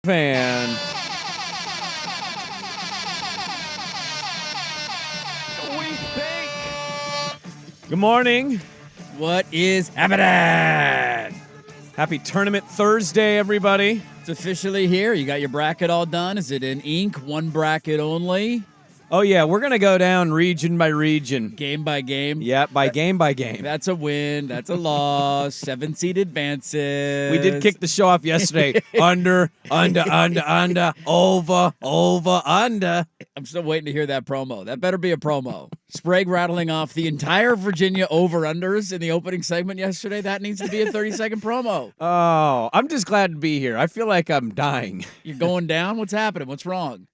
fan. We think. Good morning. What is happening? Happy Tournament Thursday, everybody. It's officially here. You got your bracket all done. Is it in ink? One bracket only? Oh, yeah, we're going to go down region by region. Game by game? Yeah, game by game. That's a win. That's a loss. 7-seed advances. We did kick the show off yesterday. under, under, over, under. I'm still waiting to hear that promo. That better be a promo. Sprague rattling off the entire Virginia over-unders in the opening segment yesterday. That needs to be a 30-second promo. Oh, I'm just glad to be here. I feel like I'm dying. You're going down? What's happening? What's wrong?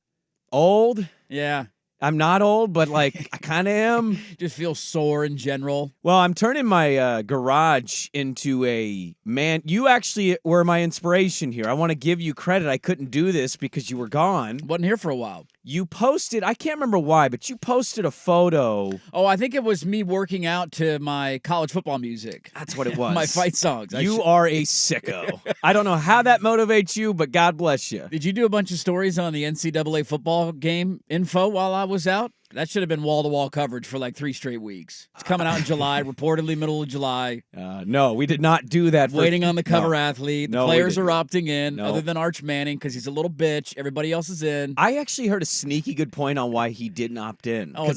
Old? Yeah. I'm not old, but like I kind of am. Just feel sore in general. Well, I'm turning my garage into a man. You actually were my inspiration here. I want to give you credit. I couldn't do this because you were gone. Wasn't here for a while. You posted, I can't remember why, but you posted a photo. Oh, I think it was me working out to my college football music. That's what it was. My fight songs. You are a sicko. I don't know how that motivates you, but God bless you. Did you do a bunch of stories on the NCAA football game info while I was out? That should have been wall-to-wall coverage for like 3 straight weeks. It's coming out in July, reportedly middle of July. No, we did not do that. Waiting on the cover athlete. The players are opting in, No. other than Arch Manning, because he's a little bitch. Everybody else is in. I actually heard a sneaky good point on why he didn't opt in. Oh,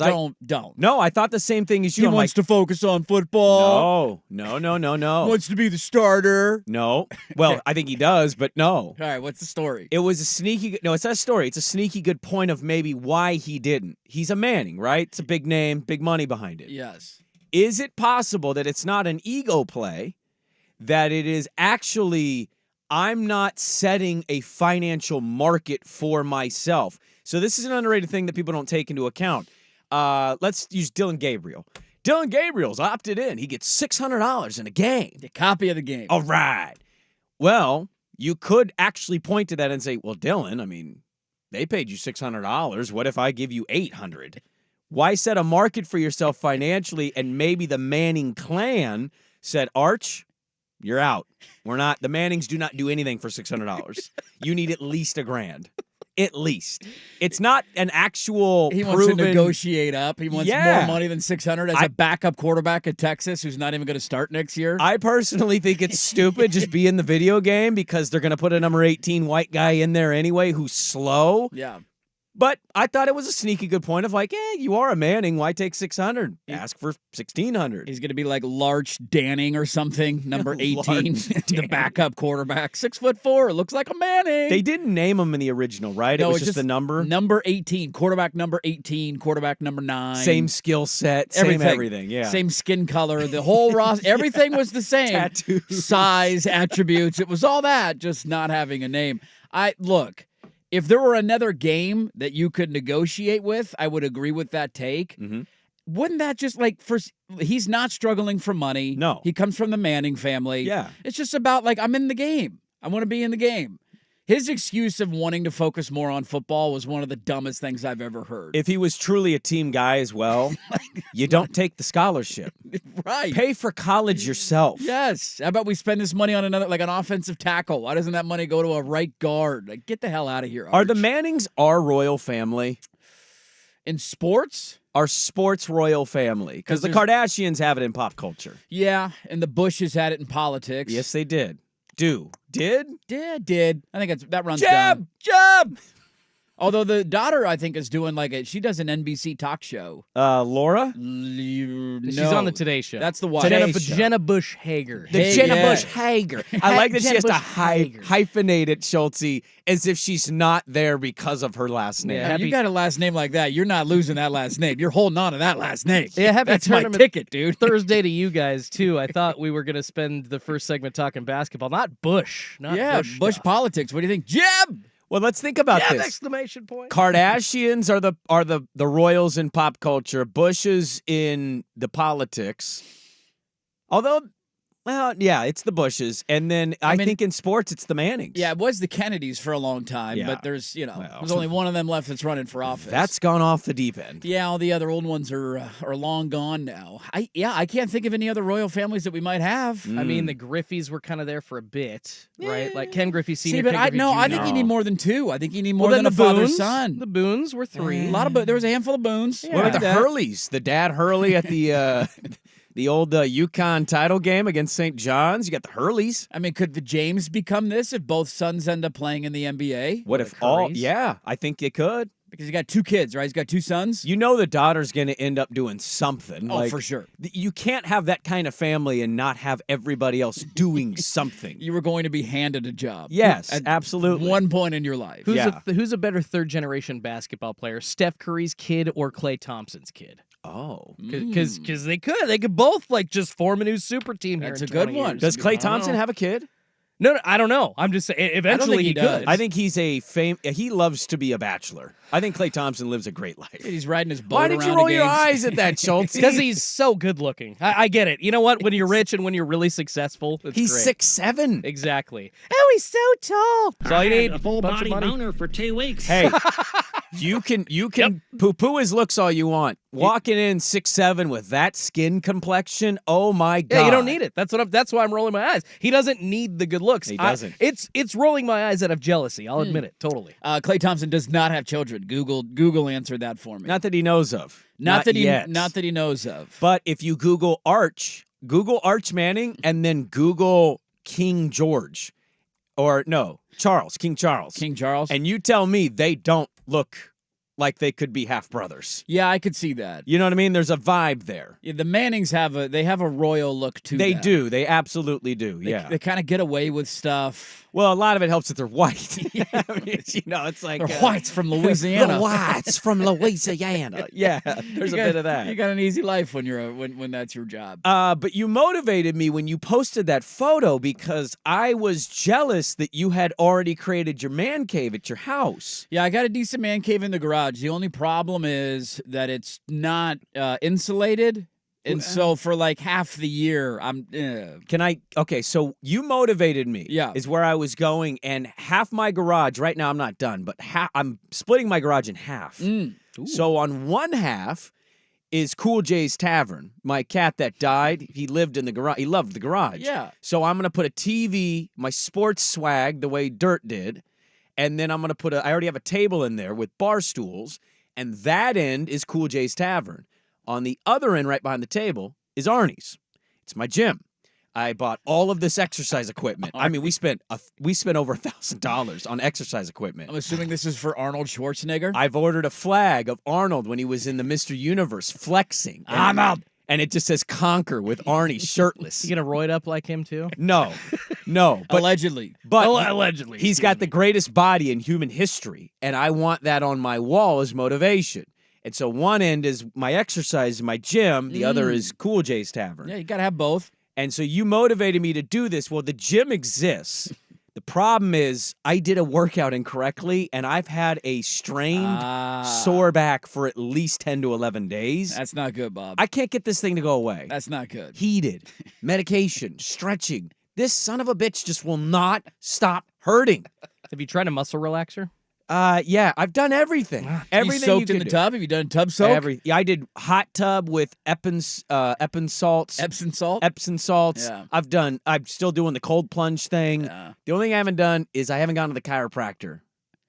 don't. No, I thought the same thing as you. He wants to focus on football. No. Wants to be the starter. No. Well, I think he does, but no. All right, what's the story? It was a sneaky. No, it's not a story. It's a sneaky good point of maybe why he didn't. He's a Manning, right? It's a big name, big money behind it. Yes. Is it possible that it's not an ego play, that it is actually I'm not setting a financial market for myself? So this is an underrated thing that people don't take into account. Let's use Dylan Gabriel. Dylan Gabriel's opted in. He gets $600 in a game. A copy of the game. All right. Well, you could actually point to that and say, well, Dylan, I mean, they paid you $600. What if I give you $800? Why set a market for yourself financially? And maybe the Manning clan said, Arch, you're out. We're not. The Mannings do not do anything for $600. You need at least $1,000. At least. It's not an actual He wants to negotiate up. He wants more money than $600 as a backup quarterback at Texas who's not even going to start next year. I personally think it's stupid. Just be in the video game because they're going to put a number 18 white guy in there anyway who's slow. Yeah. But I thought it was a sneaky good point of like, you are a Manning. Why take $600? Ask for $1,600. He's going to be like Larch Danning or something, number 18, the backup quarterback. 6'4", looks like a Manning. They didn't name him in the original, right? No, it was just the number? Number 18, quarterback number 18, quarterback number 9. Same skill set, same everything, yeah. Same skin color, the whole roster, everything was the same. Tattoos. Size, attributes, it was all that, just not having a name. Look. If there were another game that you could negotiate with, I would agree with that take. Mm-hmm. Wouldn't that just he's not struggling for money. No. He comes from the Manning family. Yeah. It's just about I'm in the game. I want to be in the game. His excuse of wanting to focus more on football was one of the dumbest things I've ever heard. If he was truly a team guy as well, you don't take the scholarship. Right. Pay for college yourself. Yes. How about we spend this money on an offensive tackle? Why doesn't that money go to a right guard? Get the hell out of here, Arch. Are the Mannings our royal family? In sports? Our sports royal family. Because the Kardashians have it in pop culture. Yeah, and the Bushes had it in politics. Yes, they did. Did? Did. I think that runs Jab! Although the daughter, I think, is doing she does an NBC talk show. Laura? No. She's on the Today Show. That's the one. Jenna Bush Hager. Jenna Bush Hager. I like that she has to hyphenate it, Schultze, as if she's not there because of her last name. Yeah, you got a last name like that, you're not losing that last name. You're holding on to that last name. Yeah, happy That's my tournament ticket, dude. Thursday to you guys, too. I thought we were going to spend the first segment talking basketball, not Bush. Bush politics. What do you think? Jeb! Well, let's think about this. Exclamation point. Kardashians are the royals in pop culture. Bush is in the politics. Although Well, yeah, it's the Bushes, and then I mean- think in sports it's the Mannings. Yeah, it was the Kennedys for a long time, Yeah. but there's Well. there's only one of them left that's running for office. That's gone off the deep end. Yeah, all the other old ones are long gone now. I can't think of any other royal families that we might have. I mean, the Griffeys were kind of there for a bit, right? Like Ken Griffey Sr. See, but Ken I Griffey I Jr. think you need more than two. I think you need more Well, than then a the father Boones, son. The Boones were 3. A lot of there was a handful of Boones. Yeah. What about the That. Hurleys? The dad Hurley at the the old UConn title game against St. John's. You got the Hurleys. I mean, could the James become this if both sons end up playing in the NBA? What the if all? Currys? Yeah, I think it could. Because he got 2 kids, right? He's got 2 sons. You know the daughter's going to end up doing something. Oh, like, for sure. You can't have that kind of family and not have everybody else doing something. You were going to be handed a job. Yes, At absolutely. one point in your life. Yeah. Who's a better third generation basketball player, Steph Curry's kid or Klay Thompson's kid? Oh. Because they could both like just form a new super team here. That's in a good 20 one. years. Does I Klay don't Thompson know. have a kid? No, I don't know. I'm just saying. Eventually, he he does. could. I think he's he loves to be a bachelor. I think Klay Thompson lives a great life. He's riding his boat Why did around you the roll your games. eyes at that, Schultz? because he's so good looking. I get it. You know what? When you're rich and when you're really successful, it's He's great. 6'7". Exactly. Oh, he's so tall. That's all you need. A full Bunch of body money. boner for 2 weeks. Hey, you can poo-poo his looks all you want. Walking in 6'7" with that skin complexion, oh my God. Yeah, you don't need it. That's why I'm rolling my eyes. He doesn't need the good looks. He doesn't. It's rolling my eyes out of jealousy. I'll admit it totally. Klay Thompson does not have children. Google answered that for me. Not that he knows of. Not that yet. he knows of. But if you Google Arch Manning, and then Google King George, or no, King Charles. King Charles. And you tell me they don't look like they could be half brothers. Yeah, I could see that. You know what I mean? There's a vibe there. Yeah, the Mannings have a royal look to They them. do. They absolutely do. They, Yeah. They kind of get away with stuff. Well, a lot of it helps that they're white. I mean, it's like They're whites from Louisiana. The whites from Louisiana. Yeah, there's a bit of that. You got an easy life when you're when that's your job. But you motivated me when you posted that photo because I was jealous that you had already created your man cave at your house. Yeah, I got a decent man cave in the garage. The only problem is that it's not insulated. And so for like half the year, I'm. Okay, so you motivated me. Yeah. Is where I was going. And half my garage, right now I'm not done, but I'm splitting my garage in half. So on one half is Cool J's Tavern. My cat that died, he lived in the garage. He loved the garage. Yeah. So I'm going to put a TV, my sports swag, the way Dirt did. And then I'm going to I already have a table in there with bar stools. And that end is Cool J's Tavern. On the other end, right behind the table, is Arnie's. It's my gym. I bought all of this exercise equipment. I mean, we spent over $1,000 on exercise equipment. I'm assuming this is for Arnold Schwarzenegger. I've ordered a flag of Arnold when he was in the Mr. Universe flexing. Arnold. And it just says "Conquer" with Arnie shirtless. You gonna roid up like him too? No, but Allegedly. Allegedly. he's got the greatest body in human history, and I want that on my wall as motivation. And so one end is my exercise, my gym. The other is Cool J's Tavern. Yeah, you got to have both. And so you motivated me to do this. Well, the gym exists. The problem is I did a workout incorrectly, and I've had a strained sore back for at least 10 to 11 days. That's not good, Bob. I can't get this thing to go away. That's not good. Heated, medication, stretching. This son of a bitch just will not stop hurting. Have you tried a muscle relaxer? Yeah, I've done everything. Everything you you soaked in can the do. tub? Have you done tub soak? Yeah, I did hot tub with Epsom salts. Epsom salt? Epsom salts. Yeah. I'm still doing the cold plunge thing. Yeah. The only thing I haven't done is I haven't gone to the chiropractor.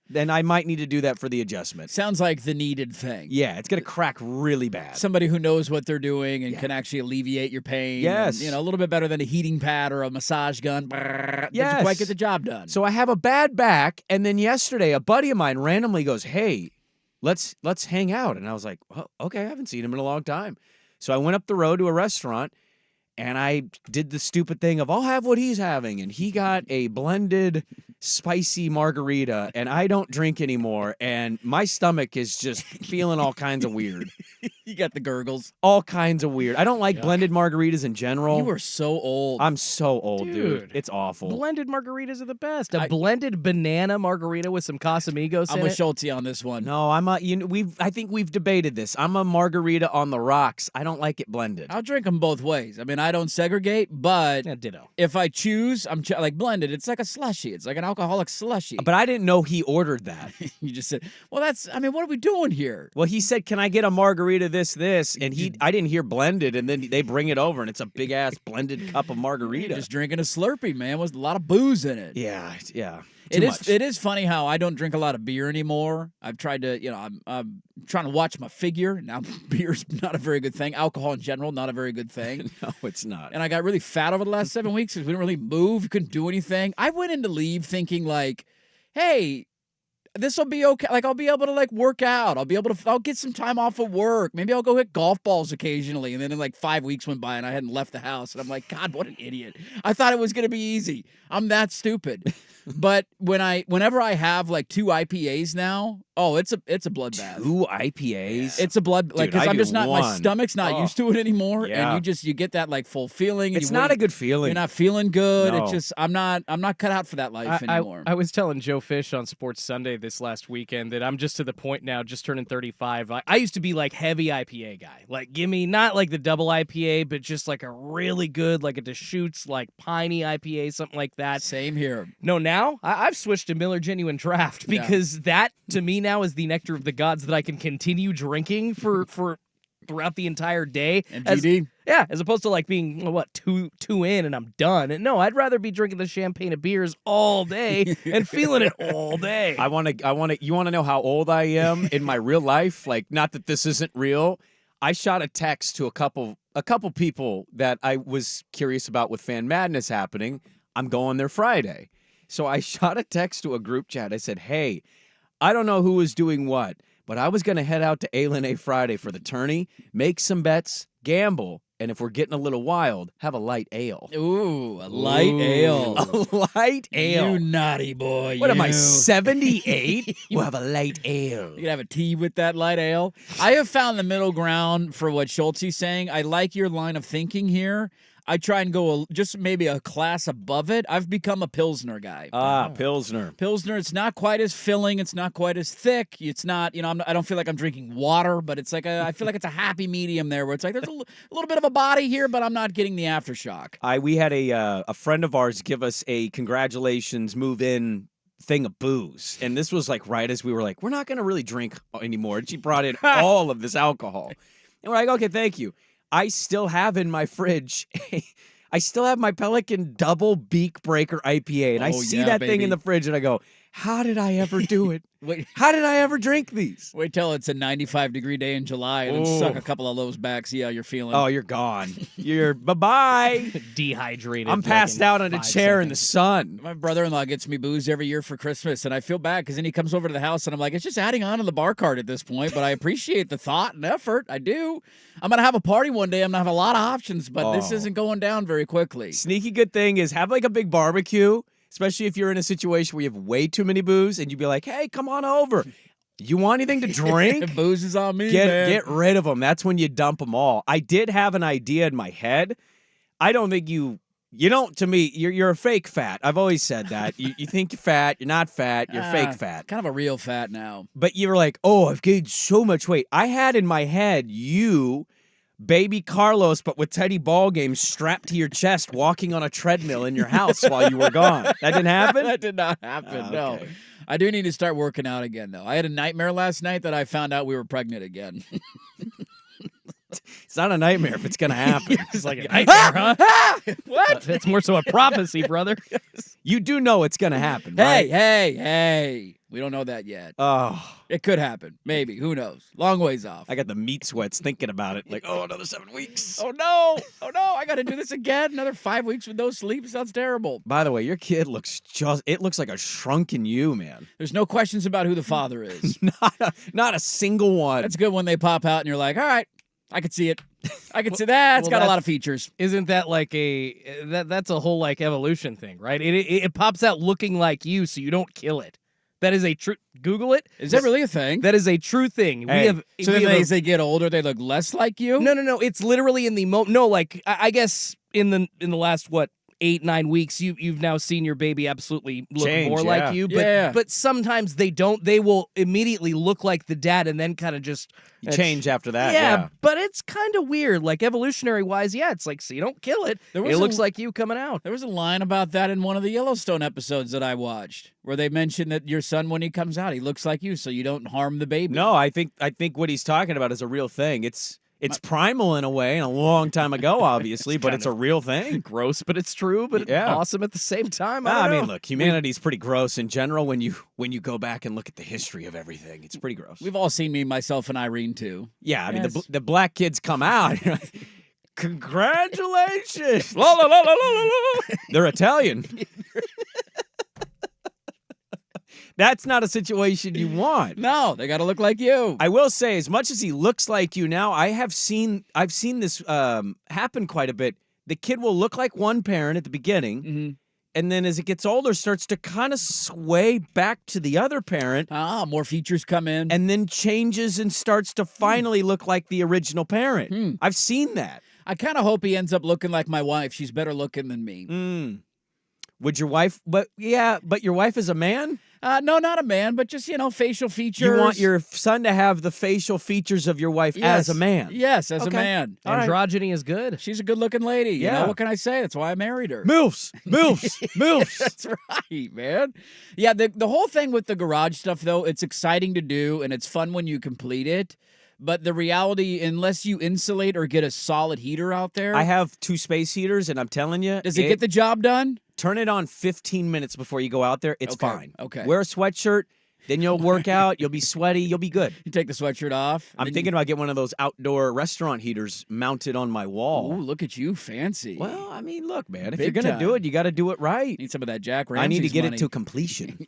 Then I might need to do that for the adjustment. Sounds like the needed thing. Yeah, it's going to crack really bad. Somebody who knows what they're doing and can actually alleviate your pain. Yes. And, a little bit better than a heating pad or a massage gun. Brrr, Yes. Doesn't quite get the job done. So I have a bad back, and then yesterday a buddy of mine randomly goes, "Hey, let's hang out." And I was like, "Well, okay, I haven't seen him in a long time." So I went up the road to a restaurant, and I did the stupid thing of I'll have what he's having, and he got a blended spicy margarita, and I don't drink anymore, and my stomach is just feeling all kinds of weird. You got the gurgles. All kinds of weird. I don't like blended margaritas in general. You are so old. I'm so old, dude. Dude. It's awful. Blended margaritas are the best. A blended banana margarita with some Casamigos I'm in with it. Schulte on this one. No, I'm a. I think we've debated this. I'm a margarita on the rocks. I don't like it blended. I'll drink them both ways. I mean, I don't segregate, but Yeah, ditto. if I choose, like blended. It's like a slushy. It's like an alcoholic slushy. But I didn't know he ordered that. You just said, well, I mean, what are we doing here? Well, he said, "Can I get a margarita? This," and I didn't hear blended, and then they bring it over, and it's a big ass blended cup of margarita. You're just drinking a Slurpee, man, with a lot of booze in it. Yeah. It Too is. much. It is funny how I don't drink a lot of beer anymore. I've tried to, I'm trying to watch my figure. Now, beer's not a very good thing. Alcohol in general, not a very good thing. No, it's not. And I got really fat over the last 7 weeks because we didn't really move, couldn't do anything. I went into leave thinking like, hey, this will be okay. Like I'll be able to like work out. I'll get some time off of work. Maybe I'll go hit golf balls occasionally. And then in like 5 weeks went by and I hadn't left the house. And I'm like, God, what an idiot. I thought it was going to be easy. I'm that stupid. But whenever I have like 2 IPAs now, it's a bloodbath. 2 IPAs. It's a blood like Dude, because I I'm do just not my one. stomach's not used to it anymore, Yeah. and you get that like full feeling. And It's not a good feeling. You're not feeling good. No. It's just I'm not cut out for that life anymore. I was telling Joe Fish on Sports Sunday this last weekend that I'm just to the point now, just turning 35. I used to be like heavy IPA guy. Like give me not like the double IPA, but just like a really good, like a Deschutes, like piney IPA, something like that. Same here. No, now I've switched to Miller Genuine Draft because that to me now is the nectar of the gods that I can continue drinking for throughout the entire day. MGD. As opposed to like being two in and I'm done. And no, I'd rather be drinking the champagne of beers all day and feeling it all day. You want to know how old I am in my real life? Like, not that this isn't real. I shot a text to a couple people that I was curious about with Fan Madness happening. I'm going there Friday. So I shot a text to a group chat. I said, hey, I don't know who was doing what, but I was going to head out to A Friday for the tourney, make some bets, gamble, and if we're getting a little wild, have a light ale. Ooh, a light ale. A light ale. You naughty boy. What am I, you. 78? We'll have a light ale. You can have a tea with that light ale. I have found the middle ground for what Schulte's saying. I like your line of thinking here. I try and go just maybe a class above it. I've become a Pilsner guy. Pilsner. Pilsner, it's not quite as filling. It's not quite as thick. It's not, I don't feel like I'm drinking water, but it's like I feel like it's a happy medium there where it's like there's a little bit of a body here, but I'm not getting the aftershock. We had a friend of ours give us a congratulations move in thing of booze. And this was like right as we were like, we're not going to really drink anymore. And she brought in all of this alcohol. And we're like, okay, thank you. I still have in my fridge, I still have my Pelican Double Beak Breaker IPA. And I see that thing in the fridge and I go, how did I ever do it? Wait. How did I ever drink these? Wait till it's a 95-degree day in July and then suck a couple of those back, see how you're feeling. Oh, you're gone. You're bye-bye. Dehydrated. I'm passed out on a chair in the sun. My brother-in-law gets me booze every year for Christmas, and I feel bad because then he comes over to the house, and I'm like, it's just adding on to the bar card at this point, but I appreciate the thought and effort. I do. I'm going to have a party one day. I'm going to have a lot of options, but this isn't going down very quickly. Sneaky good thing is have like a big barbecue, especially if you're in a situation where you have way too many booze, and you'd be like, hey, come on over. You want anything to drink? Booze is on me, man. Get rid of them. That's when you dump them all. I did have an idea in my head. I don't think you don't, to me, you're a fake fat. I've always said that. You think you're fat, you're not fat, you're fake fat. Kind of a real fat now. But you were like, oh, I've gained so much weight. I had in my head you, baby Carlos, but with Teddy ball games strapped to your chest, walking on a treadmill in your house while you were gone. That didn't happen? That did not happen, no. I do need to start working out again, though. I had a nightmare last night that I found out we were pregnant again. It's not a nightmare if it's going to happen. It's like a nightmare, huh? What? It's more so a prophecy, brother. You do know it's going to happen, right? Hey. We don't know that yet. Oh. It could happen. Maybe. Who knows? Long ways off. I got the meat sweats thinking about it. Like, another 7 weeks. Oh, no. I got to do this again. Another 5 weeks with no sleep. Sounds terrible. By the way, your kid looks like a shrunken you, man. There's no questions about who the father is. Not a single one. That's good when they pop out and you're like, all right, I can see it. I can see that. It's got a lot of features. Isn't that like that's a whole like evolution thing, right? It pops out looking like you, so you don't kill it. That is a true. Google it. Is that really a thing? That is a true thing. Hey, We have. So we then have as they get older, they look less like you? No. It's literally in the no. Like I guess in the last 8-9 weeks, you've now seen your baby absolutely look Change, more yeah. like you. But Yeah. but sometimes they don't. They will immediately look like the dad, and then kind of just Change after that. Yeah, Yeah. but it's kind of weird. Like evolutionary wise, yeah, it's like so you don't kill it. There It was looks a- like you coming out. There was a line about that in one of the Yellowstone episodes that I watched, where they mentioned that your son, when he comes out, he looks like you, so you don't harm the baby. No, I think what he's talking about is a real thing. It's primal in a way, and a long time ago, obviously, but it's a real thing. Gross, but it's true. But Yeah. awesome at the same time. I don't mean, know. look, humanity's pretty gross in general. When you go back and look at the history of everything, it's pretty gross. We've all seen Me, Myself, and Irene, too. Yeah, I mean, Yes. the black kids come out. You're like, congratulations! La, la, la, la, la, la, la. They're Italian. That's not a situation you want. No, they got to look like you. I will say, as much as he looks like you now, I've seen this happen quite a bit. The kid will look like one parent at the beginning, Mm-hmm. and then as it gets older, starts to kind of sway back to the other parent, More features come in. and then changes and starts to finally look like the original parent. Hmm. I've seen that. I kind of hope he ends up looking like my wife. She's better looking than me. Mm. Would your wife? But your wife is a man. No, not a man, but just, facial features. You want your son to have the facial features of your wife as a man. Yes, as a Okay. man. All right. Androgyny is good. She's a good-looking lady. You Yeah. know, what can I say? That's why I married her. Milfs, milfs. That's right, man. Yeah, the whole thing with the garage stuff, though, it's exciting to do, and it's fun when you complete it. But the reality, unless you insulate or get a solid heater out there, I have 2 space heaters, and I'm telling you, does it get the job done? turn it on 15 minutes before you go out there. It's Okay, fine. okay. Wear a sweatshirt, then you'll work out. You'll be sweaty. You'll be good. You take the sweatshirt off. and I'm then thinking about getting one of those outdoor restaurant heaters mounted on my Ooh, wall. look at you, fancy. Well, I mean, look, man, if Big you're gonna do time. it, you got to do it right. Need some of that Jack Ramsey's I need to get money. it to completion.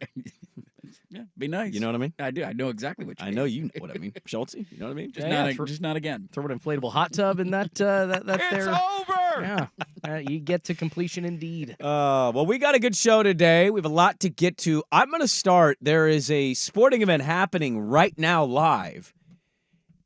Yeah, be nice. You know what I mean? I do. I know exactly what you I mean. know you know what I mean, Schultze. You know what I mean? Just, Yeah, not, just not again. Throw an inflatable hot tub in that that It's there. over! Yeah, you get to completion indeed. Well, we got a good show today. We have a lot to get to. I'm going to start. There is a sporting event happening right now live,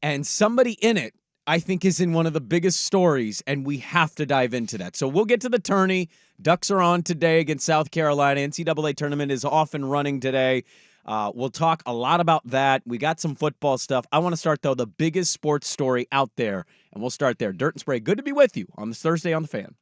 and somebody in it, I think, is in one of the biggest stories, and we have to dive into that. So we'll get to the tourney. Ducks are on today against South Carolina. NCAA tournament is off and running today. We'll talk a lot about that. We got some football stuff. I want to start, though, the biggest sports story out there, and we'll start there. Dirt and Sprague, good to be with you on this Thursday on The Fan.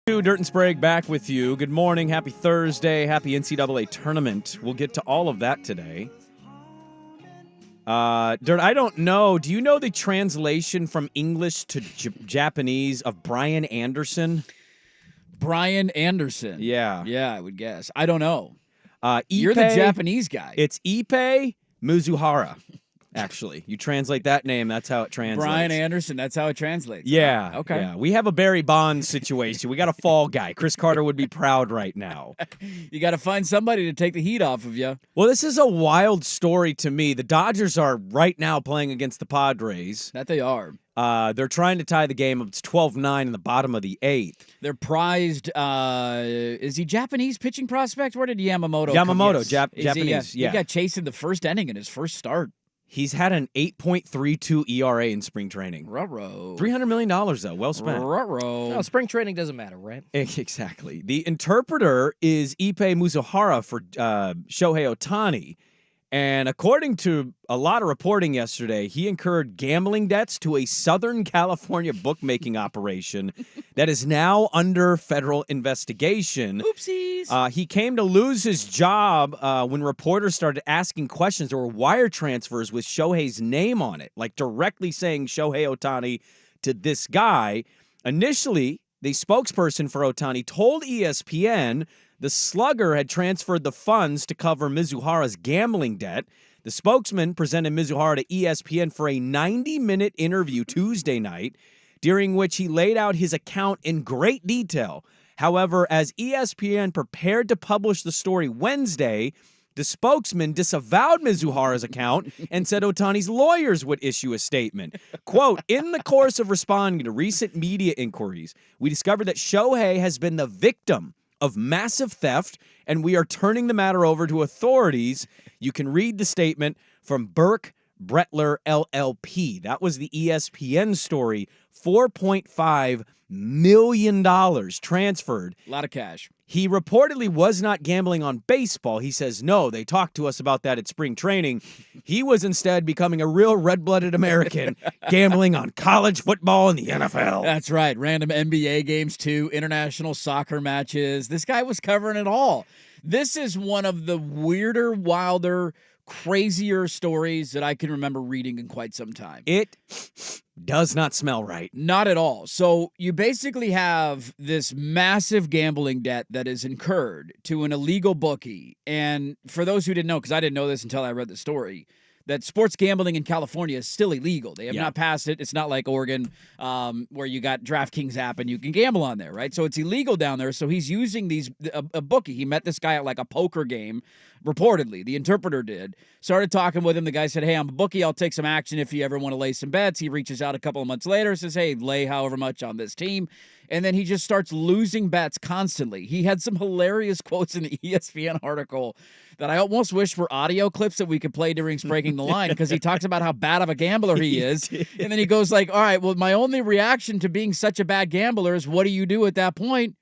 Dirt and Sprague back with you. Good morning. Happy Thursday. Happy NCAA tournament. We'll get to all of that today. Dirt, I don't know. Do you know the translation from English to Japanese of Brian Anderson? Brian Anderson. Yeah. Yeah, I would guess. I don't know. You're the Japanese guy. It's Ippei Mizuhara. Actually, you translate that name, that's how it translates. Brian Anderson, that's how it translates. Yeah. Okay. Yeah. We have a Barry Bonds situation. We got a fall guy. Chris Carter would be proud right now. You got to find somebody to take the heat off of you. Well, this is a wild story to me. The Dodgers are right now playing against the Padres. That they are. They're trying to tie the game. It's 12-9 in the bottom of the 8th. They're prized. Is he Japanese pitching prospect? Where did Yamamoto Japanese. He got chased in the first inning in his first start. He's had an 8.32 ERA in spring training. Ruh-roh. $300 million, though. Well spent. Ruh-roh. No, spring training doesn't matter, right? Exactly. The interpreter is Ippei Mizuhara for Shohei Ohtani. And according to a lot of reporting yesterday, he incurred gambling debts to a Southern California bookmaking operation that is now under federal investigation. Oopsies. He came to lose his job when reporters started asking questions. There were wire transfers with Shohei's name on it, like directly saying Shohei Ohtani to this guy. Initially, the spokesperson for Ohtani told ESPN the slugger had transferred the funds to cover Mizuhara's gambling debt. The spokesman presented Mizuhara to ESPN for a 90-minute interview Tuesday night, during which he laid out his account in great detail. However, as ESPN prepared to publish the story Wednesday, the spokesman disavowed Mizuhara's account and said Ohtani's lawyers would issue a statement. Quote, in the course of responding to recent media inquiries, we discovered that Shohei has been the victim of massive theft, and we are turning the matter over to authorities. You can read the statement from Burke Bretler LLP. That was the ESPN story. $4.5 million transferred. A lot of cash. He reportedly was not gambling on baseball. He says, no, they talked to us about that at spring training. He was instead becoming a real red-blooded American, gambling on college football and the NFL. That's right. Random NBA games, too. International soccer matches. This guy was covering it all. This is one of the weirder, wilder, crazier stories that I can remember reading in quite some time. It does not smell right. Not at all. So you basically have this massive gambling debt that is incurred to an illegal bookie. And for those who didn't know, because I didn't know this until I read the story, that sports gambling in California is still illegal. They have not passed it. It's not like Oregon where you got DraftKings app and you can gamble on there, right? So it's illegal down there. So he's using a bookie. He met this guy at like a poker game, reportedly. The interpreter did. Started talking with him. The guy said, hey, I'm a bookie. I'll take some action if you ever want to lay some bets. He reaches out a couple of months later, says, hey, lay however much on this team. And then he just starts losing bets constantly. He had some hilarious quotes in the ESPN article that I almost wish were audio clips that we could play during Breaking the Line, because he talks about how bad of a gambler he is. And then he goes like, all right, well, my only reaction to being such a bad gambler is, what do you do at that point?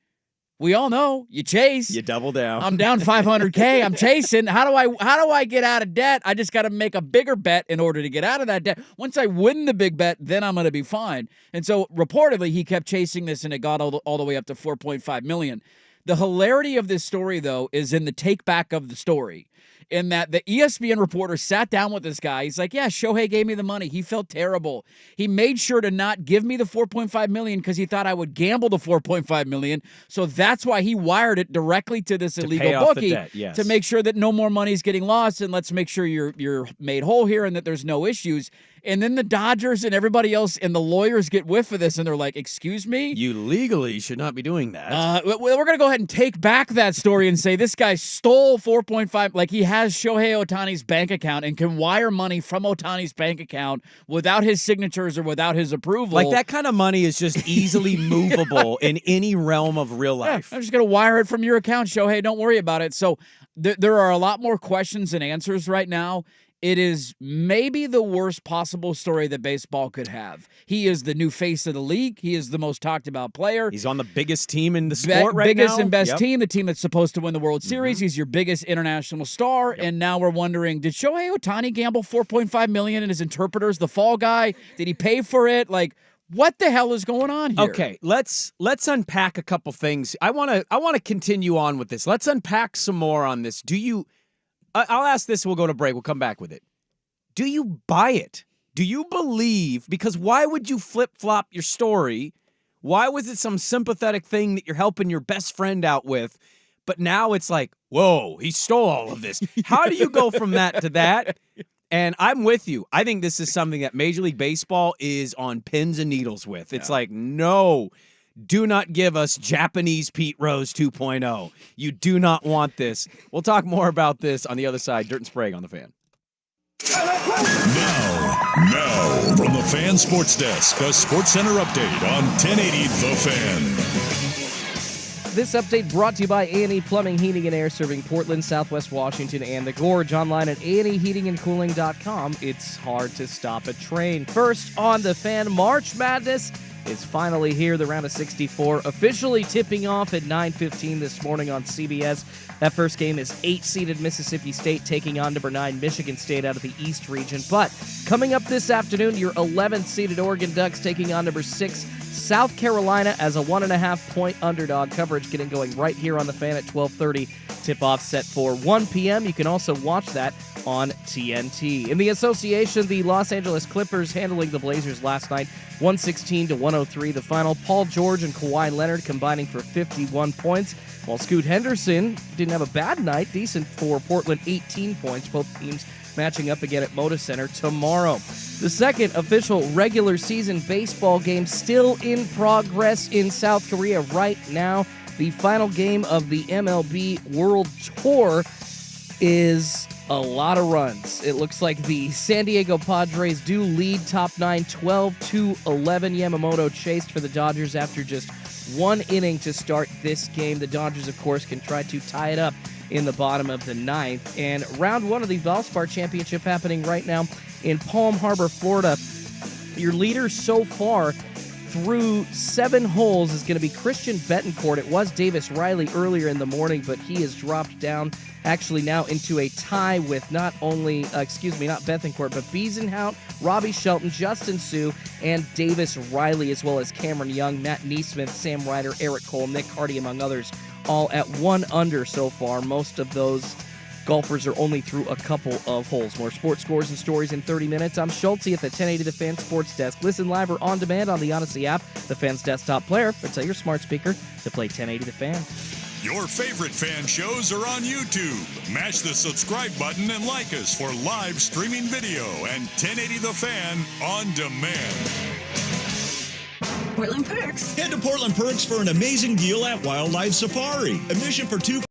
We all know you chase. You double down. I'm down $500K. I'm chasing. How do I get out of debt? I just got to make a bigger bet in order to get out of that debt. Once I win the big bet, then I'm going to be fine. And so reportedly, he kept chasing this, and it got all the way up to $4.5 million. The hilarity of this story, though, is in the take back of the story, in that the ESPN reporter sat down with this guy. He's like, yeah, Shohei gave me the money. He felt terrible. He made sure to not give me the $4.5 million because he thought I would gamble the $4.5 million. So that's why he wired it directly to this illegal bookie to make sure that no more money is getting lost, and let's make sure you're made whole here and that there's no issues. And then the Dodgers and everybody else and the lawyers get whiff of this, and they're like, excuse me? You legally should not be doing that. We're going to go ahead and take back that story and say this guy stole 4.5. Like, he has Shohei Ohtani's bank account and can wire money from Ohtani's bank account without his signatures or without his approval. Like, that kind of money is just easily movable in any realm of real life. I'm just going to wire it from your account, Shohei. Don't worry about it. So there are a lot more questions than answers right now. It is maybe the worst possible story that baseball could have. He is the new face of the league. He is the most talked about player. He's on the biggest team in the sport right now. Biggest and best team, the team that's supposed to win the World Series. He's your biggest international star. And now we're wondering, did Shohei Ohtani gamble $4.5 million and his interpreter's the fall guy? Did he pay for it? Like, What the hell is going on here? Okay, let's unpack a couple things. I want to continue on with this. Let's unpack some more on this. I'll ask this, we'll go to break. We'll come back with it. Do you buy it? Do you believe, because why would you flip-flop your story? Why was it some sympathetic thing that you're helping your best friend out with? But now it's like, whoa, he stole all of this. How do you go from that to that? And I'm with you. I think this is something that Major League Baseball is on pins and needles with. It's like, no, do not give us Japanese Pete Rose 2.0. You do not want this. We'll talk more about this on the other side. Dirt and Sprague on the Fan. Now, from the Fan Sports Desk, a Sports Center update on 1080 The Fan. This update brought to you by A&E Plumbing, Heating, and Air, serving Portland, Southwest Washington, and the Gorge. Online at aneheatingandcooling.com. It's hard to stop a train. First on the Fan, March Madness is finally here. The round of 64 officially tipping off at 9:15 this morning on CBS. That first game is 8-seeded Mississippi State taking on number 9 Michigan State out of the East region. But coming up this afternoon, your 11th-seeded Oregon Ducks taking on number 6 South Carolina as a 1.5-point underdog. Coverage getting going right here on the Fan at 12:30. Tip-off set for 1 p.m. You can also watch that on TNT. In the association, the Los Angeles Clippers handling the Blazers last night, 116-103 the final. Paul George and Kawhi Leonard combining for 51 points, while Scoot Henderson didn't have a bad night, decent for Portland, 18 points. Both teams matching up again at Moda Center tomorrow. The second official regular season baseball game still in progress in South Korea right now. The final game of the MLB World Tour is a lot of runs. It looks like the San Diego Padres do lead top 9, 12-11. Yamamoto chased for the Dodgers after just one inning to start this game. The Dodgers, of course, can try to tie it up in the bottom of the 9th. And round 1 of the Valspar Championship happening right now in Palm Harbor, Florida. Your leader so far through 7 holes is going to be Christian Betancourt. It was Davis Riley earlier in the morning, but he has dropped down actually now into a tie with not Betancourt, but Biesenhout, Robbie Shelton, Justin Sue, and Davis Riley, as well as Cameron Young, Matt Neesmith, Sam Ryder, Eric Cole, Nick Hardy, among others, all at 1 under so far. Most of those golfers are only through a couple of holes. More sports scores and stories in 30 minutes. I'm Schulte at the 1080 The Fan Sports Desk. Listen live or on demand on the Odyssey app, the Fan's desktop player, or tell your smart speaker to play 1080 The Fan. Your favorite fan shows are on YouTube. Mash the subscribe button and like us for live streaming video and 1080 The Fan on demand. Portland Perks. Head to Portland Perks for an amazing deal at Wildlife Safari. Admission for 2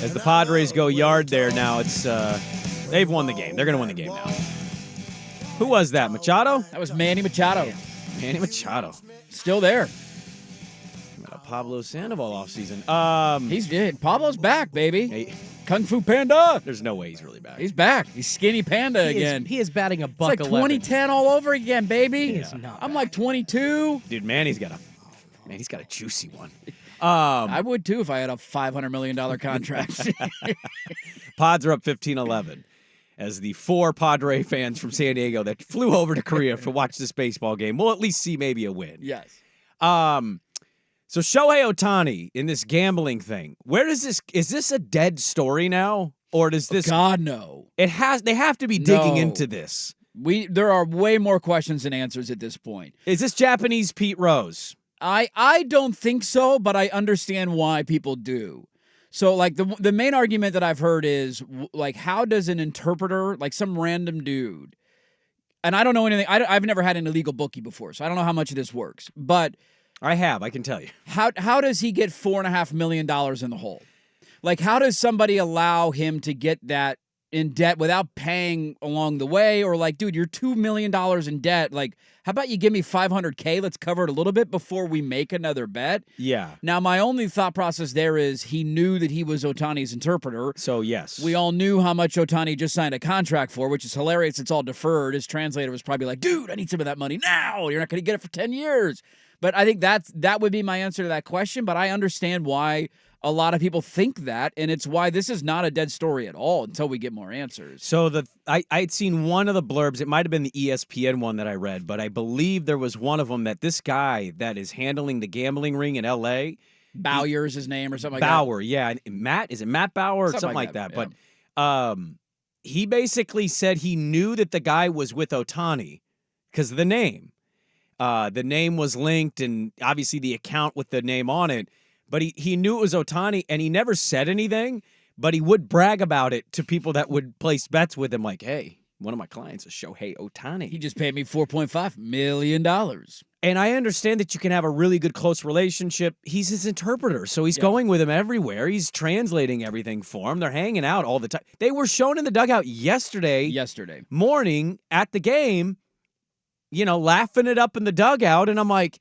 As the Padres go yard there now, it's they've won the game. They're going to win the game now. Who was that, Machado? That was Manny Machado. Manny Machado. Still there. Pablo Sandoval offseason. He's dead. Pablo's back, baby. Hey, Kung Fu Panda. there's no way he's really back. He's back. He's skinny panda again. He is batting a It's buck like 11. 2010 all over again, baby. He is not I'm back. like 22. Dude, he's got a juicy one. I would too if I had a $500 million contract. Pods are up 15-11 as the 4 Padre fans from San Diego that flew over to Korea to watch this baseball game will at least see maybe a win. Yes. So Shohei Ohtani in this gambling thing, is this a dead story now? Or does this God, no. they have to be digging No. into this. There are way more questions than answers at this point. Is this Japanese Pete Rose? I don't think so, but I understand why people do. So, like, the main argument that I've heard is, like, how does an interpreter, like some random dude, and I don't know anything, I've never had an illegal bookie before, so I don't know how much of this works, but I can tell you. how does he get $4.5 million in the hole? Like, how does somebody allow him to get that in debt without paying along the way? Or like, dude, you're $2 million in debt. Like, how about you give me $500K? Let's cover it a little bit before we make another bet. Yeah. Now, my only thought process there is he knew that he was Ohtani's interpreter. So, yes. We all knew how much Ohtani just signed a contract for, which is hilarious. It's all deferred. His translator was probably like, dude, I need some of that money now. You're not going to get it for 10 years. But I think that would be my answer to that question. But I understand why a lot of people think that, and it's why this is not a dead story at all until we get more answers. So I'd seen one of the blurbs. It might have been the ESPN one that I read, but I believe there was one of them that this guy that is handling the gambling ring in L.A. Bauer is his name or something like Bauer, yeah. Is it Matt Bauer or something like that? yeah. But he basically said he knew that the guy was with Ohtani because of the name. The name was linked, and obviously the account with the name on it. But he knew it was Ohtani, and he never said anything, but he would brag about it to people that would place bets with him, like, hey, one of my clients is Shohei Ohtani. He just paid me $4.5 million. And I understand that you can have a really good close relationship. He's his interpreter, so he's going with him everywhere. He's translating everything for him. They're hanging out all the time. They were shown in the dugout yesterday morning at the game, laughing it up in the dugout, and I'm like,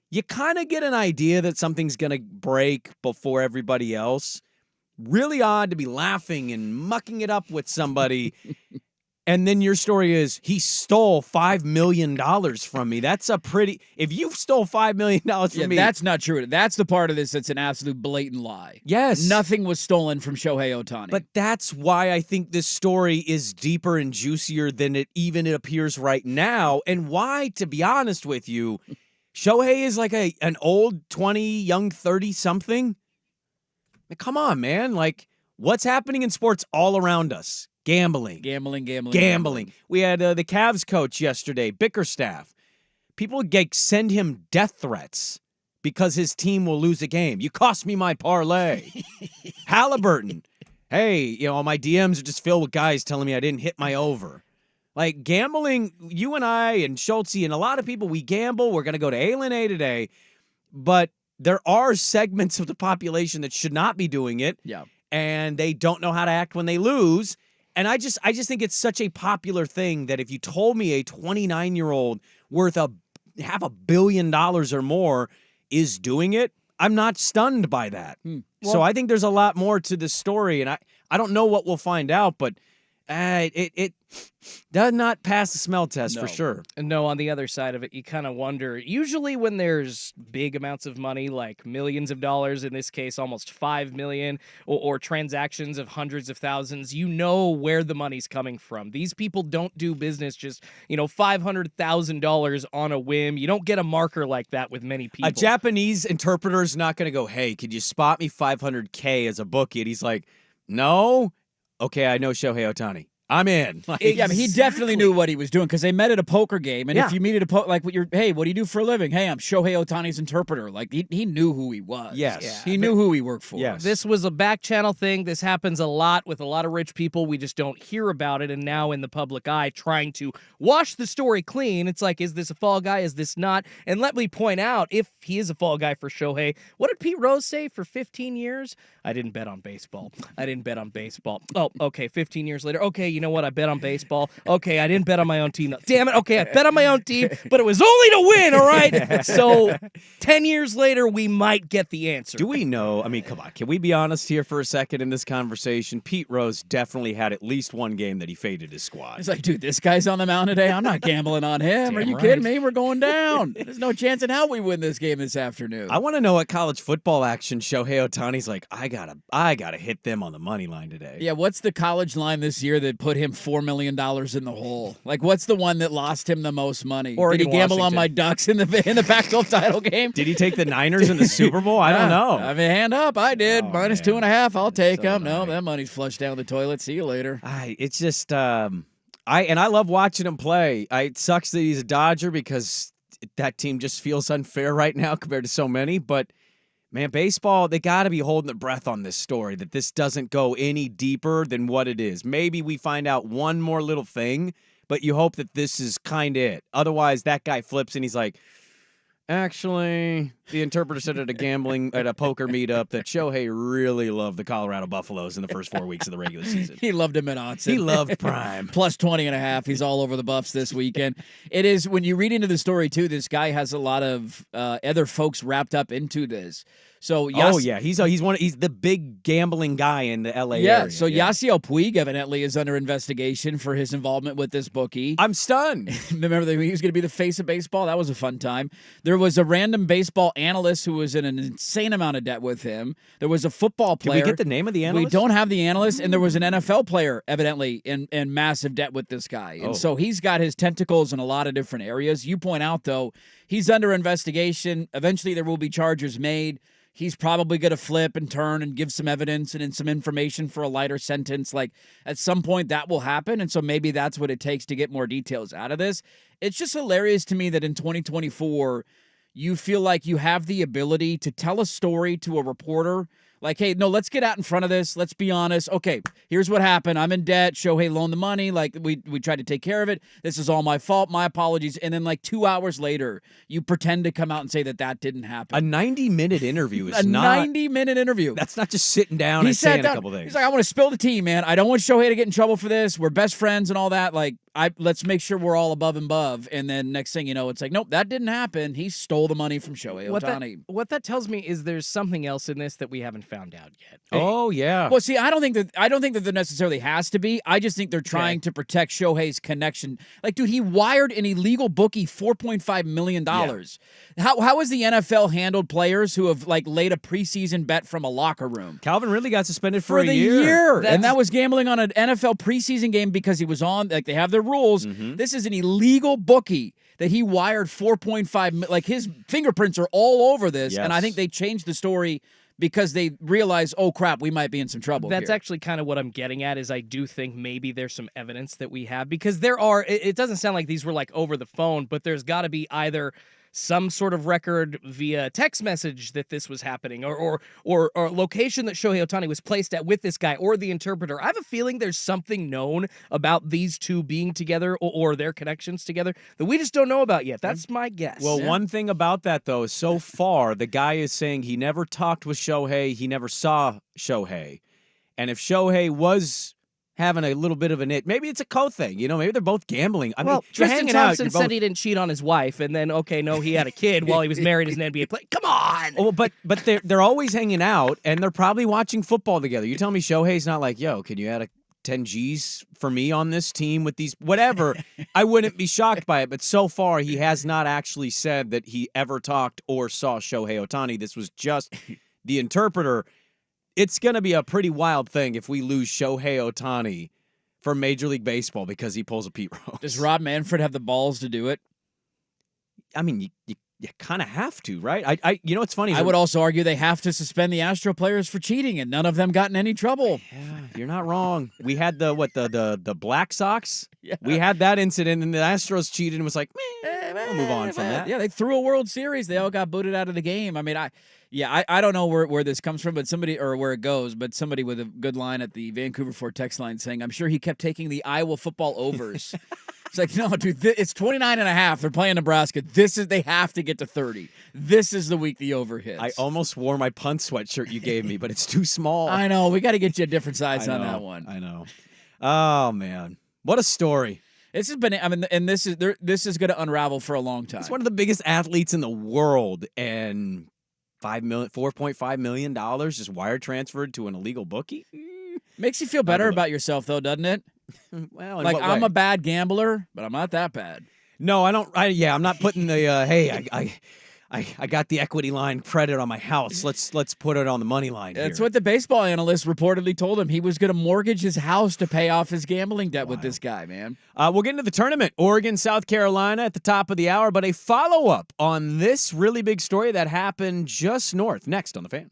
you kind of get an idea that something's going to break before everybody else. Really odd to be laughing and mucking it up with somebody. And then your story is, he stole $5 million from me. That's if you stole $5 million from me. That's not true. That's the part of this that's an absolute blatant lie. Yes. Nothing was stolen from Shohei Ohtani. But that's why I think this story is deeper and juicier than it appears right now. And why, to be honest with you, Shohei is like an old 20, young 30-something. Come on, man. Like, what's happening in sports all around us? Gambling. We had the Cavs coach yesterday, Bickerstaff. People send him death threats because his team will lose a game. You cost me my parlay. Halliburton. Hey, my DMs are just filled with guys telling me I didn't hit my over. Like, gambling, you and I and Schultze and a lot of people, we gamble. We're going to go to A today. But there are segments of the population that should not be doing it. Yeah. And they don't know how to act when they lose. And I just think it's such a popular thing that if you told me a 29-year-old worth $500 million or more is doing it, I'm not stunned by that. So I think there's a lot more to this story. And I don't know what we'll find out, but it does not pass the smell test for sure. No, on the other side of it, you kind of wonder, usually when there's big amounts of money, like millions of dollars, in this case, almost 5 million, or transactions of hundreds of thousands, you know where the money's coming from. These people don't do business just, $500,000 on a whim. You don't get a marker like that with many people. A Japanese interpreter is not going to go, hey, could you spot me $500K as a bookie? And he's like, no. Okay, I know Shohei Ohtani. I'm in. Like, Yeah, but he definitely knew what he was doing because they met at a poker game. And Yeah. if you meet at a like, hey, what do you do for a living? Hey, I'm Shohei Ohtani's interpreter. Like, he knew who he was. Yes. Yeah. He knew who he worked for. Yes. This was a back channel thing. This happens a lot with a lot of rich people. We just don't hear about it. And now in the public eye, trying to wash the story clean, it's like, is this a fall guy? Is this not? And let me point out, if he is a fall guy for Shohei, what did Pete Rose say for 15 years? I didn't bet on baseball. I didn't bet on baseball. Oh, okay, 15 years later. Okay, you know what? I bet on baseball. Okay, I didn't bet on my own team. Damn it. Okay, I bet on my own team, but it was only to win, all right? So 10 years later, we might get the answer. Do we know? I mean, come on. Can we be honest here for a second in this conversation? Pete Rose definitely had at least one game that he faded his squad. It's like, dude, this guy's on the mound today. I'm not gambling on him. Are Damn you right. kidding me? We're going down. There's no chance in hell we win this game this afternoon. I want to know what college football action Shohei Ohtani's like. I gotta hit them on the money line today. Yeah, what's the college line this year that put him $4 million in the hole? Like, what's the one that lost him the most money? Oregon, Did he gamble on Washington. my Ducks in the Pac-12 title game? Did he take the Niners in the Super Bowl? I don't know. I mean, hand up, I did. Oh, Minus man. 2.5. I'll take So them. did No, I. that money's flushed down the toilet. See you later. It's just I love watching him play. It sucks that he's a Dodger because that team just feels unfair right now compared to so many. But man, baseball, they got to be holding their breath on this story that this doesn't go any deeper than what it is. Maybe we find out one more little thing, but you hope that this is kind of it. Otherwise, that guy flips and he's like, actually, the interpreter said at a poker meetup that Shohei really loved the Colorado Buffaloes in the first 4 weeks of the regular season. He loved him at Autzen. He loved Prime. Plus 20.5. He's all over the Buffs this weekend. It is, when you read into the story, too, this guy has a lot of other folks wrapped up into this. So Oh yeah, he's the big gambling guy in the LA yeah. area. So Yasiel Puig evidently is under investigation for his involvement with this bookie. I'm stunned. Remember that he was going to be the face of baseball? That was a fun time. There was a random baseball analyst who was in an insane amount of debt with him. There was a football Did player. we get the name of the We analyst? don't have the analyst, and there was an NFL player evidently in massive debt with this guy. And Oh. so he's got his tentacles in a lot of different areas. You point out, though, he's under investigation. Eventually there will be charges made. He's probably going to flip and turn and give some evidence and some information for a lighter sentence. Like, at some point that will happen, and so maybe that's what it takes to get more details out of this. It's just hilarious to me that in 2024, you feel like you have the ability to tell a story to a reporter. Like, hey, no, let's get out in front of this. Let's be honest. Okay, here's what happened. I'm in debt. Shohei loaned the money. Like, we tried to take care of it. This is all my fault. My apologies. And then, like, 2 hours later, you pretend to come out and say that didn't happen. A 90-minute interview is A not. 90-minute interview. That's not just sitting down He and sat saying down. a couple things. He's like, I want to spill the tea, man. I don't want Shohei to get in trouble for this. We're best friends and all that. Like, let's make sure we're all above and above. And then next thing you know, it's like, nope, that didn't happen. He stole the money from Shohei Ohtani. What that tells me is there's something else in this that we haven't found out yet. Oh yeah. Well, see, I don't think that there necessarily has to be. I just think they're trying to protect Shohei's connection. Like, dude, he wired an illegal bookie $4.5 million. How has the NFL handled players who have like laid a preseason bet from a locker room? Calvin really got suspended for, The a year. year. That's- And that was gambling on an NFL preseason game because he was on, like, they have their rules. Mm-hmm. This is an illegal bookie that he wired 4.5, like, his fingerprints are all over this. And I Yes. think they changed the story because they realized, oh crap, we might be in some trouble That's here. actually kind of what I'm getting at is I do think maybe there's some evidence that we have because it doesn't sound like these were like over the phone, but there's got to be either some sort of record via text message that this was happening or location that Shohei Ohtani was placed at with this guy or the interpreter. I have a feeling there's something known about these two being together or their connections together that we just don't know about yet. That's my guess. Well, one thing about that, though, is so far, the guy is saying he never talked with Shohei. He never saw Shohei. And if Shohei was having a little bit of an it, maybe it's a co-thing. You know, maybe they're both gambling. I mean, you're Tristan hanging Thompson out. said he didn't cheat on his wife, and then, okay, no, he had a kid while he was married as an NBA player. Come on! Oh, but they're always hanging out, and they're probably watching football together. You tell me Shohei's not like, yo, can you add a 10 G's for me on this team with these, whatever. I wouldn't be shocked by it, but so far he has not actually said that he ever talked or saw Shohei Ohtani. This was just the interpreter. It's going to be a pretty wild thing if we lose Shohei Ohtani from Major League Baseball because he pulls a Pete Rose. Does Rob Manfred have the balls to do it? I mean, you You kind of have to, right? You know what's funny? I would also argue they have to suspend the Astro players for cheating, and none of them got in any trouble. Yeah, you're not wrong. We had the Black Sox. Yeah. We had that incident, and the Astros cheated and was like, we'll move on from that. Yeah, they threw a World Series. They all got booted out of the game. I mean, I don't know where this comes from, but somebody or where it goes, but somebody with a good line at the Vancouver Ford text line saying, I'm sure he kept taking the Iowa football overs. It's like, no, dude, it's 29.5. They're playing Nebraska. They have to get to 30. This is the week the over hits. I almost wore my punt sweatshirt you gave me, but it's too small. I know. We got to get you a different size on that one. I know. Oh, man. What a story. This has been, I mean, and this is going to unravel for a long time. He's one of the biggest athletes in the world, and $4.5 million just wire transferred to an illegal bookie. Makes you feel better about yourself, though, doesn't it? Well, like I'm a bad gambler, but I'm not that bad. No, I don't. I'm not putting the hey. I got the equity line credit on my house. Let's put it on the money line. That's what the baseball analyst reportedly told him. He was going to mortgage his house to pay off his gambling debt with this guy, man. We'll get into the tournament. Oregon, South Carolina at the top of the hour, but a follow-up on this really big story that happened just north. Next on The Fan.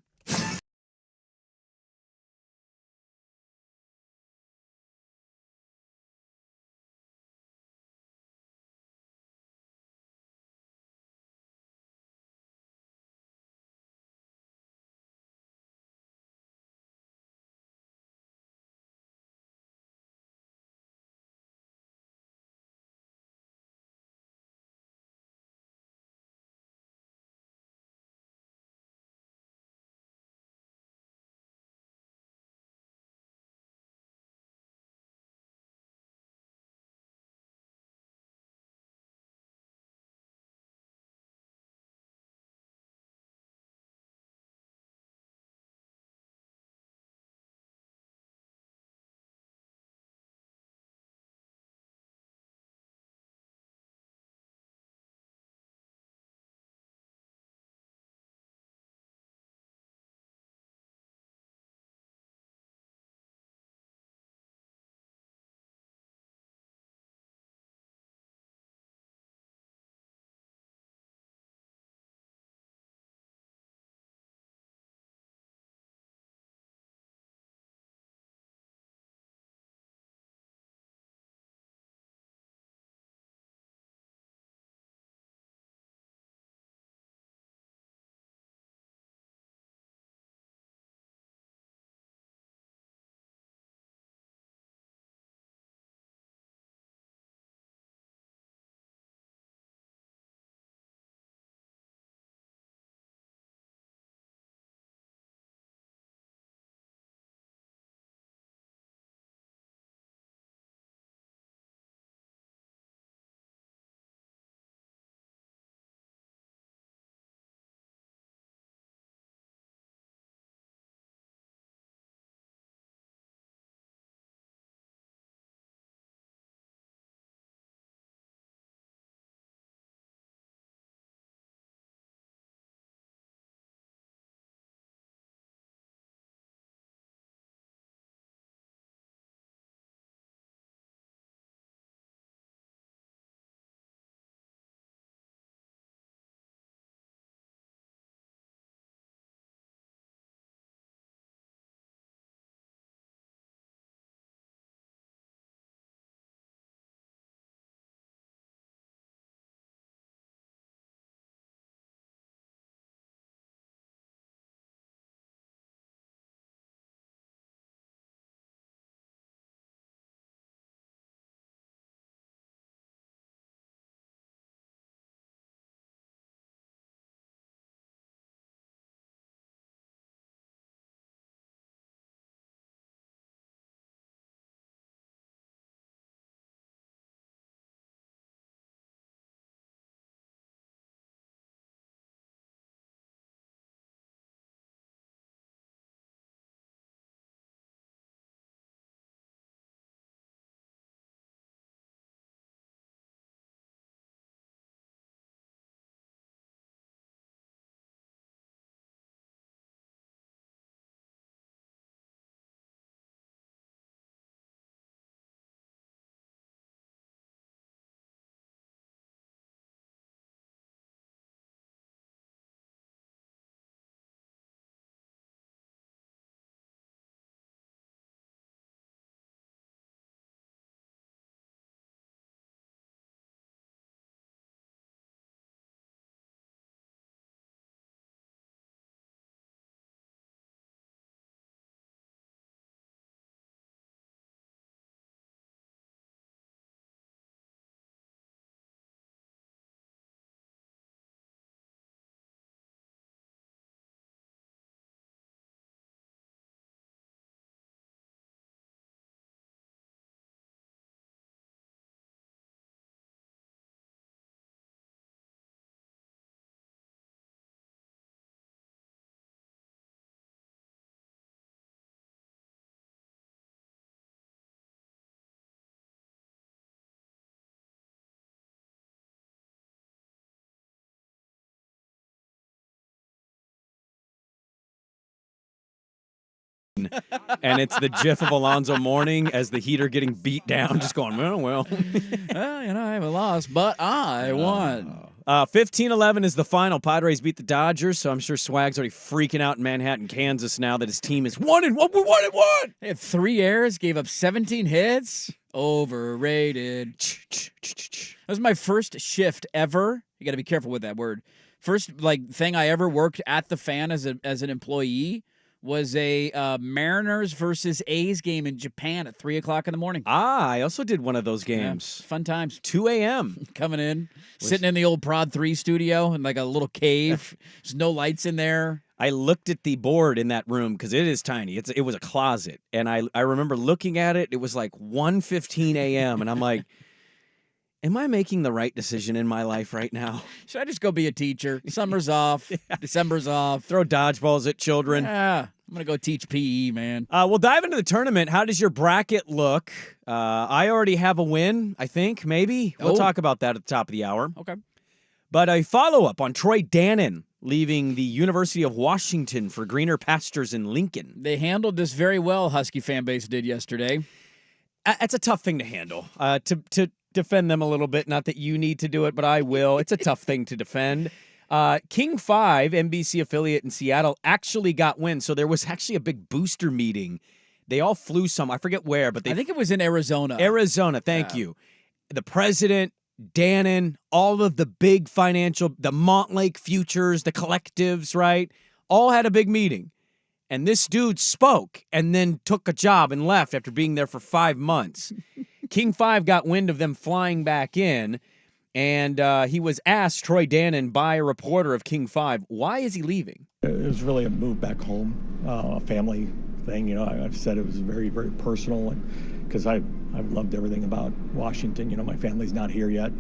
in, and it's the gif of Alonzo Mourning as the Heat are getting beat down, just going, well. Well, I haven't lost, but I won. 15-11 is the final. Padres beat the Dodgers, so I'm sure Swag's already freaking out in Manhattan, Kansas now that his team is 1-1. We're 1-1. They had 3 errors, gave up 17 hits. Overrated. That was my first shift ever. You got to be careful with that word. First thing I ever worked at the Fan as an employee was a Mariners versus A's game in Japan at 3:00 in the morning. I also did one of those games. Yeah, fun times. 2 a.m. Coming in, sitting in the old Prod 3 studio in like a little cave. There's no lights in there. I looked at the board in that room because it is tiny. It was a closet. And I remember looking at it. It was like 1:15 a.m. And I'm like, am I making the right decision in my life right now? Should I just go be a teacher? Summer's off. December's off. Throw dodgeballs at children. Yeah, I'm going to go teach PE, man. We'll dive into the tournament. How does your bracket look? I already have a win, I think, maybe. We'll talk about that at the top of the hour. Okay. But a follow-up on Troy Dannon leaving the University of Washington for greener pastures in Lincoln. They handled this very well, Husky fan base did yesterday. It's a tough thing to handle. To defend them a little bit, not that you need to do it, but I will. It's a tough thing to defend. King 5, NBC affiliate in Seattle, actually got wind. So there was actually a big booster meeting. They all flew I forget where, but I think it was in Arizona. Arizona, thank you. The president, Dannon, all of the big financial, the Montlake Futures, the collectives, right? All had a big meeting. And this dude spoke and then took a job and left after being there for 5 months. King 5 got wind of them flying back in, and he was asked, Troy Dannon, by a reporter of King 5, why is he leaving? It was really a move back home, a family thing. You know, I've said it was very, very personal, and because I've loved everything about Washington. You know, my family's not here yet,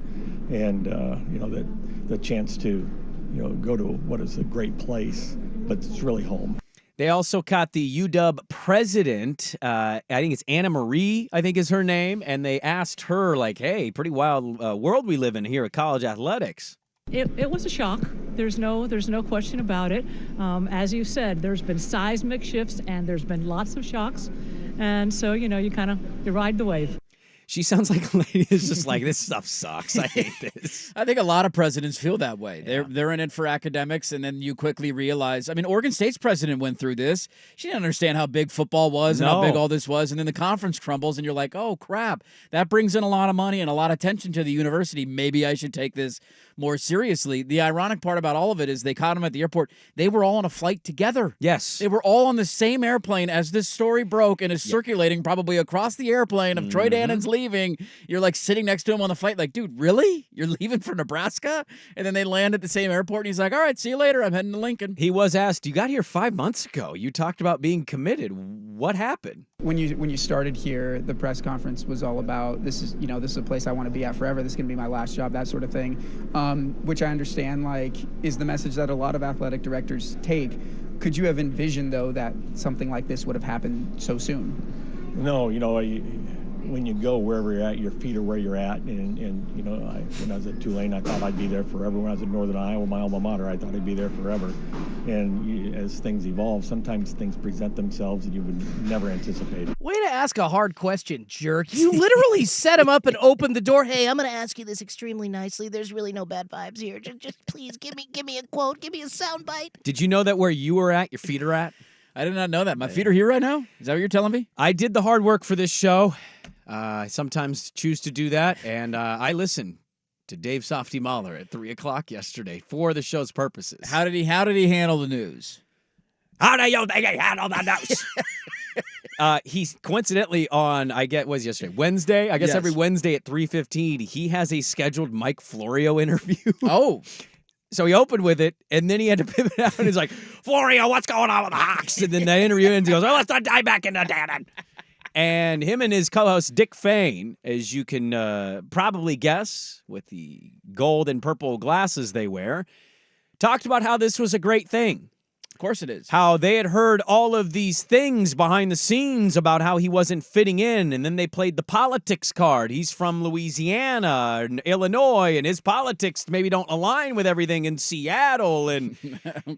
and you know, the chance to, you know, go to what is a great place, but it's really home. They also caught the UW president, I think it's Anna Marie, I think is her name, and they asked her, like, hey, pretty wild world we live in here at college athletics. It was a shock. There's no question about it. As you said, there's been seismic shifts, and there's been lots of shocks. And so, you know, you ride the wave. She sounds like a lady who's just like, this stuff sucks. I hate this. I think a lot of presidents feel that way. They're in it for academics, and then you quickly realize. I mean, Oregon State's president went through this. She didn't understand how big football was and how big all this was, and then the conference crumbles, and you're like, oh, crap. That brings in a lot of money and a lot of attention to the university. Maybe I should take this more seriously. The ironic part about all of it is they caught him at the airport. They were all on a flight together. Yes. They were all on the same airplane as this story broke and is circulating probably across the airplane of Troy Dannon's leaving. You're like sitting next to him on the flight like, dude, really? You're leaving for Nebraska? And then they land at the same airport and he's like, all right, see you later. I'm heading to Lincoln. He was asked, you got here 5 months ago. You talked about being committed. What happened? When you started here, the press conference was all about this is a place I want to be at forever. This is going to be my last job, that sort of thing. Which I understand, like, is the message that a lot of athletic directors take. Could you have envisioned, though, that something like this would have happened so soon? No, you know, when you go wherever you're at, your feet are where you're at. And you know, when I was at Tulane, I thought I'd be there forever. When I was at Northern Iowa, my alma mater, I thought I'd be there forever. And as things evolve, sometimes things present themselves that you would never anticipate. Way to ask a hard question, jerk. You literally set him up and opened the door. Hey, I'm going to ask you this extremely nicely. There's really no bad vibes here. Just please give me a quote. Give me a soundbite. Did you know that where you were at, your feet are at? I did not know that. My feet are here right now? Is that what you're telling me? I did the hard work for this show. I sometimes choose to do that, and I listened to Dave Softy Mahler at 3:00 yesterday for the show's purposes. How did he handle the news? How do you think he handled the news? He's coincidentally on, was yesterday, Wednesday? I guess Yes. every Wednesday at 3:15, he has a scheduled Mike Florio interview. Oh. So he opened with it, and then he had to pivot out, and he's like, Florio, what's going on with the Hawks? And then the interview ends, he goes, let's not dive back into Dannon. And him and his co-host, Dick Fain, as you can probably guess with the gold and purple glasses they wear, talked about how this was a great thing Of course it is. How they had heard all of these things behind the scenes about how he wasn't fitting in, and then they played the politics card. He's from Louisiana and Illinois, and his politics maybe don't align with everything in Seattle, and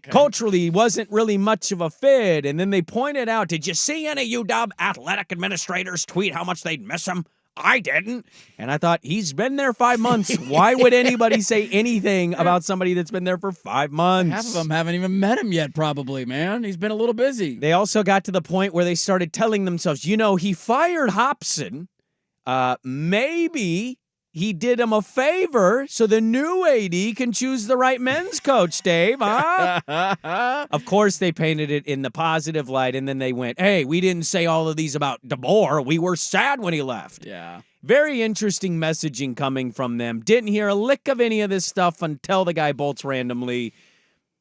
culturally he wasn't really much of a fit. And then they pointed out, did you see any UW athletic administrators tweet how much they'd miss him? I didn't. And I thought, he's been there 5 months. Why would anybody say anything about somebody that's been there for 5 months? Half of them haven't even met him yet, probably, man. He's been a little busy. They also got to the point where they started telling themselves, he fired Hobson. Maybe he did him a favor so the new AD can choose the right men's coach, Dave, huh? Of course, they painted it in the positive light, and then they went, hey, we didn't say all of these about DeBoer. We were sad when he left. Yeah. Very interesting messaging coming from them. Didn't hear a lick of any of this stuff until the guy bolts randomly.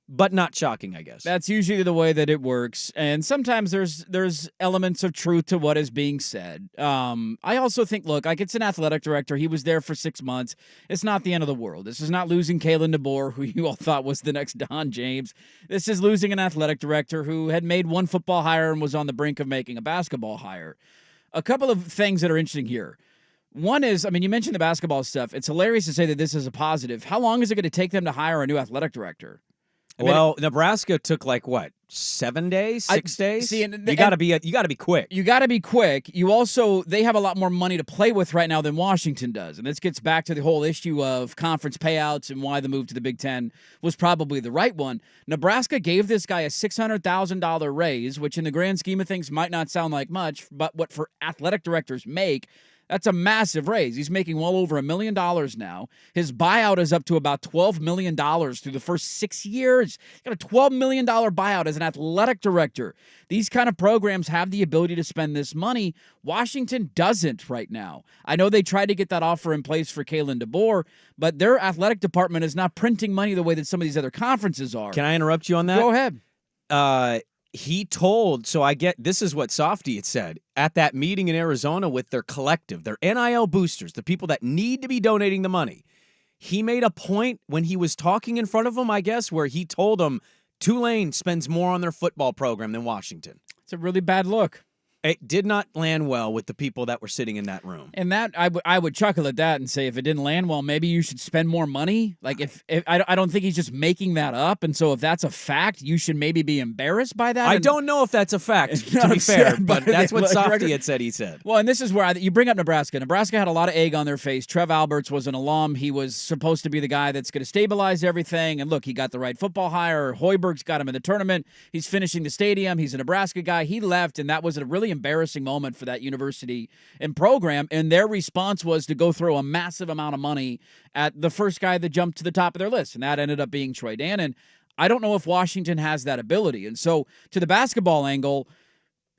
But not shocking, I guess. That's usually the way that it works, and sometimes there's elements of truth to what is being said. I also think, look, like it's an athletic director. He was there for 6 months. It's not the end of the world. This is not losing Kalen DeBoer, who you all thought was the next Don James. This is losing an athletic director who had made one football hire and was on the brink of making a basketball hire. A couple of things that are interesting here. One is, you mentioned the basketball stuff. It's hilarious to say that this is a positive. How long is it going to take them to hire a new athletic director? Nebraska took 7 days, 6 days. See, you got to be quick. You got to be quick. They have a lot more money to play with right now than Washington does, and this gets back to the whole issue of conference payouts and why the move to the Big Ten was probably the right one. Nebraska gave this guy a $600,000 raise, which in the grand scheme of things might not sound like much, but what for athletic directors make. That's a massive raise. He's making well over $1 million now. His buyout is up to about $12 million through the first 6 years. He's got a $12 million buyout as an athletic director. These kind of programs have the ability to spend this money. Washington doesn't right now. I know they tried to get that offer in place for Kalen DeBoer, but their athletic department is not printing money the way that some of these other conferences are. Can I interrupt you on that? Go ahead. He told, this is what Softy had said, at that meeting in Arizona with their collective, their NIL boosters, the people that need to be donating the money. He made a point when he was talking in front of them, I guess, where he told them Tulane spends more on their football program than Washington. It's a really bad look. It did not land well with the people that were sitting in that room. And that I would chuckle at that and say, if it didn't land well, maybe you should spend more money. Like if I don't think he's just making that up, and so if that's a fact, you should maybe be embarrassed by that. I don't know if that's a fact, to be fair, but that's what Softy had said. He said. Well, and this is where you bring up Nebraska. Nebraska had a lot of egg on their face. Trev Alberts was an alum. He was supposed to be the guy that's going to stabilize everything. And look, he got the right football hire. Hoiberg's got him in the tournament. He's finishing the stadium. He's a Nebraska guy. He left, and that was a really embarrassing moment for that university and program, and their response was to go throw a massive amount of money at the first guy that jumped to the top of their list, and that ended up being Troy Dannon. I don't know if Washington has that ability. And so to the basketball angle,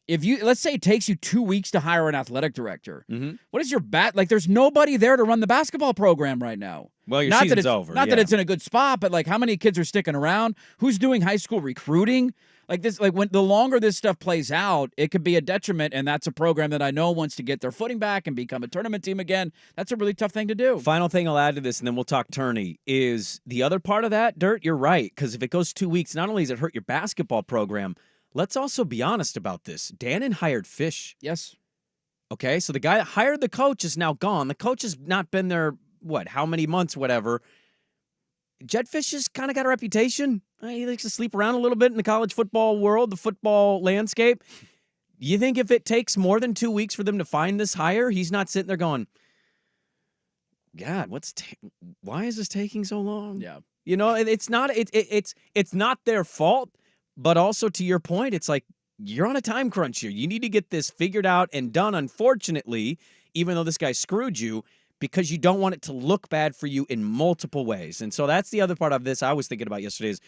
let's say it takes you 2 weeks to hire an athletic director, what is your there's nobody there to run the basketball program right now. Well, your season's over. Not that it's in a good spot, but how many kids are sticking around? Who's doing high school recruiting? When the longer this stuff plays out, it could be a detriment, and that's a program that I know wants to get their footing back and become a tournament team again. That's a really tough thing to do. Final thing I'll add to this, and then we'll talk tourney, is the other part of that, Dirt, you're right, because if it goes 2 weeks, not only does it hurt your basketball program, let's also be honest about this. Dannon hired Fish. Yes. Okay, so the guy that hired the coach is now gone. The coach has not been there, how many months, whatever. Jedd Fish has kind of got a reputation. He likes to sleep around a little bit in the college football world, the football landscape. You think if it takes more than 2 weeks for them to find this hire, he's not sitting there going, God, why is this taking so long? Yeah. It's not their fault, but also to your point, it's like you're on a time crunch here. You need to get this figured out and done, unfortunately, even though this guy screwed you, because you don't want it to look bad for you in multiple ways. And so that's the other part of this I was thinking about yesterday is,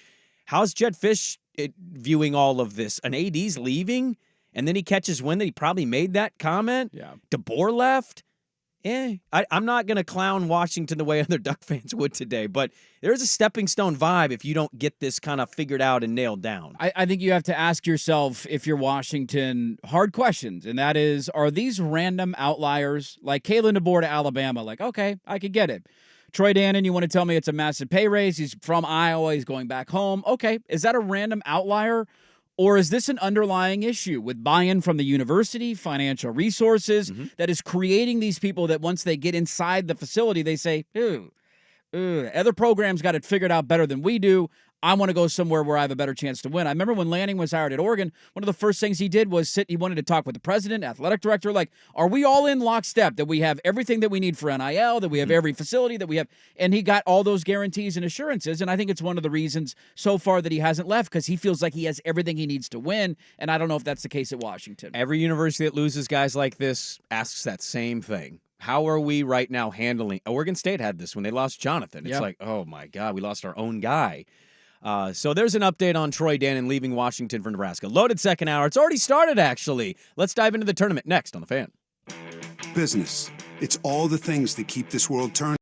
how's Jedd Fish viewing all of this? An AD's leaving, and then he catches wind that he probably made that comment. Yeah. DeBoer left. I'm not going to clown Washington the way other Duck fans would today, but there's a stepping stone vibe if you don't get this kind of figured out and nailed down. I think you have to ask yourself, if you're Washington, hard questions, and that is, are these random outliers like Kalen DeBoer to Alabama? Okay, I could get it. Troy Dannon, you want to tell me it's a massive pay raise? He's from Iowa. He's going back home. Okay. Is that a random outlier? Or is this an underlying issue with buy-in from the university, financial resources that is creating these people that once they get inside the facility, they say, ooh, other programs got it figured out better than we do. I want to go somewhere where I have a better chance to win. I remember when Lanning was hired at Oregon, one of the first things he did was he wanted to talk with the president, athletic director, like, are we all in lockstep that we have everything that we need for NIL, that we have every facility that we have? And he got all those guarantees and assurances. And I think it's one of the reasons so far that he hasn't left, because he feels like he has everything he needs to win. And I don't know if that's the case at Washington. Every university that loses guys like this asks that same thing. How are we right now handling? Oregon State had this when they lost Jonathan. It's like, oh my God, we lost our own guy. So there's an update on Troy Dannon leaving Washington for Nebraska. Loaded second hour. It's already started, actually. Let's dive into the tournament next on The Fan. Business. It's all the things that keep this world turning.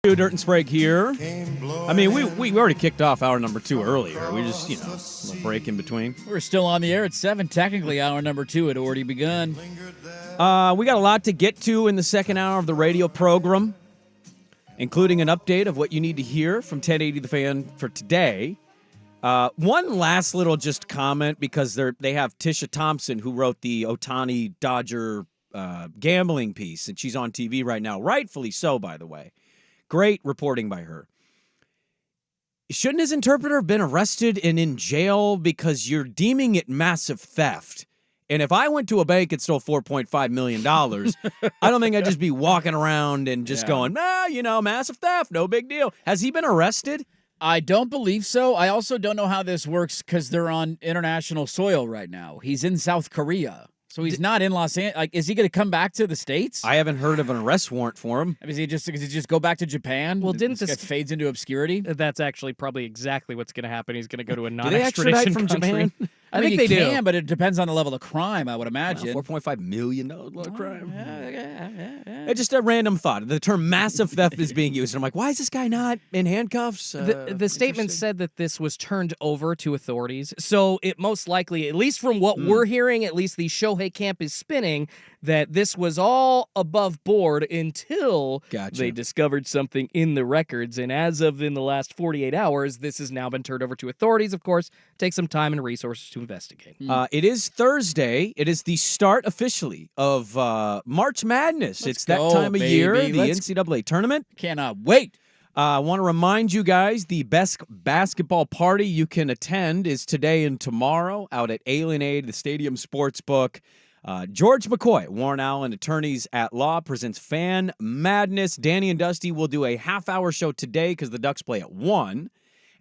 Dirt and Sprague here. I mean, we already kicked off hour number 2 earlier. We just, a little break in between. We're still on the air at 7. Technically, hour number 2 had already begun. We got a lot to get to in the second hour of the radio program, including an update of what you need to hear from 1080 The Fan for today. One last little just comment, because they have Tisha Thompson, who wrote the Ohtani Dodger gambling piece, and she's on TV right now, rightfully so, by the way. Great reporting by her. Shouldn't his interpreter have been arrested and in jail because you're deeming it massive theft? And if I went to a bank and stole $4.5 million, I don't think I'd just be walking around and just going, massive theft, no big deal. Has he been arrested? I don't believe so. I also don't know how this works because they're on international soil right now. He's in South Korea. So he's not in Los Angeles. Like, is he going to come back to the States? I haven't heard of an arrest warrant for him. Does he just go back to Japan? Well, didn't this fades into obscurity? That's actually probably exactly what's going to happen. He's going to go to a Do they non-extradition extradite from country. Japan? I think they can, but it depends on the level of crime, I would imagine. $4.5 million crime. It's just a random thought. The term massive theft is being used. And I'm like, why is this guy not in handcuffs? The statement said that this was turned over to authorities. So it most likely, at least from what we're hearing, at least the Shohei camp is spinning, that this was all above board until they discovered something in the records. And as of in the last 48 hours, this has now been turned over to authorities. Of course, take some time and resources to investigate. It is Thursday. It is the start officially of March Madness. It's that time of year, the NCAA tournament. Cannot wait. I want to remind you guys, the best basketball party you can attend is today and tomorrow out at Alienade, the Stadium Sportsbook. George McCoy, Warren Allen Attorneys at Law, presents Fan Madness. Danny and Dusty will do a half-hour show today because the Ducks play at 1.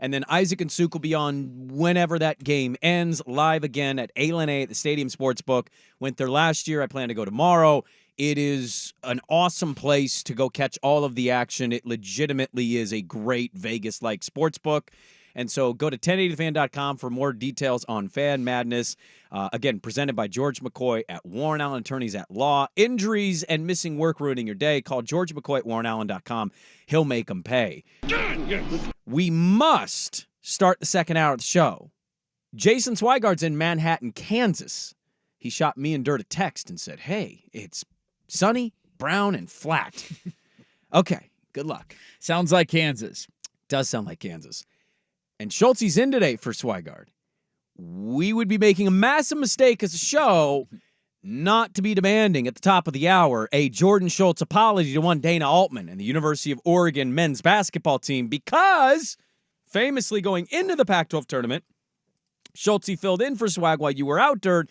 And then Isaac and Suk will be on whenever that game ends, live again at Alienade at the Stadium Sportsbook. Went there last year. I plan to go tomorrow. It is an awesome place to go catch all of the action. It legitimately is a great Vegas-like sportsbook. And so go to 1080thefan.com for more details on Fan Madness. Again, presented by George McCoy at Warren Allen Attorneys at Law. Injuries and missing work ruining your day. Call George McCoy at warrenallen.com. He'll make them pay. We must start the second hour of the show. Jason Swigard's in Manhattan, Kansas. He shot me and Dirt a text and said, hey, it's sunny, brown, and flat. Okay, good luck. Sounds like Kansas. Does sound like Kansas. And Schultze's in today for Swigard. We would be making a massive mistake as a show not to be demanding at the top of the hour a Jordan Schultz apology to one Dana Altman and the University of Oregon men's basketball team, because famously going into the Pac-12 tournament, Schultze filled in for Swag while you were out, Dirt,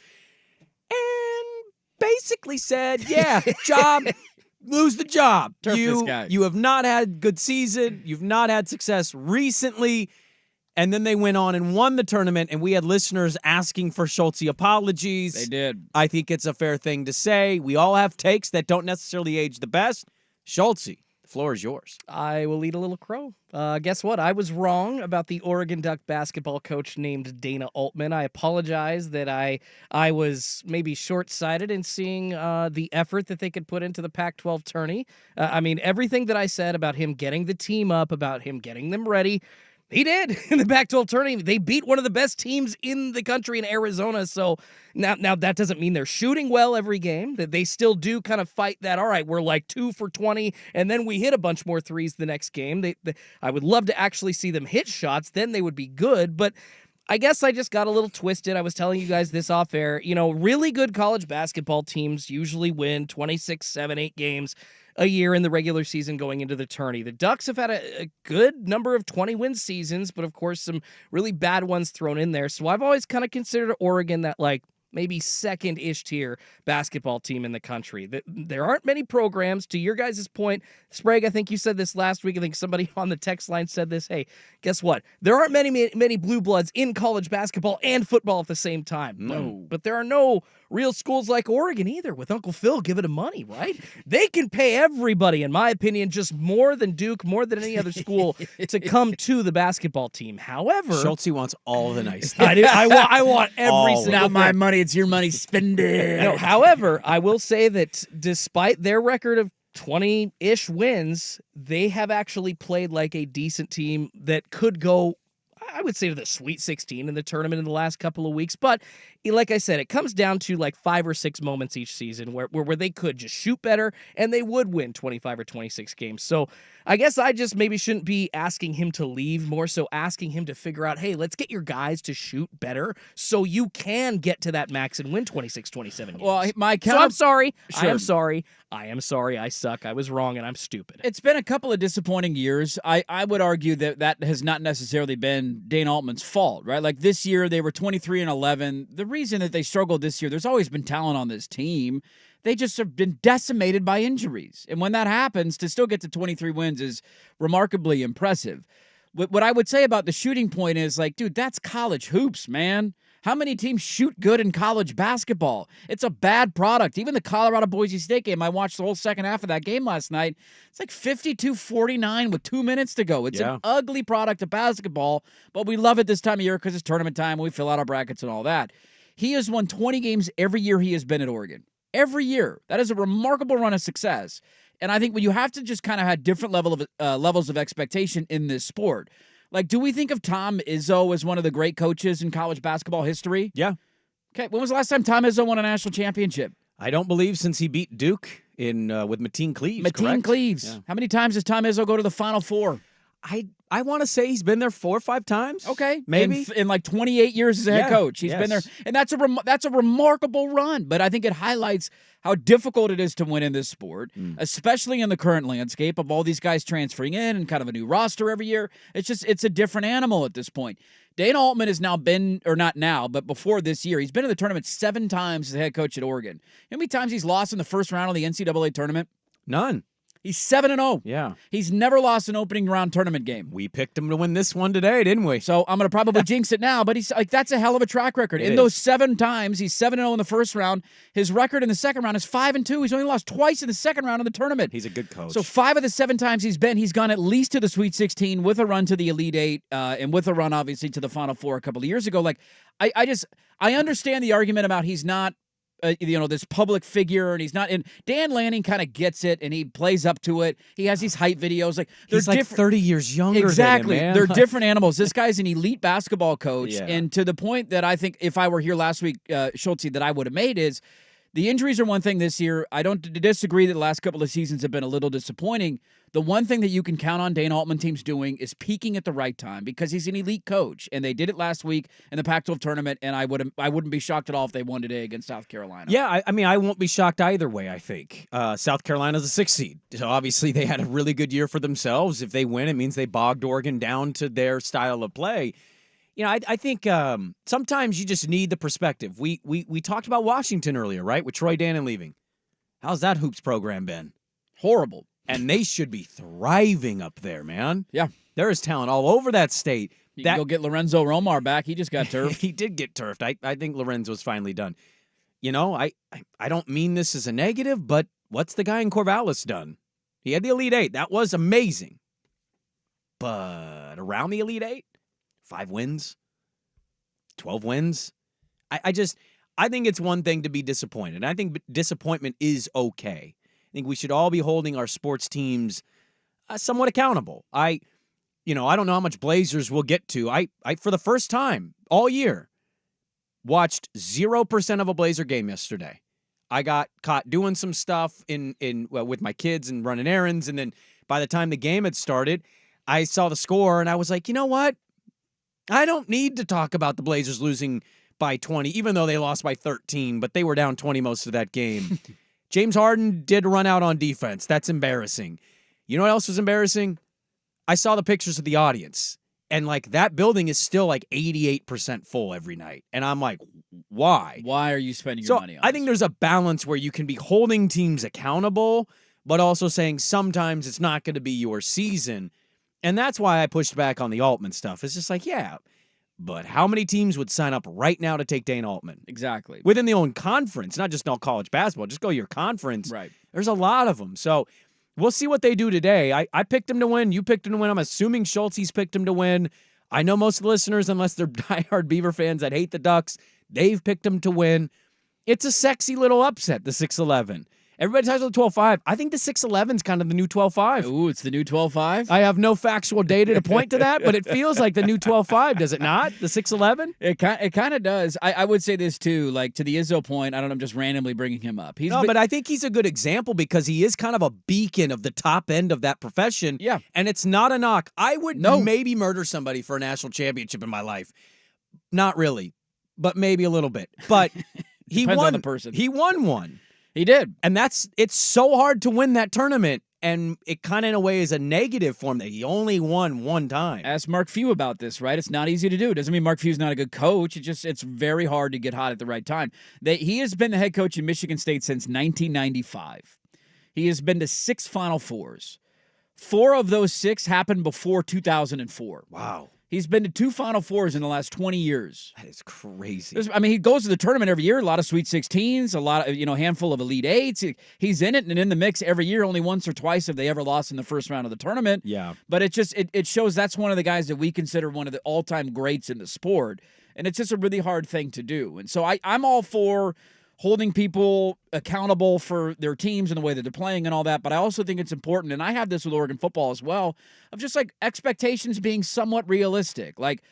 and basically said, yeah, job, lose the job. You have not had good season. You've not had success recently. And then they went on and won the tournament, and we had listeners asking for Schultze apologies. They did. I think it's a fair thing to say. We all have takes that don't necessarily age the best. Schultze, the floor is yours. I will eat a little crow. Guess what? I was wrong about the Oregon Duck basketball coach named Dana Altman. I apologize that I was maybe short-sighted in seeing the effort that they could put into the Pac-12 tourney. I mean, everything that I said about him getting the team up, about him getting them ready, he did in the Pac-12 tournament. They beat one of the best teams in the country in Arizona. So now that doesn't mean they're shooting well every game. That they still do kind of fight that. All right, we're like 2 for 20, and then we hit a bunch more threes the next game. I would love to actually see them hit shots. Then they would be good. But I guess I just got a little twisted. I was telling you guys this off air. Really good college basketball teams usually win 26, 7, 8 games a year in the regular season going into the tourney. The Ducks have had a good number of 20-win seasons, but of course some really bad ones thrown in there. So I've always kind of considered Oregon that maybe second-ish tier basketball team in the country. There aren't many programs. To your guys' point, Sprague, I think you said this last week. I think somebody on the text line said this. Hey, guess what? There aren't many blue bloods in college basketball and football at the same time. No. But there are no real schools like Oregon either, with Uncle Phil giving them money, right? They can pay everybody, in my opinion, just more than Duke, more than any other school, to come to the basketball team. However, Schultze wants all the nice things. I do. I want every single Not thing. my money, it's your money. Spend it. No, however, I will say that despite their record of 20-ish wins, they have actually played like a decent team that could go, I would say, to the Sweet 16 in the tournament in the last couple of weeks. But like I said, it comes down to like 5 or 6 moments each season where they could just shoot better and they would win 25 or 26 games. So I guess I just maybe shouldn't be asking him to leave, more so asking him to figure out, hey, let's get your guys to shoot better so you can get to that max and win 26, 27 games. Well, So I'm sorry. Sure. I am sorry. I am sorry. I suck. I was wrong and I'm stupid. It's been a couple of disappointing years. I would argue that has not necessarily been Dane Altman's fault, right? Like this year, they were 23-11. The reason that they struggled this year, there's always been talent on this team. They just have been decimated by injuries. And when that happens, to still get to 23 wins is remarkably impressive. What I would say about the shooting point is like, dude, that's college hoops, man. How many teams shoot good in college basketball? It's a bad product. Even the Colorado-Boise State game, I watched the whole second half of that game last night. It's like 52-49 with 2 minutes to go. It's an ugly product of basketball, but we love it this time of year because it's tournament time. We fill out our brackets and all that. He has won 20 games every year he has been at Oregon. Every year. That is a remarkable run of success. And I think when you have to just kind of have different levels of expectation in this sport. Like, do we think of Tom Izzo as one of the great coaches in college basketball history? Yeah. Okay, when was the last time Tom Izzo won a national championship? I don't believe since he beat Duke in with Mateen Cleaves. Mateen Cleaves. Yeah. How many times does Tom Izzo go to the Final Four? I want to say he's been there 4 or 5 times. Okay, maybe in like 28 years as a head coach, he's been there, and that's a remarkable run. But I think it highlights how difficult it is to win in this sport, especially in the current landscape of all these guys transferring in and kind of a new roster every year. It's a different animal at this point. Dane Altman has now been, or not now, but before this year, he's been in the tournament 7 times as head coach at Oregon. How many times he's lost in the first round of the NCAA tournament? None. He's 7-0. Yeah. He's never lost an opening round tournament game. We picked him to win this one today, didn't we? So I'm going to probably jinx it now, but he's like, that's a hell of a track record. In those 7 times, he's 7-0 in the first round. His record in the second round is 5-2. He's only lost twice in the second round of the tournament. He's a good coach. So 5 of the 7 times he's gone at least to the Sweet 16 with a run to the Elite 8 and with a run, obviously, to the Final Four a couple of years ago. Like, I understand the argument about he's not this public figure, and he's not. And Dan Lanning kind of gets it, and he plays up to it. He has these hype videos. Like he's like 30 years younger. Exactly, than him, man. They're different animals. This guy's an elite basketball coach, Yeah. and to the point that I think if I were here last week, Schultze, that I would have made is the injuries are one thing this year. I don't disagree that the last couple of seasons have been a little disappointing. The one thing that you can count on Dane Altman teams doing is peaking at the right time because he's an elite coach, and they did it last week in the Pac-12 tournament. And I wouldn't be shocked at all if they won today against South Carolina. Yeah, I mean, I won't be shocked either way. I think South Carolina's a 6 seed, so obviously they had a really good year for themselves. If they win, it means they bogged Oregon down to their style of play. You know, I think sometimes you just need the perspective. We talked about Washington earlier, right, with Troy Dannon leaving. How's that hoops program been? Horrible. And they should be thriving up there, man. Yeah. There is talent all over that state. You can go get Lorenzo Romar back. He just got turfed. He did get turfed. I think Lorenzo's finally done. You know, I don't mean this as a negative, but what's the guy in Corvallis done? He had the Elite 8. That was amazing. But around the Elite 8, 5 wins, 12 wins. I think it's one thing to be disappointed. I think disappointment is okay. I think we should all be holding our sports teams somewhat accountable. I don't know how much Blazers we'll get to. I for the first time all year, watched 0% of a Blazer game yesterday. I got caught doing some stuff with my kids and running errands, and then by the time the game had started, I saw the score, and I was like, you know what? I don't need to talk about the Blazers losing by 20, even though they lost by 13, but they were down 20 most of that game. James Harden did run out on defense. That's embarrassing. You know what else was embarrassing? I saw the pictures of the audience, and like that building is still like 88% full every night. And I'm like, why? Why are you spending your money on I think there's a balance where you can be holding teams accountable, but also saying sometimes it's not going to be your season. And that's why I pushed back on the Altman stuff. It's just like, yeah, but how many teams would sign up right now to take Dane Altman? Exactly. Within the own conference, not just all college basketball. Just go your conference. Right. There's a lot of them. So we'll see what they do today. I picked him to win. You picked him to win. I'm assuming Schultze's picked him to win. I know most of the listeners, unless they're diehard Beaver fans that hate the Ducks, they've picked him to win. It's a sexy little upset, the 6-11. Everybody talks about the 12.5. I think the 6.11 is kind of the new 12.5. Ooh, it's the new 12.5? I have no factual data to point to that, but it feels like the new 12.5, does it not? The 6.11? It kind of does. I would say this too, like to the Izzo point. I don't know. I'm just randomly bringing him up. But I think he's a good example because he is kind of a beacon of the top end of that profession. Yeah. And it's not a knock. I would maybe murder somebody for a national championship in my life. Not really, but maybe a little bit. But he Depends won on the person. He won one. He did. And it's so hard to win that tournament. And it kind of in a way is a negative for him that he only won one time. Ask Mark Few about this, right? It's not easy to do. It doesn't mean Mark Few's not a good coach. It's very hard to get hot at the right time. He has been the head coach in Michigan State since 1995. He has been to 6 Final Fours. 4 of those 6 happened before 2004. Wow. He's been to 2 Final Fours in the last 20 years. That is crazy. I mean, he goes to the tournament every year, a lot of Sweet 16s, a lot of, handful of Elite 8s. He's in it and in the mix every year. Only once or twice have they ever lost in the first round of the tournament. Yeah. But it shows that's one of the guys that we consider one of the all-time greats in the sport. And it's just a really hard thing to do. And so I'm all for holding people accountable for their teams and the way that they're playing and all that. But I also think it's important, and I have this with Oregon football as well, of just like expectations being somewhat realistic. Like,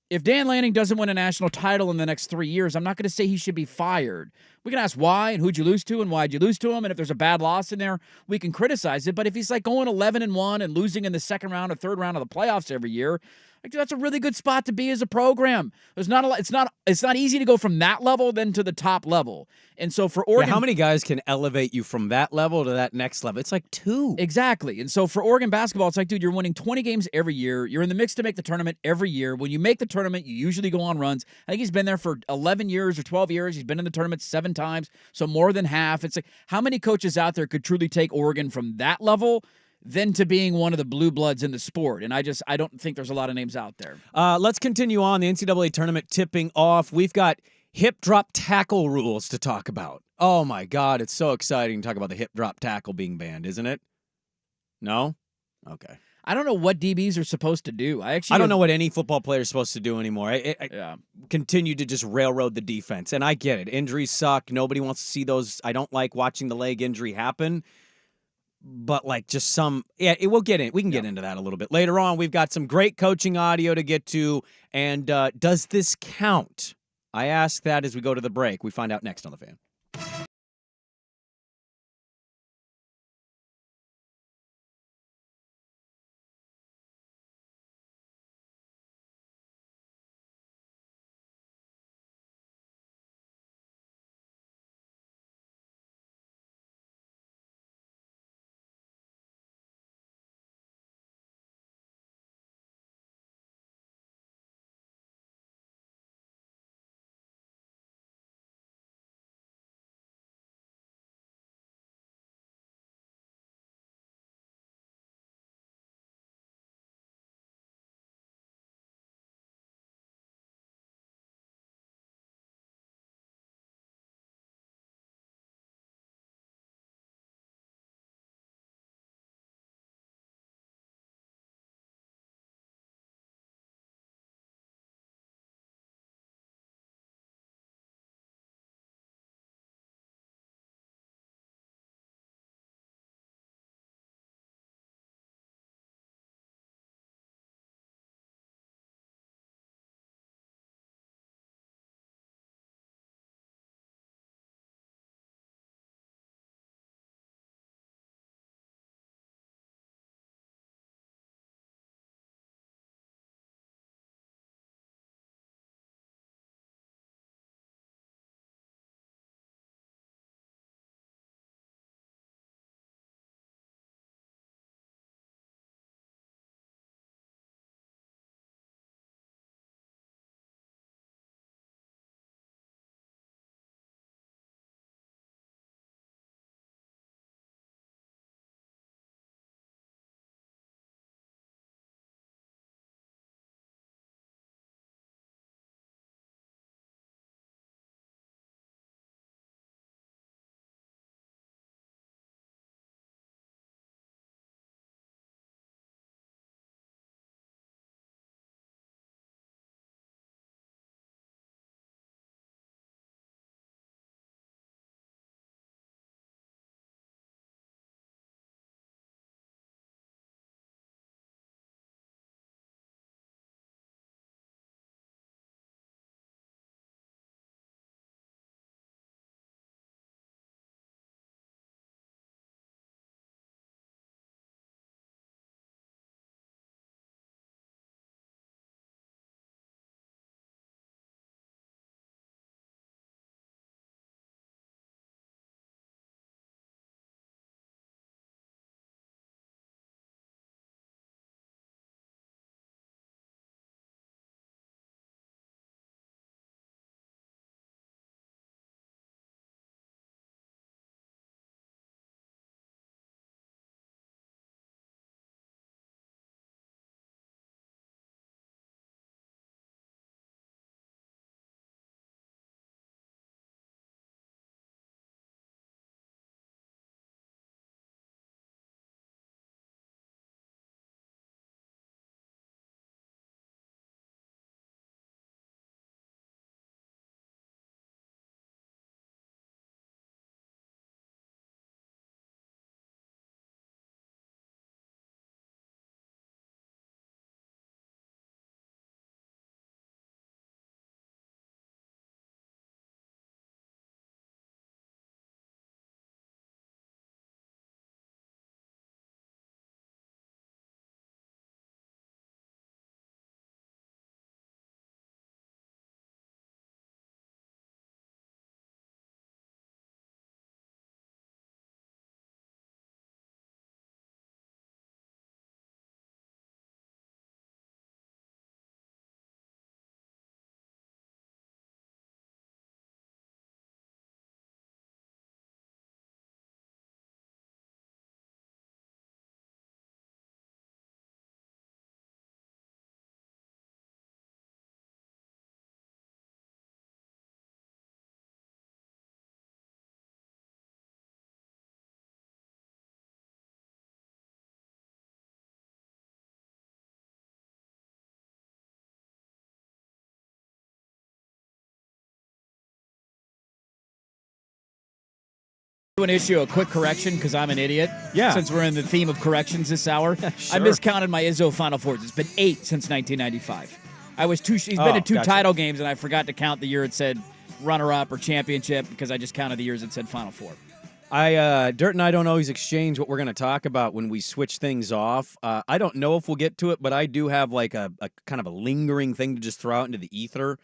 if Dan Lanning doesn't win a national title in the next 3 years, I'm not going to say he should be fired. We can ask why and who'd you lose to and why'd you lose to him. And if there's a bad loss in there, we can criticize it. But if he's like going 11-1 and losing in the second round or third round of the playoffs every year, like, that's a really good spot to be as a program. There's not a lot. It's not easy to go from that level then to the top level. And so for Oregon, how many guys can elevate you from that level to that next level? It's like 2. Exactly. And so for Oregon basketball, it's like, dude, you're winning 20 games every year. You're in the mix to make the tournament every year. When you make the tournament, you usually go on runs. I think he's been there for 11 years or 12 years. He's been in the tournament 7 times, so more than half. It's like, how many coaches out there could truly take Oregon from that level than to being one of the blue bloods in the sport? And I don't think there's a lot of names out there. Let's continue on. The NCAA tournament tipping off. We've got hip drop tackle rules to talk about. Oh my God, it's so exciting to talk about the hip drop tackle being banned, isn't it? No? Okay. I don't know what DBs are supposed to do. I don't know what any football player is supposed to do anymore. I continue to just railroad the defense. And I get it. Injuries suck. Nobody wants to see those. I don't like watching the leg injury happen. But like just we'll get in. We can get into that a little bit later on. We've got some great coaching audio to get to. And does this count? I ask that as we go to the break. We find out next on The Fan. An issue, a quick correction, because I'm an idiot. Yeah. Since we're in the theme of corrections this hour, Sure. I miscounted my Izzo Final Fours. It's been 8 since 1995. He's been to 2 gotcha. title games, and I forgot to count the year it said runner-up or championship because I just counted the years it said Final Four. Dirt and I don't always exchange what we're going to talk about when we switch things off. I don't know if we'll get to it, but I do have like a kind of a lingering thing to just throw out into the ether.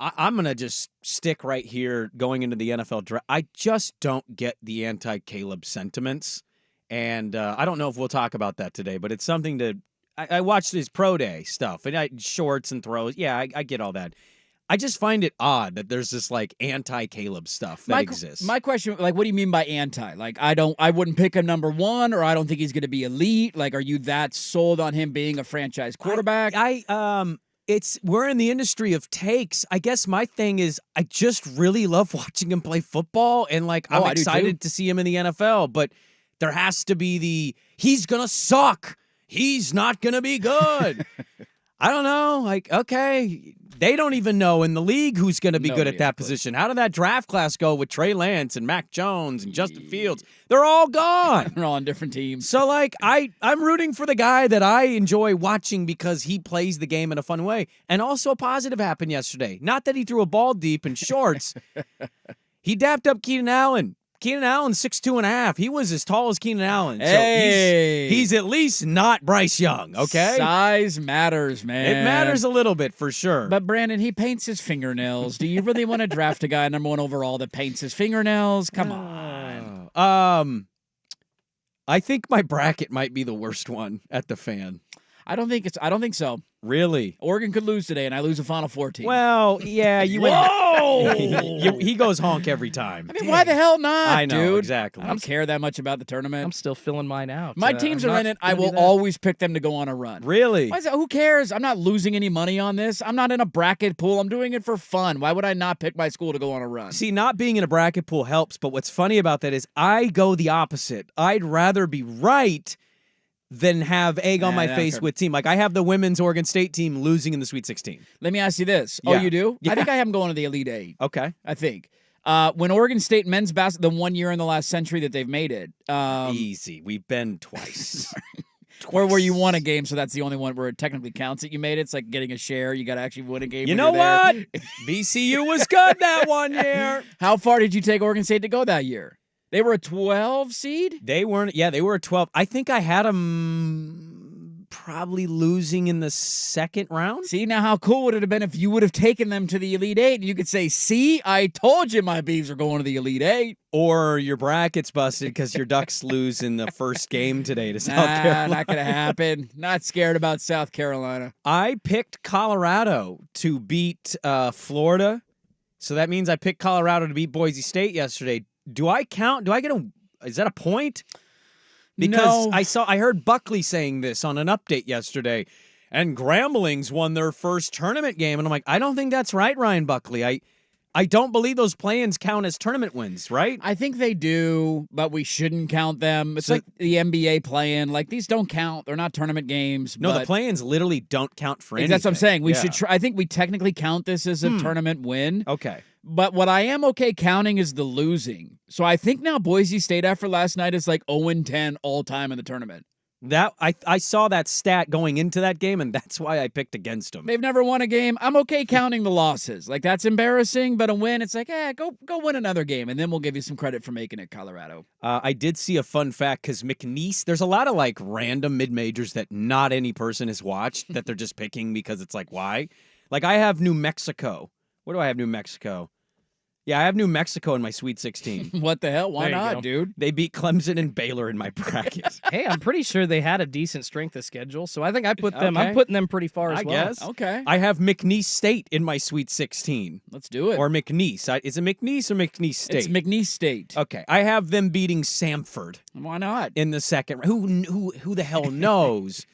I'm going to just stick right here going into the NFL draft. I just don't get the anti-Caleb sentiments, and I don't know if we'll talk about that today, but it's something to I watched his pro day stuff, and shorts and throws. Yeah, I get all that. I just find it odd that there's this like anti-Caleb stuff that exists. My question, like, what do you mean by anti? Like, I wouldn't pick him number 1, or I don't think he's going to be elite. Like, are you that sold on him being a franchise quarterback? We're in the industry of takes. I guess my thing is I just really love watching him play football, and like I'm excited to see him in the NFL. But there has to be he's gonna suck. He's not gonna be good. I don't know. Like, okay, they don't even know in the league who's going to be good at that position. How did that draft class go with Trey Lance and Mac Jones and Justin Fields? They're all gone. They're all on different teams. So, like, I'm rooting for the guy that I enjoy watching because he plays the game in a fun way. And also a positive happened yesterday. Not that he threw a ball deep in shorts. He dapped up Keenan Allen. Keenan Allen's 6'2.5". He was as tall as Keenan Allen. Hey. So he's at least not Bryce Young, okay? Size matters, man. It matters a little bit for sure. But Brandon, he paints his fingernails. Do you really want to draft a guy number 1 overall that paints his fingernails? Come on. I think my bracket might be the worst one at the Fan. I don't think so. Really? Oregon could lose today, and I lose a Final Four team. Well, yeah, you would. Whoa! He goes honk every time. I mean, why the hell not, I know, dude? exactly. I don't care that much about the tournament. I'm still filling mine out. My teams are in it. I will always pick them to go on a run. Really? Why is that? Who cares? I'm not losing any money on this. I'm not in a bracket pool. I'm doing it for fun. Why would I not pick my school to go on a run? See, not being in a bracket pool helps, but what's funny about that is I go the opposite. I'd rather be right than have egg on my face with team. Like, I have the women's Oregon State team losing in the Sweet 16. Let me ask you this. Yeah. Oh, you do? Yeah. I think I have them going to the Elite Eight. Okay. I think. When Oregon State men's basketball, the 1 year in the last century that they've made it. Easy. We've been twice. Or where you won a game, so that's the only one where it technically counts that you made it. It's like getting a share. You got to actually win a game. You when know you're there. what? VCU was good that 1 year. How far did you take Oregon State to go that year? They were a 12 seed? They weren't. Yeah, they were a 12. I think I had them probably losing in the second round. See, now how cool would it have been if you would have taken them to the Elite Eight and you could say, see, I told you my Beavs are going to the Elite Eight. Or your bracket's busted because your Ducks lose in the first game today to South Carolina. Not going to happen. Not scared about South Carolina. I picked Colorado to beat Florida. So that means I picked Colorado to beat Boise State yesterday. Do I get is that a point? Because no. I heard Buckley saying this on an update yesterday, and Gramblings won their first tournament game, and I'm like, I don't think that's right, Ryan Buckley. I don't believe those play-ins count as tournament wins, right? I think they do, but we shouldn't count them. It's like the NBA play-in. Like, these don't count. They're not tournament games. No, the play-ins literally don't count for anything. That's what I'm saying. We should try. I think we technically count this as a tournament win. Okay. But what I am okay counting is the losing. So I think now Boise State after last night is like 0-10 all time in the tournament. That I saw that stat going into that game, and that's why I picked against them. They've never won a game. I'm okay counting the losses. Like, that's embarrassing, but a win, it's like, go win another game, and then we'll give you some credit for making it, Colorado. I did see a fun fact because McNeese, there's a lot of like random mid-majors that not any person has watched that they're just picking because it's like, why? Like, I have New Mexico. What do I have New Mexico? Yeah, I have New Mexico in my Sweet 16. What the hell? Why not, dude? They beat Clemson and Baylor in my bracket. Hey, I'm pretty sure they had a decent strength of schedule, so I think I put them. Okay. I'm putting them pretty far as I well. guess. Okay. I have McNeese State in my Sweet 16. Let's do it. Or McNeese. Is it McNeese or McNeese State? It's McNeese State. Okay, I have them beating Samford. Why not? In the second round. Who the hell knows?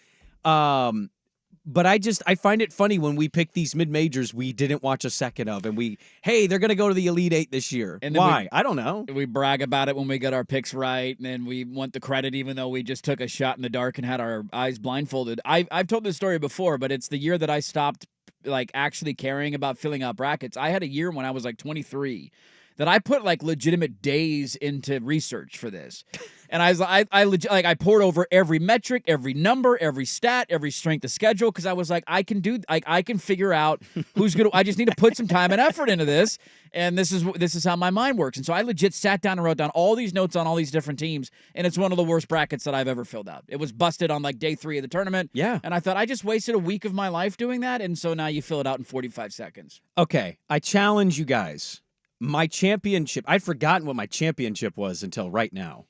But I find it funny when we pick these mid-majors we didn't watch a second of, and they're going to go to the Elite Eight this year. And why? I don't know. We brag about it when we get our picks right, and then we want the credit even though we just took a shot in the dark and had our eyes blindfolded. I've told this story before, but it's the year that I stopped like actually caring about filling out brackets. I had a year when I was like 23 that I put like legitimate days into research for this. And I poured over every metric, every number, every stat, every strength of schedule, because I was like, I can figure out who's gonna. I just need to put some time and effort into this, and this is how my mind works. And so I legit sat down and wrote down all these notes on all these different teams, and it's one of the worst brackets that I've ever filled out. It was busted on like day 3 of the tournament. Yeah, and I thought I just wasted a week of my life doing that, and so now you fill it out in 45 seconds. Okay, I challenge you guys. My championship. I'd forgotten what my championship was until right now.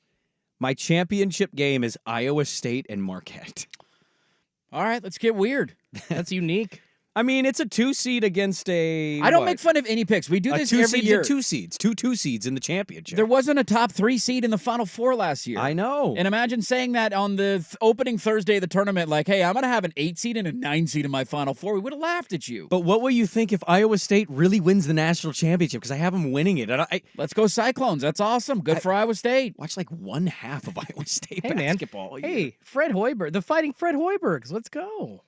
My championship game is Iowa State and Marquette. All right, let's get weird. That's unique. I mean, it's a 2 seed against a. I don't make fun of any picks. We do this every year. 2 seeds, two seeds in the championship. There wasn't a top 3 seed in the Final Four last year. I know. And imagine saying that on the opening Thursday of the tournament, like, hey, I'm going to have an 8 seed and a 9 seed in my Final Four. We would have laughed at you. But what will you think if Iowa State really wins the national championship? Because I have them winning it. Let's go Cyclones. That's awesome. Good for Iowa State. Watch like one half of Iowa State Hey, basketball. man. Hey, Fred Hoiberg. The Fighting Fred Hoibergs. Let's go.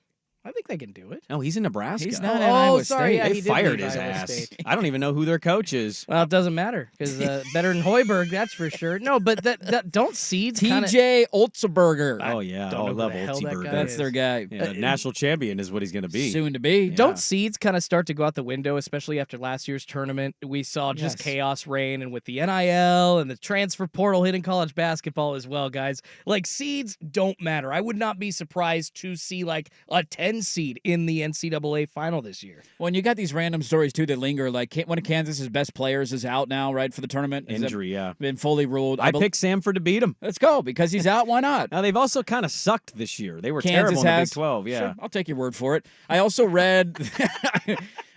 I think they can do it. No, he's in Nebraska. He's not at Iowa sorry. State. Yeah, They he did fired leave his Iowa ass. State. I don't even know who their coach is. Well, it doesn't matter because better than Hoiberg, that's for sure. No, but that don't seeds TJ Otzelberger. Oh, yeah. don't know who love the hell that Otzelberger. guy That's is. their guy. Yeah, the national champion is what he's going to be. Soon to be. Yeah. Don't seeds kind of start to go out the window, especially after last year's tournament? We saw just Yes. chaos reign, and with the NIL and the transfer portal hitting college basketball as well, guys. Like, seeds don't matter. I would not be surprised to see like a 10 seed in the NCAA final this year. Well, and you got these random stories, too, that linger. Like, one of Kansas's best players is out now, right, for the tournament. Has Injury, yeah. been fully ruled. I picked Samford to beat him. Let's go, because he's out. Why not? Now, they've also kind of sucked this year. They were Kansas terrible in the has. Big 12, yeah. Sure, I'll take your word for it. I also read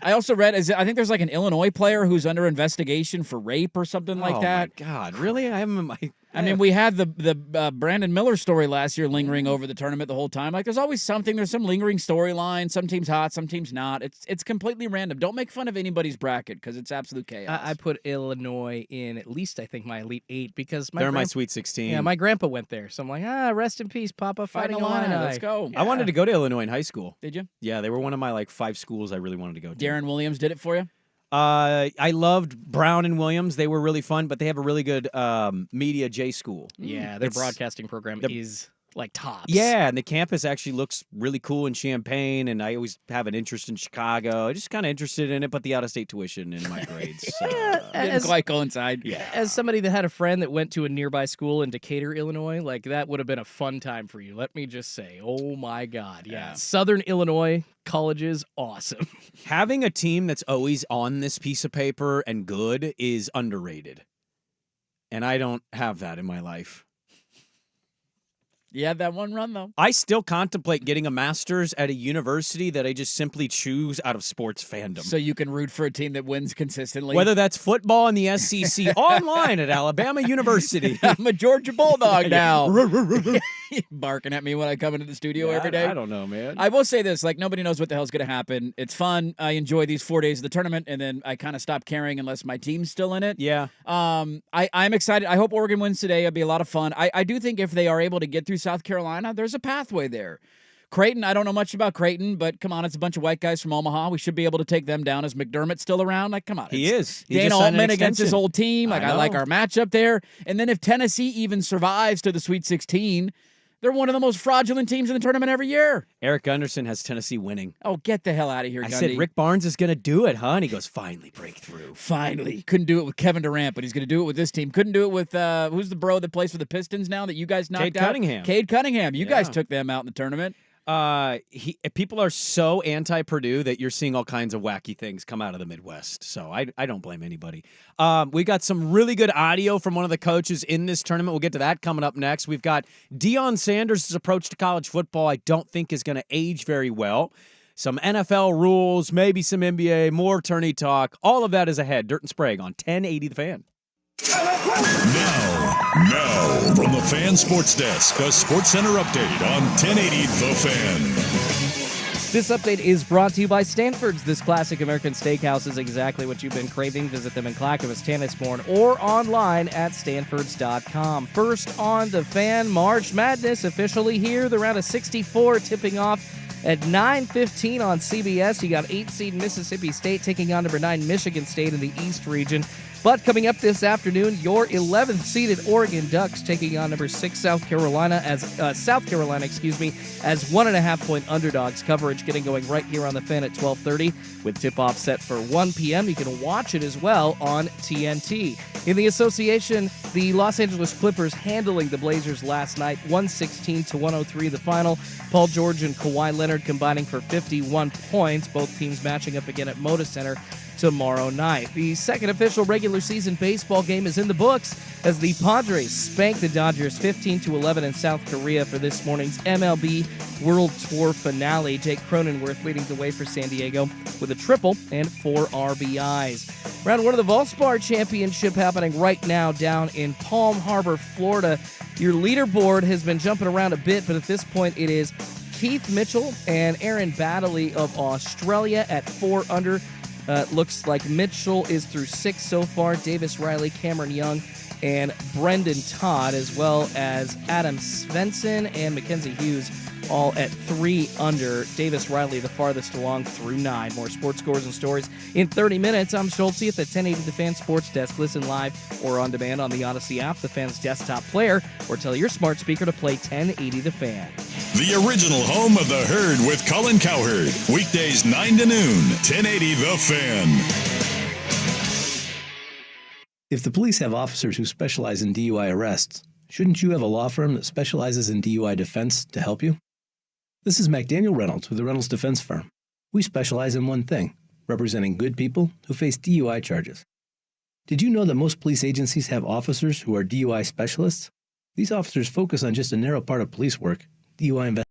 I think there's like an Illinois player who's under investigation for rape or something like that. Oh, my God. Really? I haven't. I mean, we had the Brandon Miller story last year lingering over the tournament the whole time. Like, there's always something. There's some lingering storyline. Some teams hot, some teams not. It's completely random. Don't make fun of anybody's bracket because it's absolute chaos. I put Illinois in at least, I think, my Elite 8 because They're my Sweet 16. Yeah, my grandpa went there. So I'm like, rest in peace, Papa, Fighting Illini. Let's go. I wanted to go to Illinois in high school. Did you? Yeah, they were one of my 5 schools I really wanted to go to. Darren Williams did it for you? I loved Brown and Williams. They were really fun, but they have a really good Media J school. Yeah, their broadcasting program is like tops. Yeah, and the campus actually looks really cool in Champaign, and I always have an interest in Chicago. I'm just kind of interested in it, but the out-of-state tuition in my grades. Didn't quite coincide. Yeah. As somebody that had a friend that went to a nearby school in Decatur, Illinois, like that would have been a fun time for you. Let me just say, oh my God. Yeah. Southern Illinois colleges, awesome. Having a team that's always on this piece of paper and good is underrated. And I don't have that in my life. You had that one run, though. I still contemplate getting a master's at a university that I just simply choose out of sports fandom. So you can root for a team that wins consistently. Whether that's football in the SEC, online at Alabama University. I'm a Georgia Bulldog now. Barking at me when I come into the studio every day. I don't know, man. I will say this, nobody knows what the hell's going to happen. It's fun. I enjoy these 4 days of the tournament, and then I kind of stop caring unless my team's still in it. Yeah. I'm excited. I hope Oregon wins today. It'll be a lot of fun. I do think if they are able to get through South Carolina, there's a pathway there. Creighton, I don't know much about Creighton, but come on, it's a bunch of white guys from Omaha. We should be able to take them down. Is McDermott still around? Come on. He is. He Dana just signed an Altman against his extension. old team. I like our matchup there. And then if Tennessee even survives to the Sweet 16, they're one of the most fraudulent teams in the tournament every year. Eric Gunderson has Tennessee winning. Oh, get the hell out of here, I Gundy. said Rick Barnes is going to do it, huh? And he goes, finally break through. Finally. Couldn't do it with Kevin Durant, but he's going to do it with this team. Couldn't do it with, who's the bro that plays for the Pistons now that you guys knocked Cade out? Cunningham. Cade Cunningham. You guys took them out in the tournament. People are so anti-Purdue that you're seeing all kinds of wacky things come out of the Midwest. So I don't blame anybody. We got some really good audio from one of the coaches in this tournament. We'll get to that coming up next. We've got Deion Sanders' approach to college football I don't think is going to age very well. Some NFL rules, maybe some NBA, more tourney talk. All of that is ahead. Dirt and Sprague on 1080 The Fan. Now, from the Fan Sports Desk, a Sports Center update on 1080 The Fan. This update is brought to you by Stanford's. This classic American steakhouse is exactly what you've been craving. Visit them in Clackamas, Tannisbourne, or online at stanfords.com. First on The Fan, March Madness officially here. The round of 64 tipping off at 9:15 on CBS. You got 8-seed Mississippi State taking on number 9 Michigan State in the East region. But coming up this afternoon, your 11th seeded Oregon Ducks taking on number 6 South Carolina as 1.5 point underdogs. Coverage getting going right here on the Fan at 12:30 with tip-off set for 1 p.m. You can watch it as well on TNT. In the association, the Los Angeles Clippers handling the Blazers last night, 116-103 the final. Paul George and Kawhi Leonard combining for 51 points. Both teams matching up again at Moda Center tomorrow night. The second official regular season baseball game is in the books as the Padres spank the Dodgers 15-11 in South Korea for this morning's MLB World Tour finale. Jake Cronenworth leading the way for San Diego with a triple and 4 RBIs. Round 1 of the Valspar Championship happening right now down in Palm Harbor, Florida. Your leaderboard has been jumping around a bit, but at this point it is Keith Mitchell and Aaron Baddeley of Australia at 4 under. Looks like Mitchell is through 6 so far. Davis Riley, Cameron Young, and Brendan Todd, as well as Adam Svensson and Mackenzie Hughes, all at 3 under. Davis Riley the farthest along through 9. More sports scores and stories in 30 minutes. I'm Schulte at the 1080 The Fan Sports Desk. Listen live or on demand on the Odyssey app, the Fan's desktop player, or tell your smart speaker to play 1080 The Fan. The original home of the Herd with Colin Cowherd. Weekdays 9 to noon, 1080 The Fan. If the police have officers who specialize in DUI arrests, shouldn't you have a law firm that specializes in DUI defense to help you? This is McDaniel Reynolds with the Reynolds Defense Firm. We specialize in one thing, representing good people who face DUI charges. Did you know that most police agencies have officers who are DUI specialists? These officers focus on just a narrow part of police work, DUI investigation.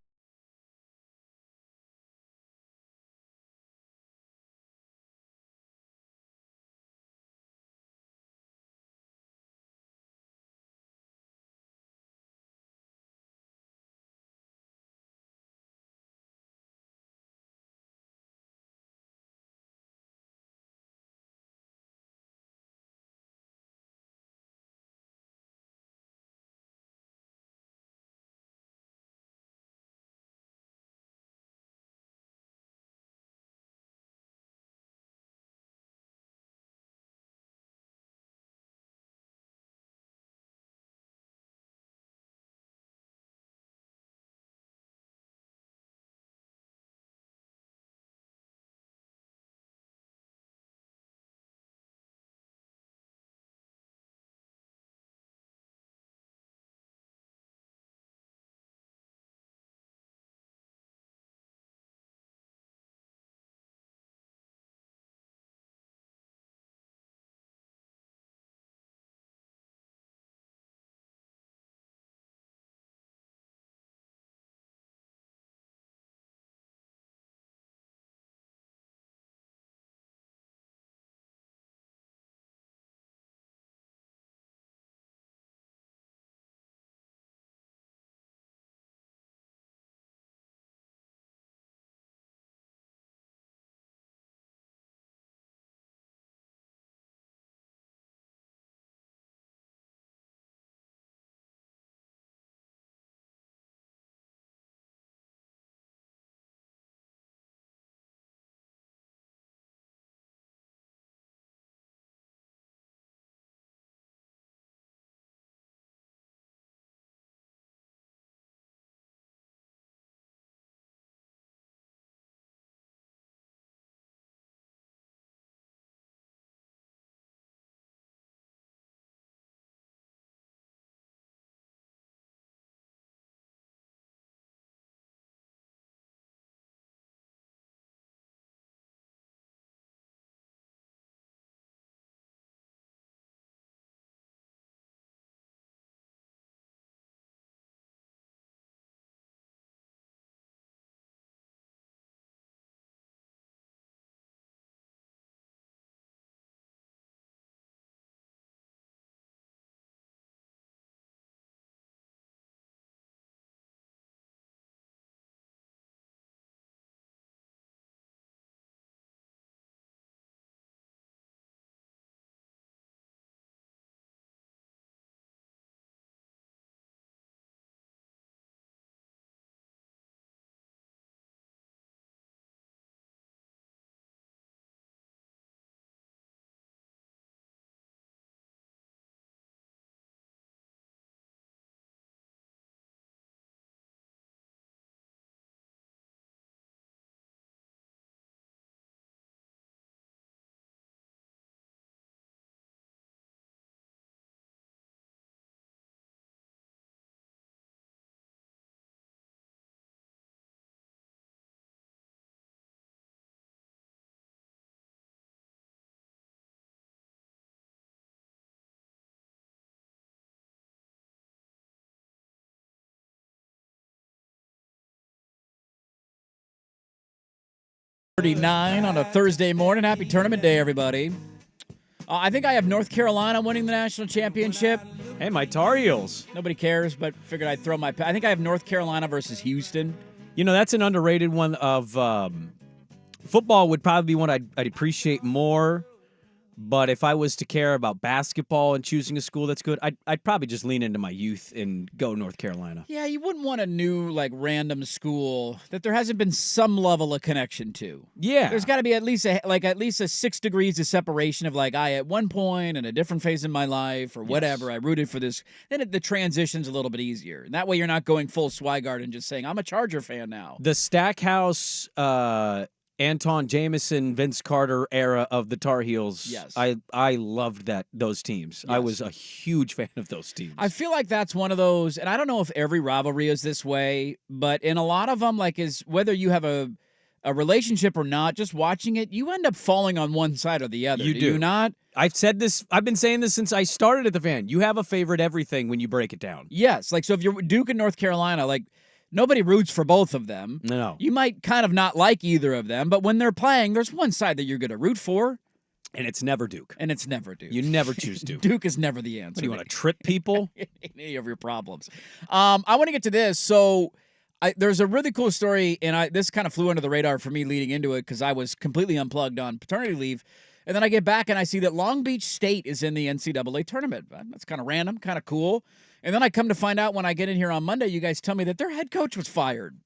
39 on a Thursday morning. Happy tournament day, everybody. I think I have North Carolina winning the national championship. Hey, my Tar Heels. Nobody cares, but figured I'd throw my... I think I have North Carolina versus Houston. You know, that's an underrated one of... football would probably be one I'd appreciate more. But if I was to care about basketball and choosing a school that's good, I'd probably just lean into my youth and go North Carolina. Yeah, you wouldn't want a new, random school that there hasn't been some level of connection to. Yeah. There's got to be at least a 6 degrees of separation of, I at one point in a different phase in my life or whatever, I rooted for this. Then the transition's a little bit easier. And that way you're not going full Swigart and just saying, I'm a Charger fan now. The Stackhouse... Anton Jameson, Vince Carter era of the Tar Heels. Yes. I loved those teams. Yes. I was a huge fan of those teams. I feel like that's one of those, and I don't know if every rivalry is this way, but in a lot of them, is whether you have a relationship or not, just watching it, you end up falling on one side or the other. You do. do You not? I've been saying this since I started at the Fan. You have a favorite everything when you break it down. Yes. So if you're Duke and North Carolina, nobody roots for both of them. No. You might kind of not like either of them, but when they're playing, there's one side that you're going to root for. And it's never Duke. You never choose Duke. Duke is never the answer. What, do you want to trip people? Any of your problems. I want to get to this. So there's a really cool story, and this kind of flew under the radar for me leading into it because I was completely unplugged on paternity leave. And then I get back and I see that Long Beach State is in the NCAA tournament. That's kind of random, kind of cool. And then I come to find out when I get in here on Monday, you guys tell me that their head coach was fired.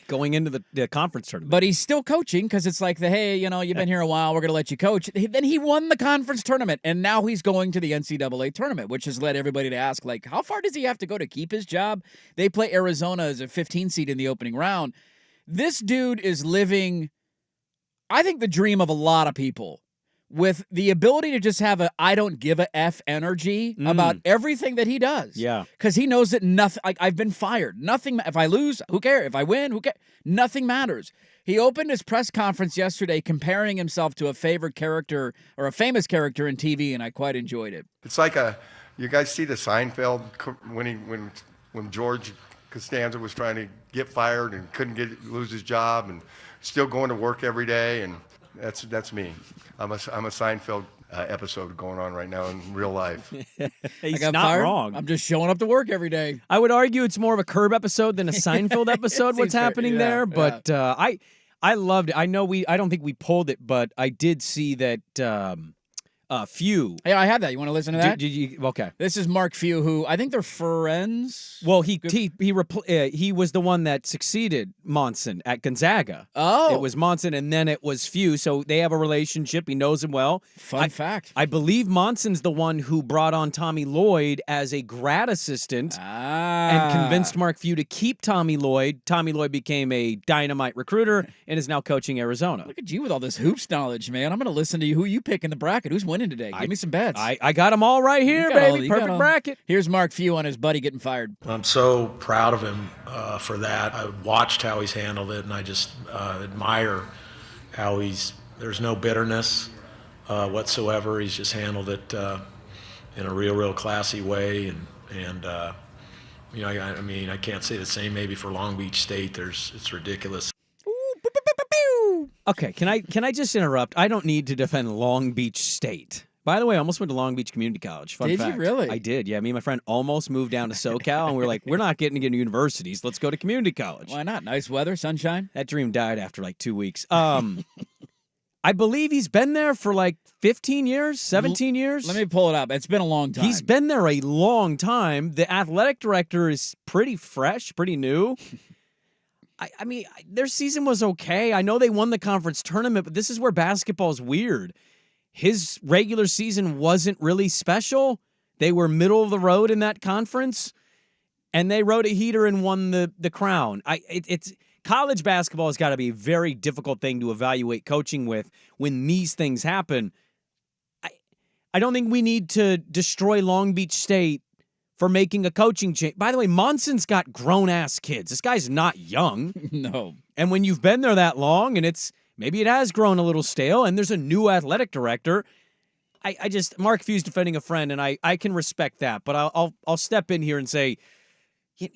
Going into the conference tournament. But he's still coaching because it's hey, you've been here a while, we're going to let you coach. Then he won the conference tournament, and now he's going to the NCAA tournament, which has led everybody to ask, how far does he have to go to keep his job? They play Arizona as a 15 seed in the opening round. This dude is living, I think, the dream of a lot of people, with the ability to just have I don't give a F energy about everything that he does. Yeah. Because he knows that nothing, I've been fired. Nothing, if I lose, who cares? If I win, who cares? Nothing matters. He opened his press conference yesterday comparing himself to a favorite character or a famous character in TV, and I quite enjoyed it. It's you guys see the Seinfeld when George Costanza was trying to get fired and couldn't lose his job and still going to work every day, and that's me. I'm a Seinfeld episode going on right now in real life. He's I got not fired. wrong. I'm just showing up to work every day. I would argue it's more of a Curb episode than a Seinfeld episode. What's happening there? But I loved it. I know I don't think we pulled it, but I did see that. Few. Yeah, I have that. You want to listen to that? Did you? Okay. This is Mark Few, who I think they're friends. Well, he was the one that succeeded Monson at Gonzaga. Oh. It was Monson, and then it was Few, so they have a relationship. He knows him well. Fun fact. I believe Monson's the one who brought on Tommy Lloyd as a grad assistant and convinced Mark Few to keep Tommy Lloyd. Tommy Lloyd became a dynamite recruiter and is now coaching Arizona. Look at you with all this hoops knowledge, man. I'm going to listen to you. Who you pick in the bracket? Who's winning today? Give me some bets. I got them all right here, baby. Perfect bracket. Here's Mark Few on his buddy getting fired. I'm so proud of him for that. I watched how he's handled it, and I just admire how there's no bitterness whatsoever. He's just handled it in a real classy way, and I mean, I can't say the same maybe for Long Beach State. It's ridiculous. Okay, can I just interrupt? I don't need to defend Long Beach State. By the way, I almost went to Long Beach Community College. Fun fact. Did you really? I did, yeah. Me and my friend almost moved down to SoCal, and we were like, we're not getting into universities. Let's go to community college. Why not? Nice weather, sunshine. That dream died after 2 weeks. I believe he's been there for 15 years, 17 years. Let me pull it up. It's been a long time. He's been there a long time. The athletic director is pretty fresh, pretty new. I mean, their season was okay. I know they won the conference tournament, but this is where basketball is weird. His regular season wasn't really special. They were middle of the road in that conference, and they rode a heater and won the crown. It's college basketball has got to be a very difficult thing to evaluate coaching with when these things happen. I don't think we need to destroy Long Beach State for making a coaching change. By the way, Monson's got grown-ass kids. This guy's not young. No. And when you've been there that long, and maybe it has grown a little stale, and there's a new athletic director, Mark Few's defending a friend, and I can respect that. But I'll step in here and say,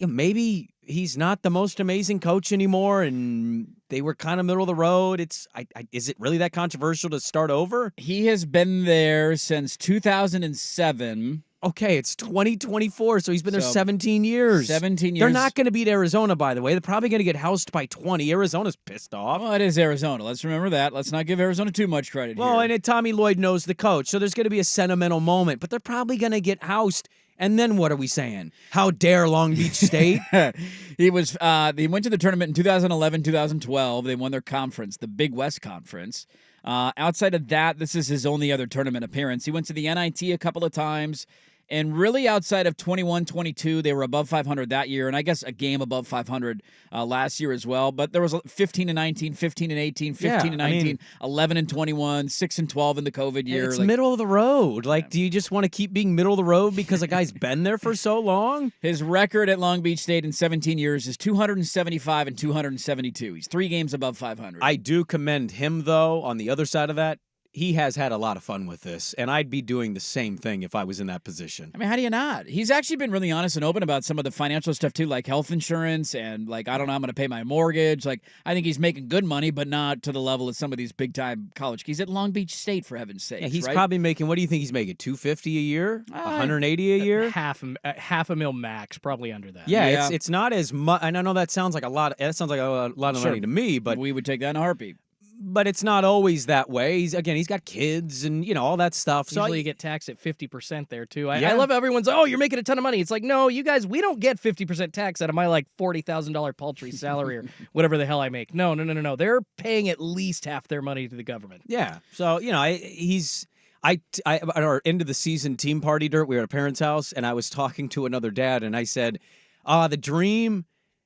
maybe he's not the most amazing coach anymore, and they were kind of middle of the road. Is it really that controversial to start over? He has been there since 2007. Okay, it's 2024, so he's been there So, 17 years. 17 years. They're not going to beat Arizona, by the way. They're probably going to get housed by 20. Arizona's pissed off. Well, it is Arizona. Let's remember that. Let's not give Arizona too much credit Well, here. and Tommy Lloyd knows the coach, so there's going to be a sentimental moment, but they're probably going to get housed. And then what are we saying? How dare Long Beach State? He went to the tournament in 2011, 2012. They won their conference, the Big West Conference. Outside of that, this is his only other tournament appearance. He went to the NIT a couple of times. And really outside of 21-22, they were above 500 that year, and I guess a game above 500 last year as well. But there was 15-19, 15-18, 15-19, 11-21, 6-12 in the COVID year. It's middle of the road. Like, do you just want to keep being middle of the road because a guy's been there for so long? His record at Long Beach State in 17 years is 275 and 272. He's 3 games above 500. I do commend him, though, on the other side of that. He has had a lot of fun with this, and I'd be doing the same thing if I was in that position. I mean, how do you not? He's actually been really honest and open about some of the financial stuff, too, like health insurance and, like, I don't know, I'm going to pay my mortgage. Like, I think he's making good money, but not to the level of some of these big-time college. He's at Long Beach State, for heaven's sake. Yeah, he's right? probably making, what do you think he's making, $250 a year? $180 a year? Half a mil max, probably under that. Yeah. It's not as much, and I know that sounds like a lot. That sounds like a lot of money to me, but we would take that in a heartbeat. But it's not always that way. He's got kids and all that stuff. So Usually you get taxed at 50% there too. I Yeah. love everyone's. Oh, you're making a ton of money. It's like, no, you guys, we don't get 50% tax out of my like $40,000 paltry salary or whatever the hell I make. No. They're paying at least half their money to the government. Yeah. So he's. At our end of the season team party, Dirt, we were at a parent's house, and I was talking to another dad, and I said, the dream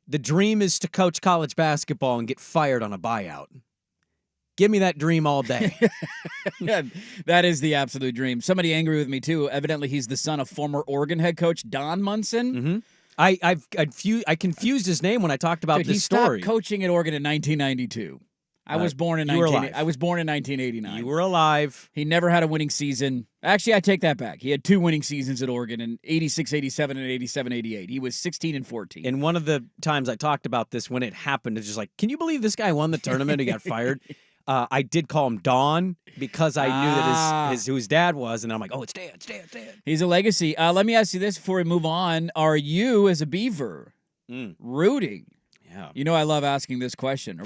is to coach college basketball and get fired on a buyout. Give me that dream all day. Yeah, that is the absolute dream. Somebody angry with me, too. Evidently, he's the son of former Oregon head coach Don Munson. Mm-hmm. I confused his name when I talked about Dude, this he story. stopped coaching at Oregon in 1992. I was born in 1989. You were alive. He never had a winning season. Actually, I take that back. He had 2 winning seasons at Oregon in 86-87 and 87-88. He was 16-14. And one of the times I talked about this when it happened, it's just like, can you believe this guy won the tournament and got fired? I did call him Don because I knew that who his dad was, and I'm like, oh, it's Dad. He's a legacy. Let me ask you this before we move on. Are you, as a Beaver, rooting? Yeah. I love asking this question.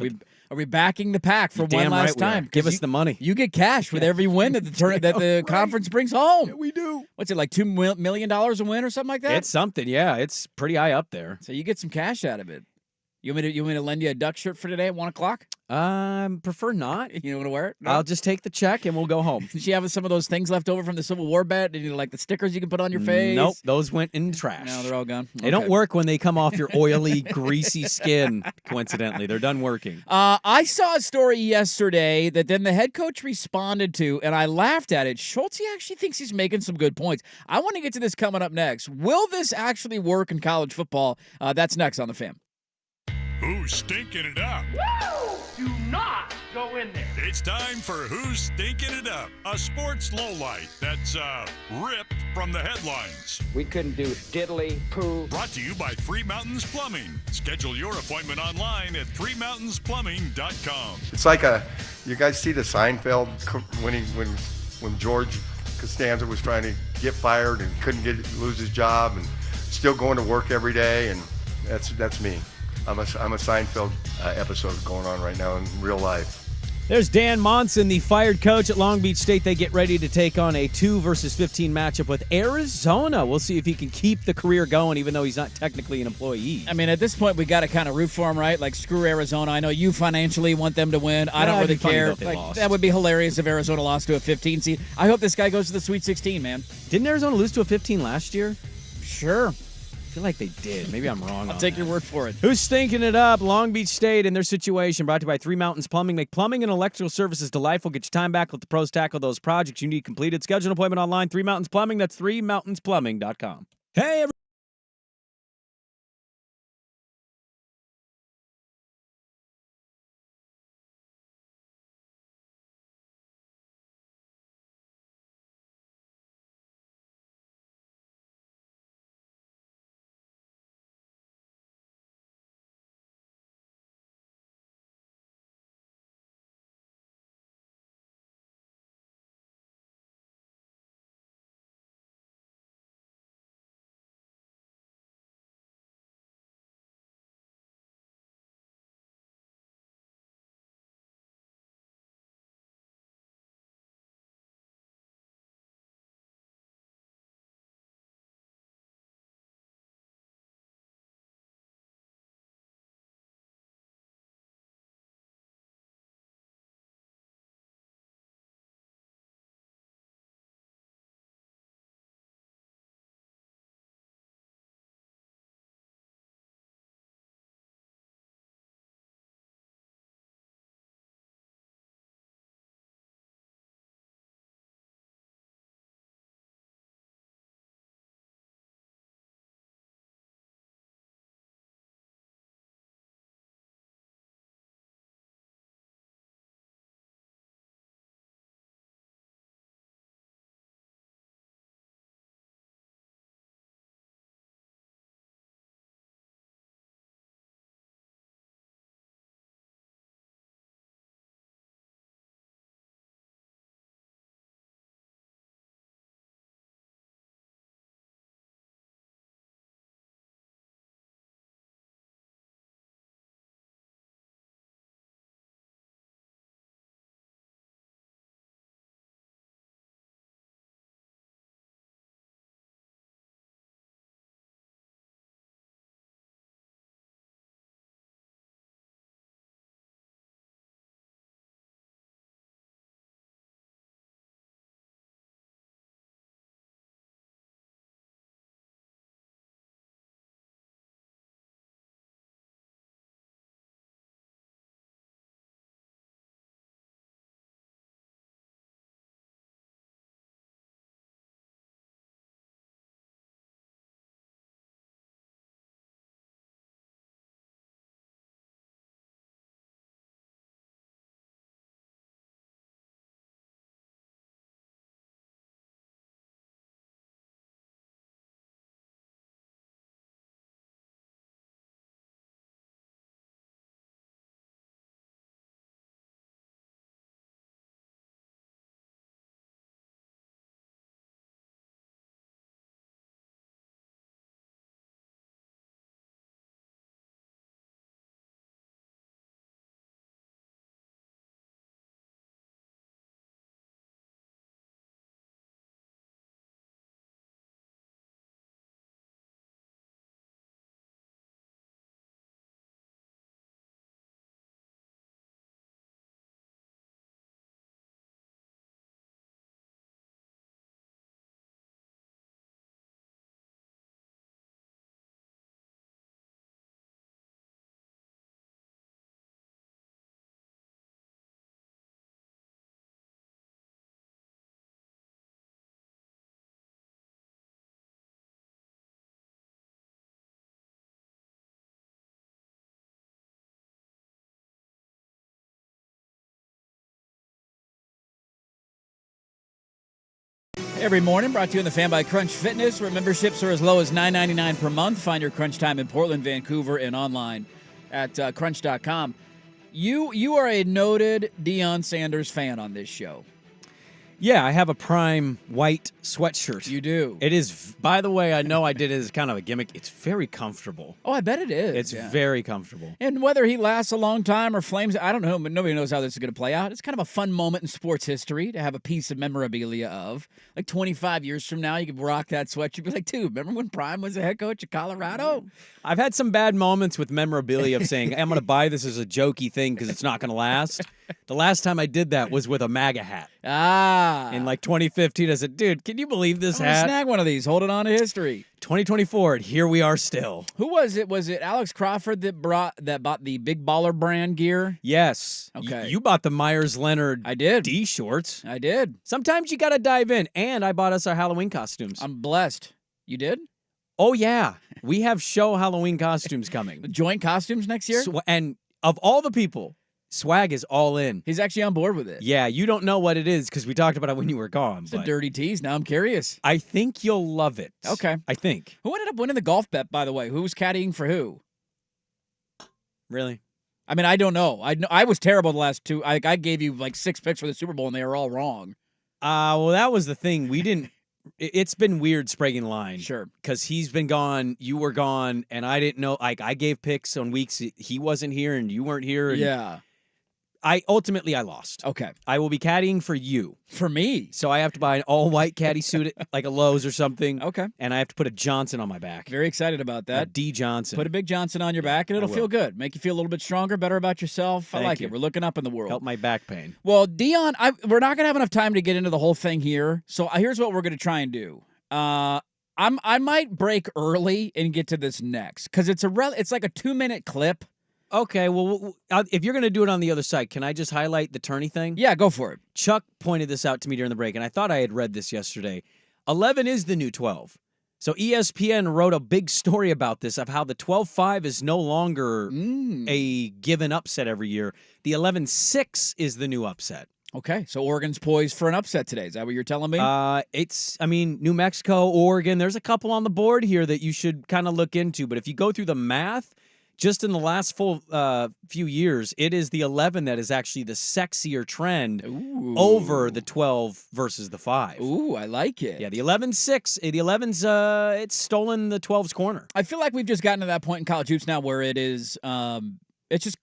Are we backing the pack for one last time? Give us the money. You get cash with every win that the conference brings home. Yeah, we do. What's it, like $2 million a win or something like that? It's something, yeah. It's pretty high up there. So you get some cash out of it. You want me to lend you a duck shirt for today at 1 o'clock? Prefer not. You don't want to wear it? No? I'll just take the check and we'll go home. Did you have some of those things left over from the Civil War bet? Did you like the stickers you can put on your face? Nope, those went in the trash. No, they're all gone. They don't work when they come off your oily, greasy skin, coincidentally. They're done working. I saw a story yesterday that then the head coach responded to, and I laughed at it. Schulte actually thinks he's making some good points. I want to get to this coming up next. Will this actually work in college football? That's next on The Fan. Who's stinking it up? Woo! Do not go in there. It's time for Who's Stinking It Up, a sports lowlight that's ripped from the headlines. We couldn't do diddly poo. Brought to you by Three Mountains Plumbing. Schedule your appointment online at threemountainsplumbing.com. It's like you guys see the Seinfeld when George Costanza was trying to get fired and couldn't lose his job and still going to work every day, and that's me. I'm a Seinfeld episode going on right now in real life. There's Dan Monson, the fired coach at Long Beach State. They get ready to take on a 2 versus 15 matchup with Arizona. We'll see if he can keep the career going, even though he's not technically an employee. I mean, at this point, we got to kind of root for him, right? Like, screw Arizona. I know you financially want them to win. I don't really care. That would be hilarious if Arizona lost to a 15 seed. I hope this guy goes to the Sweet 16, man. Didn't Arizona lose to a 15 last year? Sure. I feel like they did. Maybe I'm wrong. I'll take your word for it. Who's stinking it up? Long Beach State and their situation. Brought to you by Three Mountains Plumbing. Make plumbing and electrical services delightful. Get your time back. Let the pros tackle those projects you need completed. Schedule an appointment online. Three Mountains Plumbing. That's threemountainsplumbing.com. Hey, everybody. Every morning, brought to you in the fan by Crunch Fitness, where memberships are as low as $9.99 per month. Find your Crunch time in Portland, Vancouver, and online at crunch.com. You are a noted Deion Sanders fan on this show. Yeah, I have a prime white sweatshirt. You do. It is, by the way, I know I did it as kind of a gimmick. It's very comfortable. Oh, I bet it is. It's very comfortable. And whether he lasts a long time or flames, I don't know, but nobody knows how this is going to play out. It's kind of a fun moment in sports history to have a piece of memorabilia of. Like 25 years from now, you could rock that sweatshirt. You'd be like, dude, remember when Prime was the head coach of Colorado? I've had some bad moments with memorabilia of saying, I'm going to buy this as a jokey thing because it's not going to last. The last time I did that was with a MAGA hat. In like 2015, I said, dude, can you believe this I'm gonna hat? snag one of these. Hold it on to history. 2024, and here we are still. Who was it? Was it Alex Crawford that bought the Big Baller brand gear? Yes. Okay. You bought the Myers Leonard D shorts. I did. Sometimes you got to dive in. And I bought us our Halloween costumes. I'm blessed. You did? Oh, yeah. We have show Halloween costumes coming. Joint costumes next year? And of all the people, Swag is all in. He's actually on board with it. Yeah, you don't know what it is because we talked about it when you were gone. It's a dirty tease. Now I'm curious. I think you'll love it. Okay. I think. Who ended up winning the golf bet, by the way? Who was caddying for who? Really? I mean, I don't know. I was terrible the last two. I gave you like 6 picks for the Super Bowl, and they were all wrong. Well, that was the thing. We didn't. It's been weird Sprague in line. Sure. Because he's been gone, you were gone, and I didn't know. Like, I gave picks on weeks he wasn't here and you weren't here. And Yeah. I lost. Okay. I will be caddying for you. For me. So I have to buy an all-white caddy suit at like a Lowe's or something. Okay. And I have to put a Johnson on my back. Very excited about that. A D Johnson. Put a big Johnson on your back, and it'll feel good. Make you feel a little bit stronger, better about yourself. I like it. We're looking up in the world. Help my back pain. Well, Deion, we're not going to have enough time to get into the whole thing here. So here's what we're going to try and do. I might break early and get to this next because it's like a 2-minute clip. Okay, well, if you're going to do it on the other side, can I just highlight the tourney thing? Yeah, go for it. Chuck pointed this out to me during the break, and I thought I had read this yesterday. 11 is the new 12. So ESPN wrote a big story about this, of how the 12-5 is no longer a given upset every year. The 11-6 is the new upset. Okay, so Oregon's poised for an upset today. Is that what you're telling me? New Mexico, Oregon, there's a couple on the board here that you should kind of look into. But if you go through the math, just in the last few years, it is the 11 that is actually the sexier trend over the 12 versus the 5. Ooh, I like it. Yeah, the 11-6, the 11's, it's stolen the 12's corner. I feel like we've just gotten to that point in college hoops now where it is, it's just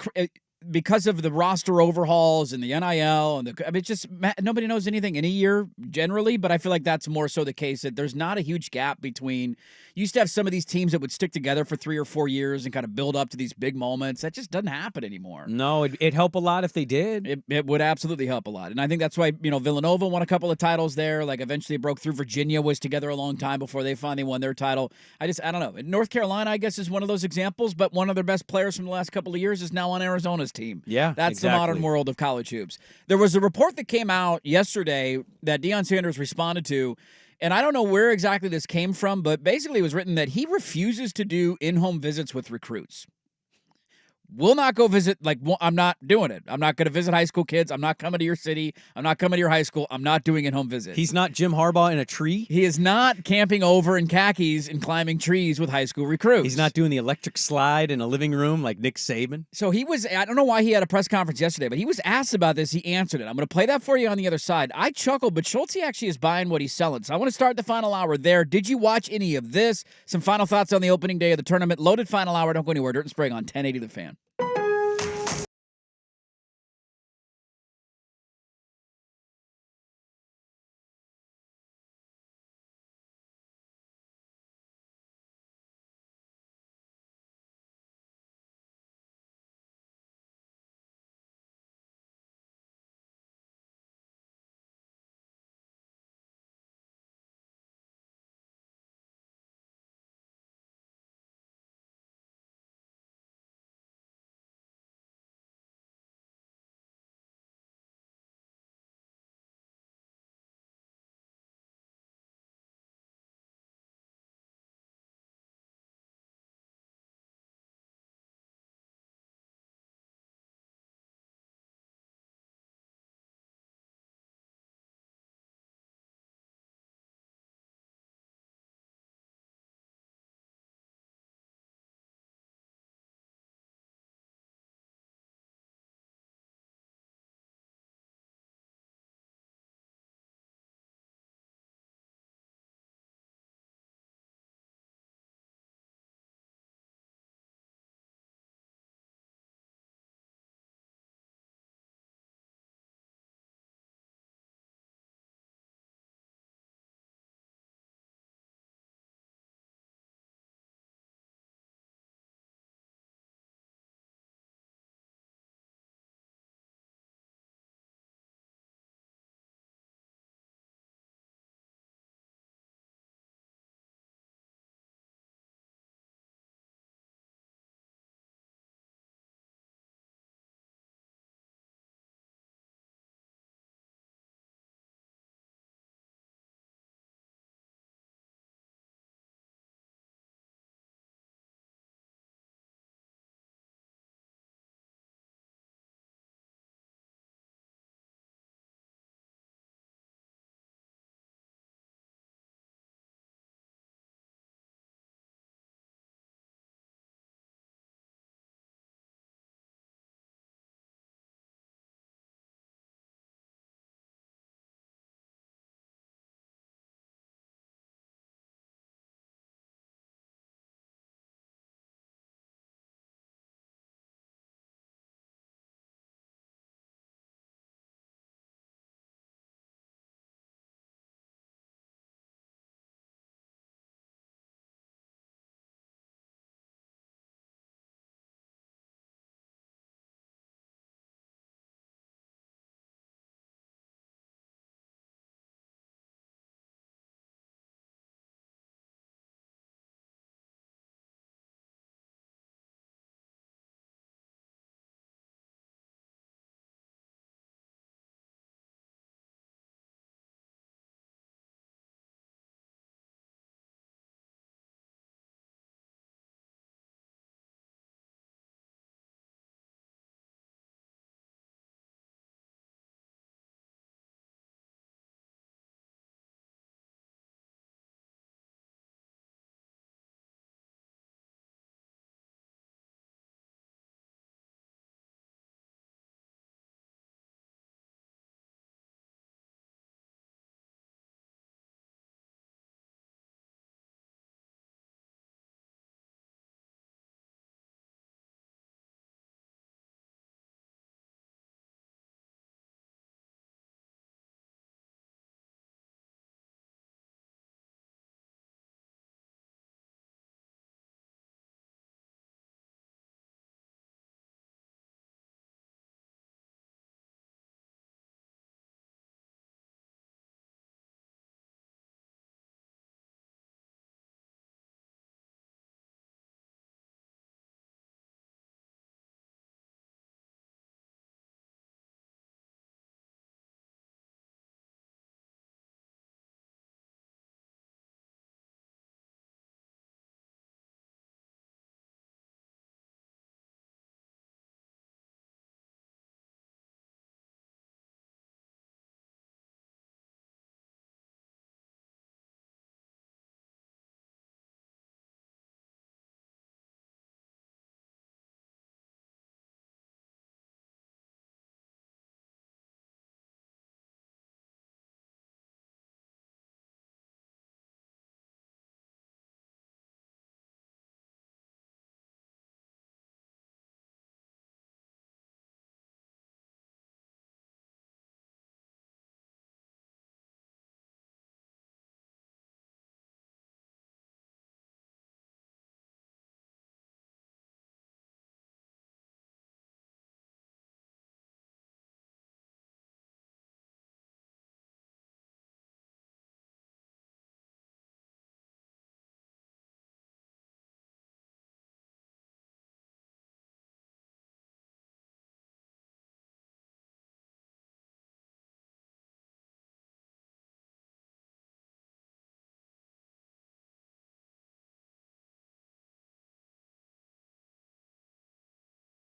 because of the roster overhauls and the NIL and it's just nobody knows anything in a year generally, but I feel like that's more so the case that there's not a huge gap between. You used to have some of these teams that would stick together for 3 or 4 years and kind of build up to these big moments. That just doesn't happen anymore. No, it'd help a lot if they did. It would absolutely help a lot. And I think that's why, Villanova won a couple of titles there. Like eventually broke through. Virginia was together a long time before they finally won their title. I don't know. North Carolina, I guess, is one of those examples, but one of their best players from the last couple of years is now on Arizona's team. Yeah, that's exactly. the modern world of college hoops. There was a report that came out yesterday that Deion Sanders responded to, and I don't know where exactly this came from, but basically it was written that he refuses to do in-home visits with recruits. Will not go visit, I'm not doing it. I'm not going to visit high school kids. I'm not coming to your city. I'm not coming to your high school. I'm not doing in-home visits. He's not Jim Harbaugh in a tree? He is not camping over in khakis and climbing trees with high school recruits. He's not doing the electric slide in a living room like Nick Saban? So I don't know why he had a press conference yesterday, but he was asked about this. He answered it. I'm going to play that for you on the other side. I chuckled, but Schulte actually is buying what he's selling. So I want to start the final hour there. Did you watch any of this? Some final thoughts on the opening day of the tournament. Loaded final hour. Don't go anywhere. Dirt and Sprague on 1080 The Fan.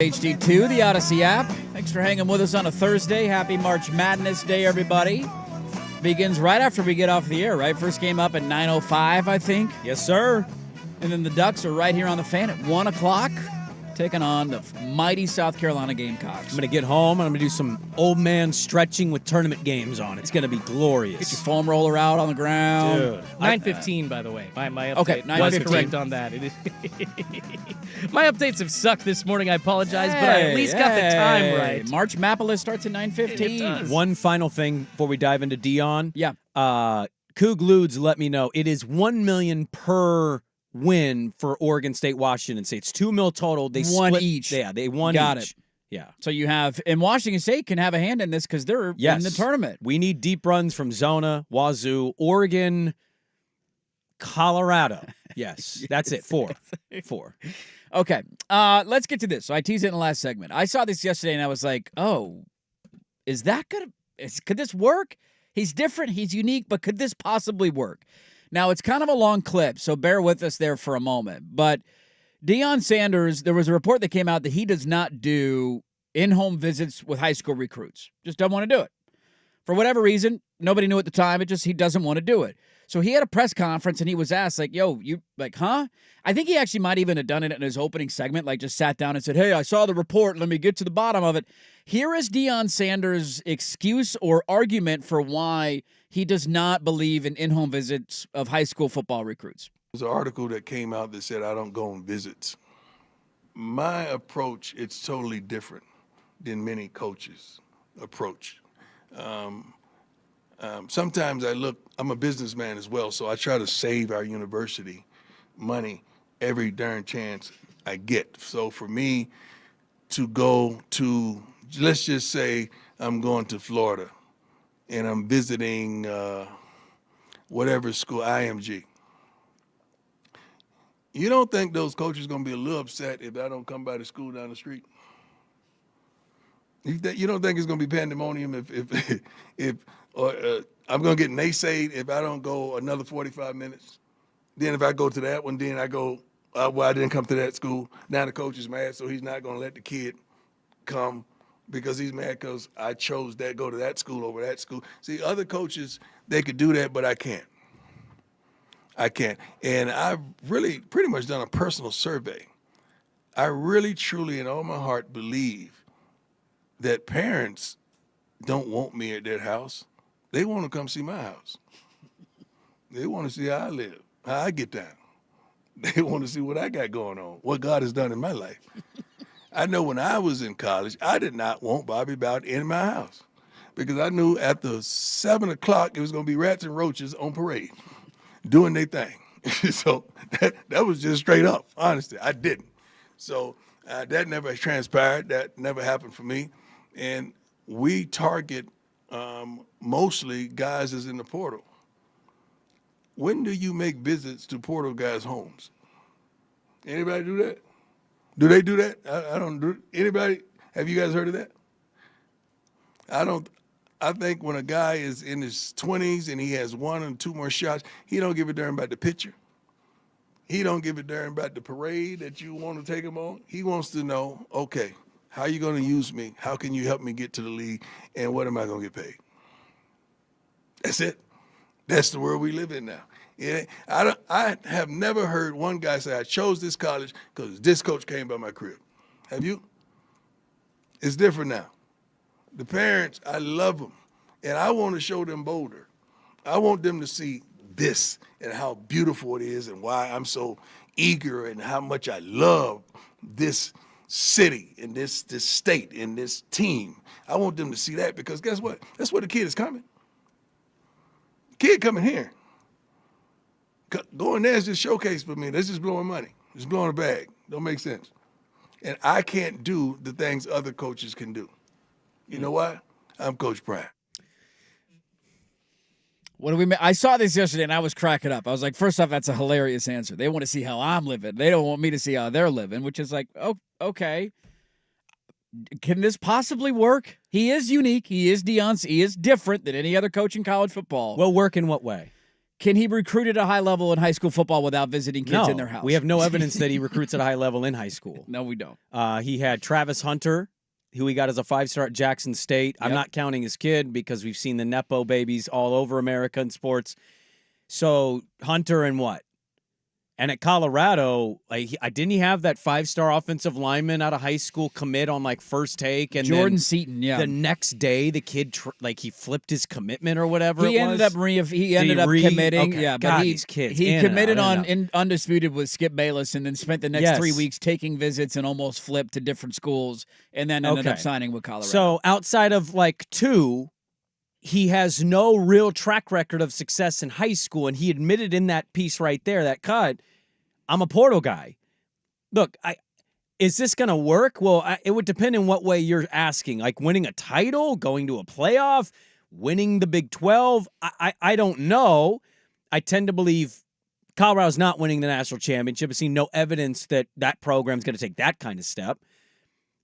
HD2, the Odyssey app. Thanks for hanging with us on a Thursday. Happy March Madness Day, everybody. Begins right after we get off the air, right? First game up at 9:05, I think. Yes, sir. And then the Ducks are right here on the Fan at 1 o'clock, taking on the mighty South Carolina Gamecocks. I'm going to get home and I'm going to do some old man stretching with tournament games on. It's going to be glorious. Get your foam roller out on the ground. Dude. 9:15, by the way. My update Okay, was 9:15. correct on that. It is my updates have sucked this morning. I apologize, but I at least got the time right. March Mapolis starts at 9:15. One final thing before we dive into Dion. Yeah. Coog Ludes let me know it is $1 million per win for Oregon State, Washington State. It's $2 million total. They One split each. Yeah, they won Got each. it. Yeah. So you have, and Washington State can have a hand in this because they're in the tournament. We need deep runs from Zona, Wazoo, Oregon, Colorado. Yes, that's it. Four. Okay, let's get to this. So I teased it in the last segment. I saw this yesterday, and I was like, oh, is that could this work? He's different, he's unique, but could this possibly work? Now, it's kind of a long clip, so bear with us there for a moment. But Deion Sanders, there was a report that came out that he does not do in-home visits with high school recruits. Just doesn't want to do it. For whatever reason, nobody knew at the time. He doesn't want to do it. So he had a press conference and he was asked, like, yo, you, like, huh? I think he actually might even have done it in his opening segment, like just sat down and said, hey, I saw the report. Let me get to the bottom of it. Here is Deion Sanders' excuse or argument for why he does not believe in-home visits of high school football recruits. There's an article that came out that said I don't go on visits. My approach, it's totally different than many coaches' approach. Sometimes I'm a businessman as well, so I try to save our university money every darn chance I get. So for me to go to, let's just say I'm going to Florida and I'm visiting whatever school, IMG. You don't think those coaches going to be a little upset if I don't come by the school down the street? You don't think it's going to be pandemonium if I'm going to get naysayed if I don't go another 45 minutes? Then if I go to that one, then I go, well, I didn't come to that school. Now the coach is mad, so he's not going to let the kid come because he's mad because I chose that, go to that school over that school. See, other coaches, they could do that, but I can't. And I've really pretty much done a personal survey. I really, truly, in all my heart, believe that parents don't want me at their house. They want to come see my house. They want to see how I live, how I get down. They want to see what I got going on, what God has done in my life. I know when I was in college, I did not want Bobby Bowden in my house because I knew after 7 o'clock it was going to be rats and roaches on parade doing their thing. So that was just straight up, honestly. I didn't. So that never transpired. That never happened for me. And we target mostly guys that's in the portal. When do you make visits to portal guys' homes? Anybody do that? Do they do that? I don't do. Anybody? Have you guys heard of that? I don't. I think when a guy is in his 20s and he has 1 or 2 more shots, he don't give a darn about the picture. He don't give a darn about the parade that you want to take him on. He wants to know, okay, how are you going to use me? How can you help me get to the league? And what am I going to get paid? That's it. That's the world we live in now. Yeah, I have never heard one guy say, I chose this college because this coach came by my crib. Have you? It's different now. The parents, I love them, and I want to show them Boulder. I want them to see this and how beautiful it is and why I'm so eager and how much I love this city and this state and this team. I want them to see that because guess what? That's where the kid is coming. Kid coming here. Going there is just showcase for me. That's just blowing money. Just blowing a bag. Don't make sense. And I can't do the things other coaches can do. You know why? I'm Coach Prime. What do we? I saw this yesterday and I was cracking up. I was like, first off, that's a hilarious answer. They want to see how I'm living. They don't want me to see how they're living, which is like, oh, okay. Can this possibly work? He is unique. He is Deion. He is different than any other coach in college football. Well, work in what way? Can he recruit at a high level in high school football without visiting kids in their house? We have no evidence that he recruits at a high level in high school. No, we don't. He had Travis Hunter, who he got as a 5-star at Jackson State. I'm not counting his kid because we've seen the Nepo babies all over America in sports. So Hunter and what? And at Colorado, didn't he have that 5-star offensive lineman out of high school commit on first take? And Jordan then Seaton, yeah. The next day, the kid he flipped his commitment or whatever. He ended up committing. Okay. Yeah, God, but these kids. He committed on Undisputed with Skip Bayless, and then spent the next 3 weeks taking visits and almost flipped to different schools, and then ended up signing with Colorado. So outside of 2. He has no real track record of success in high school, and he admitted in that piece right there, that cut, I'm a portal guy. Look, is this going to work? Well, it would depend on what way you're asking, like winning a title, going to a playoff, winning the Big 12. I don't know. I tend to believe Colorado's not winning the national championship. I've seen no evidence that that program's going to take that kind of step.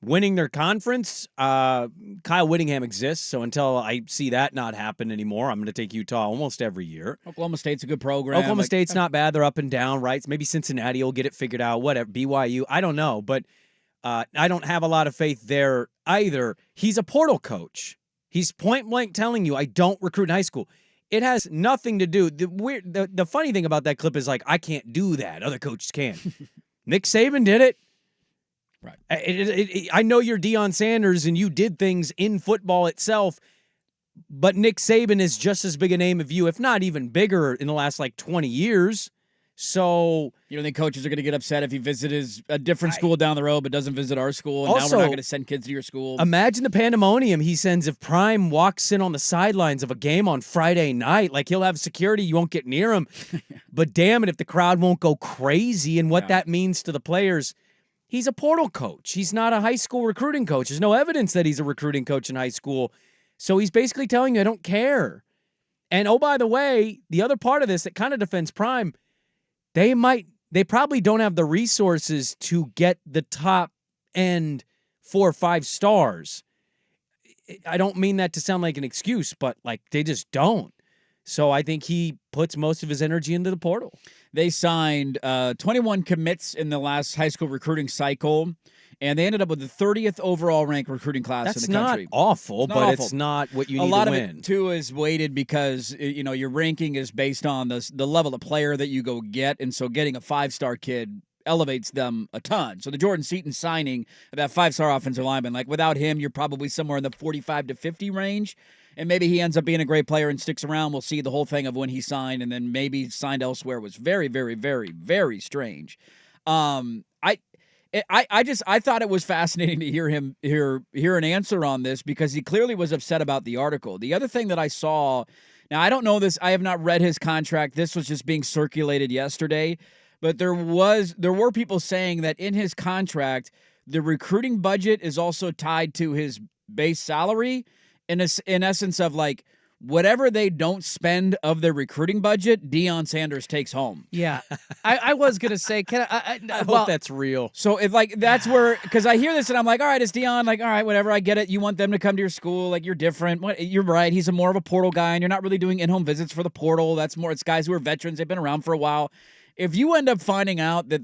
Winning their conference, Kyle Whittingham exists, so until I see that not happen anymore, I'm going to take Utah almost every year. Oklahoma State's a good program. Oklahoma State's not bad. They're up and down, right? Maybe Cincinnati will get it figured out, whatever. BYU, I don't know, but I don't have a lot of faith there either. He's a portal coach. He's point blank telling you, I don't recruit in high school. It has nothing to do. The funny thing about that clip is I can't do that. Other coaches can. Nick Saban did it. Right. I know you're Deion Sanders and you did things in football itself, but Nick Saban is just as big a name of you, if not even bigger, in the last 20 years. So you don't think coaches are going to get upset if he visits a different school down the road but doesn't visit our school, and also, now we're not going to send kids to your school? Imagine the pandemonium he sends if Prime walks in on the sidelines of a game on Friday night. He'll have security, you won't get near him. But damn it if the crowd won't go crazy, and what that means to the players. He's a portal coach. He's not a high school recruiting coach. There's no evidence that he's a recruiting coach in high school. So he's basically telling you, I don't care. And oh, by the way, the other part of this that kind of defends Prime, they probably don't have the resources to get the top end 4 or 5 stars. I don't mean that to sound like an excuse, but they just don't. So I think he puts most of his energy into the portal. They signed 21 commits in the last high school recruiting cycle, and they ended up with the 30th overall ranked recruiting class in the country. That's not awful, but it's not what you need to win. A lot of it, too, is weighted because, your ranking is based on the level of player that you go get, and so getting a 5-star kid elevates them a ton. So the Jordan Seaton signing of that 5-star offensive lineman, without him, you're probably somewhere in the 45 to 50 range. And maybe he ends up being a great player and sticks around. We'll see. The whole thing of when he signed and then maybe signed elsewhere was very, very, very, very strange. I thought it was fascinating to hear him hear an answer on this because he clearly was upset about the article. The other thing that I saw, now I don't know this, I have not read his contract. This was just being circulated yesterday, but there were people saying that in his contract, the recruiting budget is also tied to his base salary. In essence of whatever they don't spend of their recruiting budget, Deion Sanders takes home. Yeah, I was gonna say, I hope that's real. So if that's where, because I hear this and I'm like, all right, it's Deion. All right, whatever, I get it. You want them to come to your school, you're different. You're right. He's more of a portal guy, and you're not really doing in-home visits for the portal. It's guys who are veterans. They've been around for a while. If you end up finding out that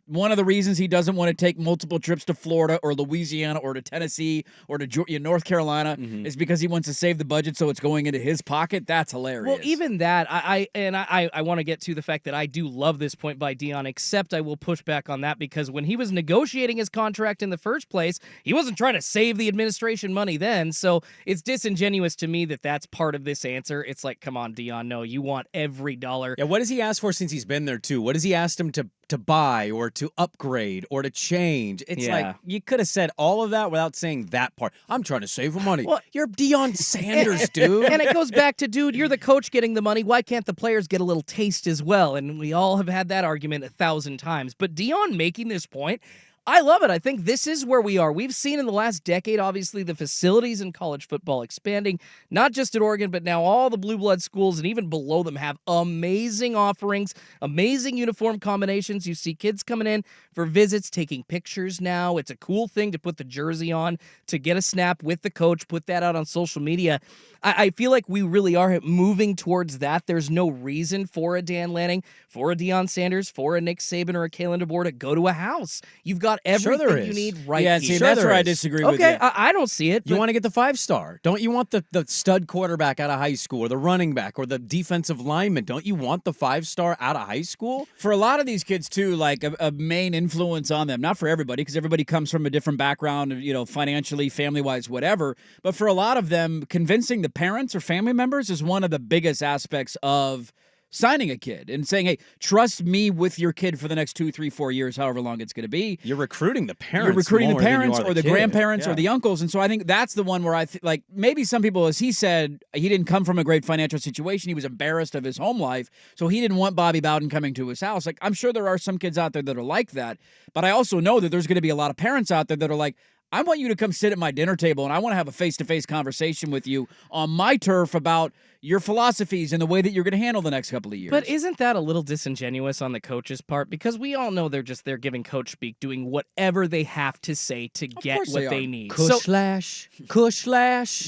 one of the reasons he doesn't want to take multiple trips to Florida or Louisiana or to Tennessee or to North Carolina is because he wants to save the budget so it's going into his pocket, that's hilarious. Well, even that, I want to get to the fact that I do love this point by Deion, except I will push back on that because when he was negotiating his contract in the first place, he wasn't trying to save the administration money then, so it's disingenuous to me that that's part of this answer. It's come on, Deion, no, you want every dollar. Yeah, what has he asked for since he's been there? Too. What has he asked him to buy or to upgrade or to change? It's you could have said all of that without saying that part. I'm trying to save money. Well, you're Deion Sanders, dude. And it goes back to, dude, you're the coach getting the money. Why can't the players get a little taste as well? And we all have had that argument 1,000 times. But Deion making this point, I love it. I think this is where we are. We've seen in the last decade, obviously, the facilities in college football expanding, not just at Oregon, but now all the blue blood schools and even below them have amazing offerings, amazing uniform combinations. You see kids coming in for visits, taking pictures now. It's a cool thing to put the jersey on, to get a snap with the coach, put that out on social media. I feel like we really are moving towards that. There's no reason for a Dan Lanning, for a Deion Sanders, for a Nick Saban or a Kalen DeBoer to go to a house. You've got everything you need right here. See, that's where I disagree with you. Okay, I don't see it. You want to get the 5-star. Don't you want the stud quarterback out of high school or the running back or the defensive lineman? Don't you want the 5-star out of high school? For a lot of these kids, too, like a main influence on them, not for everybody, because everybody comes from a different background, financially, family-wise, whatever. But for a lot of them, convincing the parents or family members is one of the biggest aspects of signing a kid and saying, hey, trust me with your kid for the next 2, 3, 4 years, however long it's going to be. You're recruiting the parents. You're recruiting the more than you parents are or the kid. grandparents Yeah. or the uncles. And so I think that's the one where like maybe some people, as he said, he didn't come from a great financial situation. He was embarrassed of his home life. So he didn't want Bobby Bowden coming to his house. Like, I'm sure there are some kids out there that are like that. But I also know that there's going to be a lot of parents out there that are like, I want you to come sit at my dinner table and I want to have a face-to-face conversation with you on my turf about your philosophies and the way that you're going to handle the next couple of years. But isn't that a little disingenuous on the coach's part? Because we all know they're giving coach speak, doing whatever they have to say to get what they need. Cush-lash.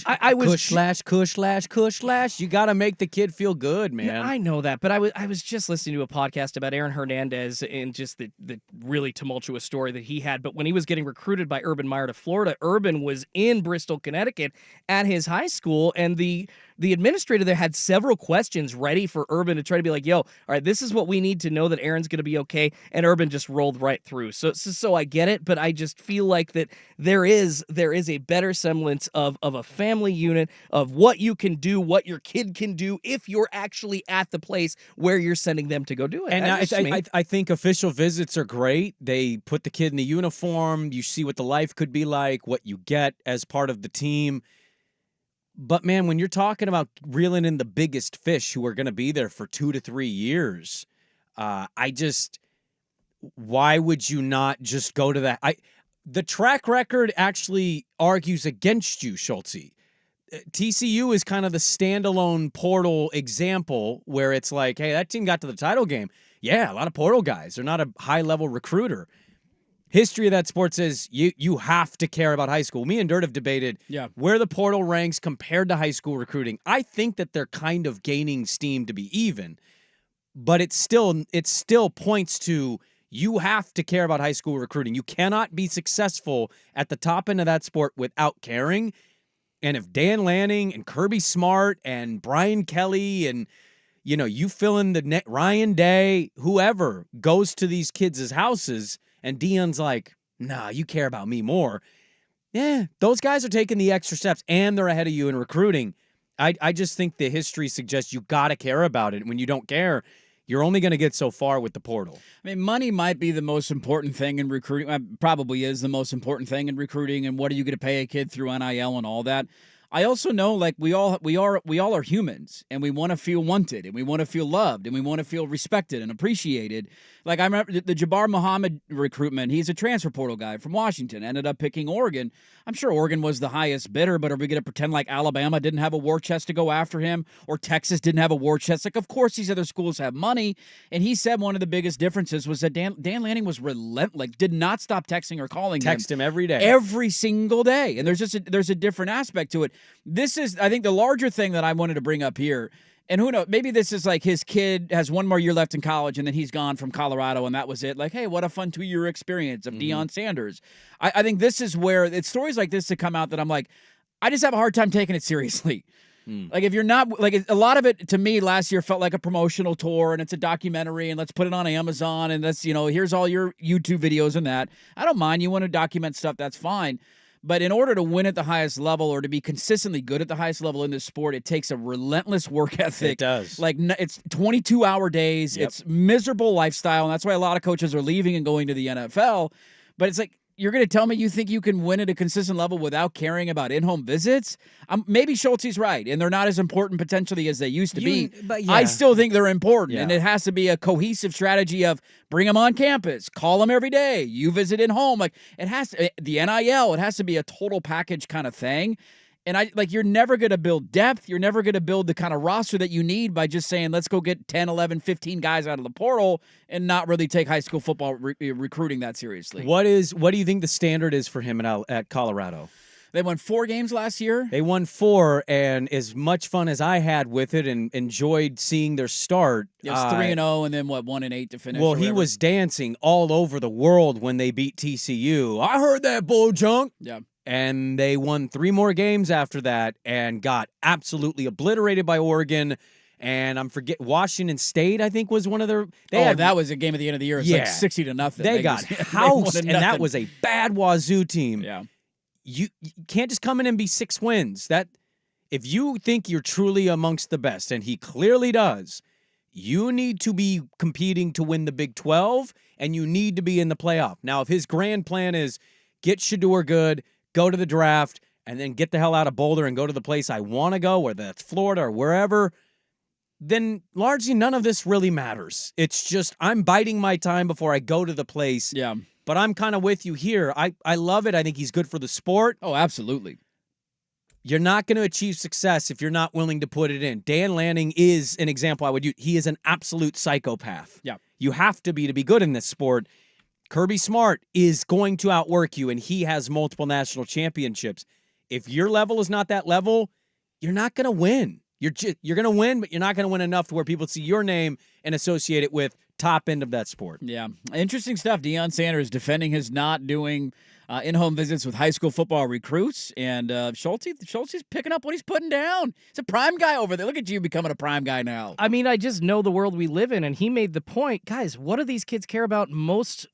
I was Cush-lash. You got to make the kid feel good, man. Yeah, I know that, but I was just listening to a podcast about Aaron Hernandez and just the really tumultuous story that he had. But when he was getting recruited by Urban Meyer to Florida, Urban was in Bristol, Connecticut at his high school, and the administrator there had several questions ready for Urban to try to be like, yo, all right, this is what we need to know that Aaron's going to be okay. And Urban just rolled right through. So I get it, but I just feel like that there is a better semblance of a family unit, of what you can do, what your kid can do if you're actually at the place where you're sending them to go do it. And I think official visits are great. They put the kid in the uniform. You see what the life could be like, what you get as part of the team. But, man, when you're talking about reeling in the biggest fish who are going to be there for 2 to 3 years, why would you not just go to that? The track record actually argues against you, Schultze. TCU is kind of the standalone portal example where it's like, hey, that team got to the title game. Yeah, a lot of portal guys. They're not a high-level recruiter. History of that sport says you have to care about high school. Me and Dirt have debated where the portal ranks compared to high school recruiting. I think that they're kind of gaining steam to be even, but it still points to you have to care about high school recruiting. You cannot be successful at the top end of that sport without caring. And if Dan Lanning and Kirby Smart and Brian Kelly and you fill in the net, Ryan Day, whoever goes to these kids' houses, and Deion's like, nah, you care about me more. Yeah, those guys are taking the extra steps, and they're ahead of you in recruiting. I just think the history suggests you got to care about it. When you don't care, you're only going to get so far with the portal. I mean, money might be the most important thing in recruiting. Probably is the most important thing in recruiting, and what are you going to pay a kid through NIL and all that. I also know, like, we all are humans, and we want to feel wanted, and we want to feel loved, and we want to feel respected and appreciated. Like, I remember the Jabbar Muhammad recruitment. He's a transfer portal guy from Washington, ended up picking Oregon. I'm sure Oregon was the highest bidder, but are we going to pretend like Alabama didn't have a war chest to go after him, or Texas didn't have a war chest? Like, of course these other schools have money, and he said one of the biggest differences was that Dan Lanning was relentless, like, did not stop texting or calling Text him every day. Every single day, and there's a different aspect to it. This is, I think, the larger thing that I wanted to bring up here, and who knows, maybe this is like his kid has one more year left in college, and then he's gone from Colorado, and that was it. Like, hey, what a fun 2-year experience of Deion Sanders. I think this is where it's stories like this that come out that I'm like, I just have a hard time taking it seriously. Like, if you're not, like, a lot of it to me last year felt like a promotional tour, and it's a documentary, and let's put it on Amazon, and that's, here's all your YouTube videos and that. I don't mind. You want to document stuff, that's fine. But in order to win at the highest level, or to be consistently good at the highest level in this sport, it takes a relentless work ethic. It does. Like, it's 22-hour days. Yep. It's miserable lifestyle, and that's why a lot of coaches are leaving and going to the NFL. But it's like, you're going to tell me you think you can win at a consistent level without caring about in-home visits? Maybe Schulte's right, and they're not as important potentially as they used to be. But yeah. I still think they're important, and Yeah. it has to be a cohesive strategy of bring them on campus, call them every day, you visit in home. Like it has to, the NIL, it has to be a total package kind of thing. And you're never going to build depth. You're never going to build the kind of roster that you need by just saying, let's go get 10, 11, 15 guys out of the portal and not really take high school football recruiting that seriously. What do you think the standard is for him at Colorado? They won 4 games last year. They won 4, and as much fun as I had with it and enjoyed seeing their start. It was 3-0, and then 1-8 to finish. Well, he was dancing all over the world when they beat TCU. I heard that bull junk. Yeah. And they won 3 more games after that and got absolutely obliterated by Oregon. And Washington State, I think, was one of their. That was a game at the end of the year. It's like 60-0. They got housed, and that was a bad Wazoo team. Yeah. You can't just come in and be 6 wins. That if you think you're truly amongst the best, and he clearly does, you need to be competing to win the Big 12, and you need to be in the playoff. Now, if his grand plan is get Shedeur good, go to the draft, and then get the hell out of Boulder and go to the place I want to go, whether that's Florida or wherever, then largely none of this really matters. It's just I'm biding my time before I go to the place. Yeah. But I'm kind of with you here. I love it. I think he's good for the sport. Oh, absolutely. You're not going to achieve success if you're not willing to put it in. Dan Lanning is an example I would use. He is an absolute psychopath. Yeah. You have to be good in this sport. Kirby Smart is going to outwork you, and he has multiple national championships. If your level is not that level, you're not going to win. You're going to win, but you're not going to win enough to where people see your name and associate it with top end of that sport. Yeah. Interesting stuff. Deion Sanders defending his not doing in-home visits with high school football recruits. And Schulte's picking up what he's putting down. He's a prime guy over there. Look at you becoming a prime guy now. I mean, I just know the world we live in, and he made the point. Guys, what do these kids care about most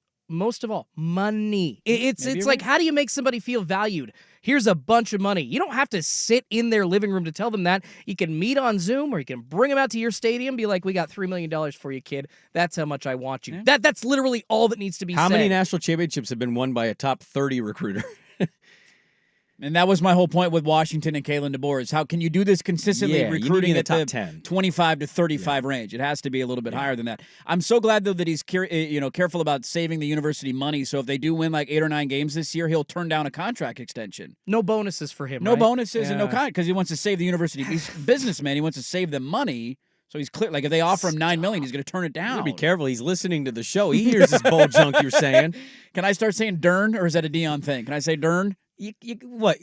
of all? Money. It's like, how do you make somebody feel valued? Here's a bunch of money. You don't have to sit in their living room to tell them that. You can meet on Zoom, or you can bring them out to your stadium, be like, we got $3 million for you, kid. That's how much I want you. Yeah. That's literally all that needs to be said. How many national championships have been won by a top 30 recruiter? And that was my whole point with Washington and Kalen DeBoer is how can you do this consistently Yeah, you need to be recruiting in the at top the 10. 25 to 35 range? It has to be a little bit higher than that. I'm so glad, though, that he's careful about saving the university money. So if they do win like 8 or 9 games this year, he'll turn down a contract extension. No bonuses for him, No right? bonuses and no contract because he wants to save the university. He's a businessman. He wants to save them money. So he's clear. Like if they offer him $9 million, he's going to turn it down. Be careful. He's listening to the show. He hears this bull junk you're saying. Can I start saying Dern, or is that a Deion thing? Can I say Dern?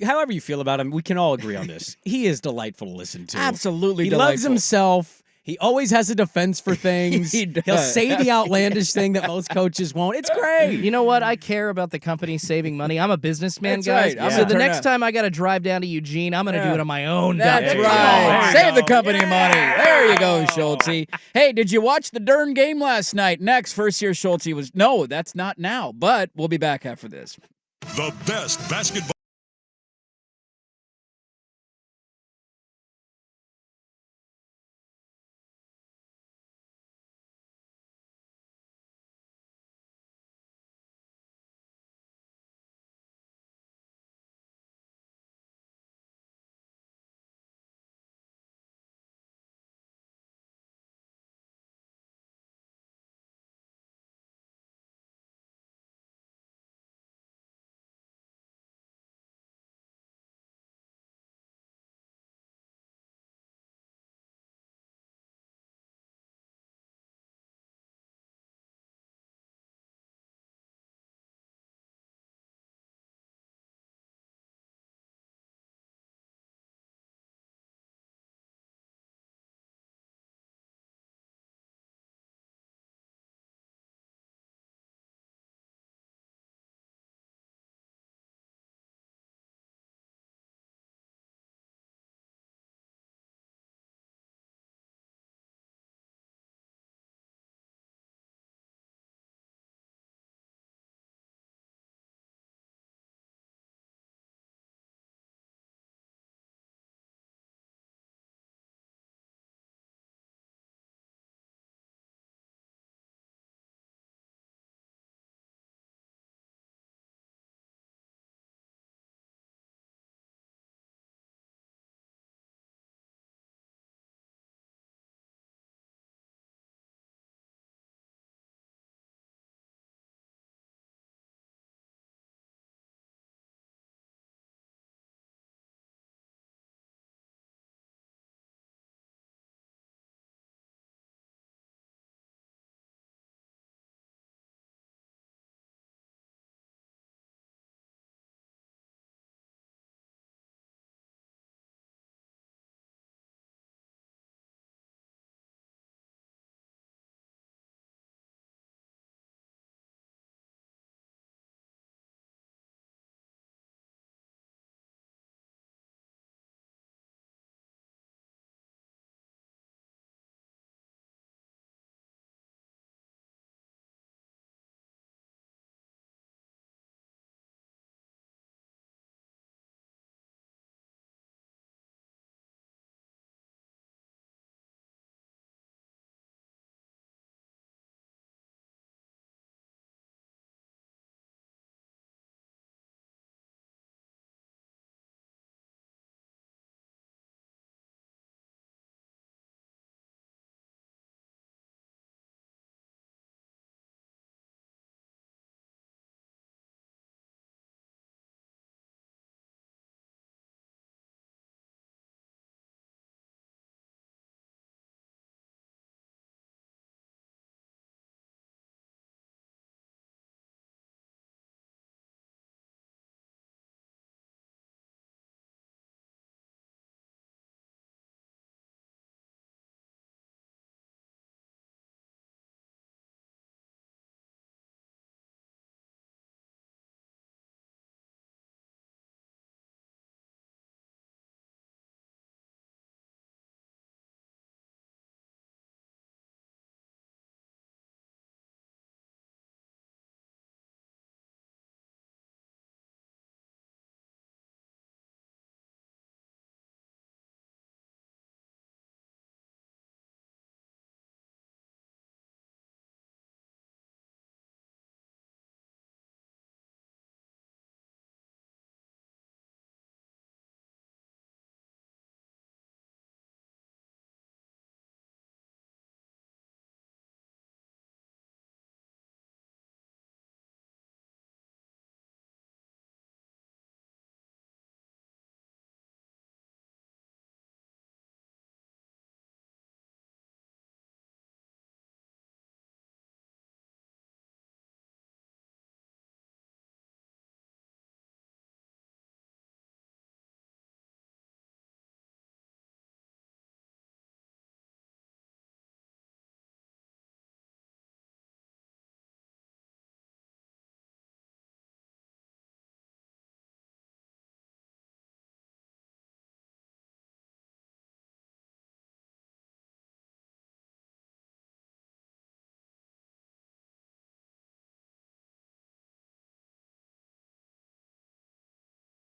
However you feel about him, we can all agree on this. He is delightful to listen to. Absolutely He delightful. loves himself. He always has a defense for things. He'll say the outlandish thing that most coaches won't. It's great. You know what? I care about the company saving money. I'm a businessman, That's guys. right. I'm So gonna the turn next out. time I got to drive down to Eugene, I'm going to do it on my own. That's dime. right. Save the company money. There you go, Schulte. Hey, did you watch the Dern game last night? Next, first year Schulte was. No, that's not now, but we'll be back after this. The best basketball.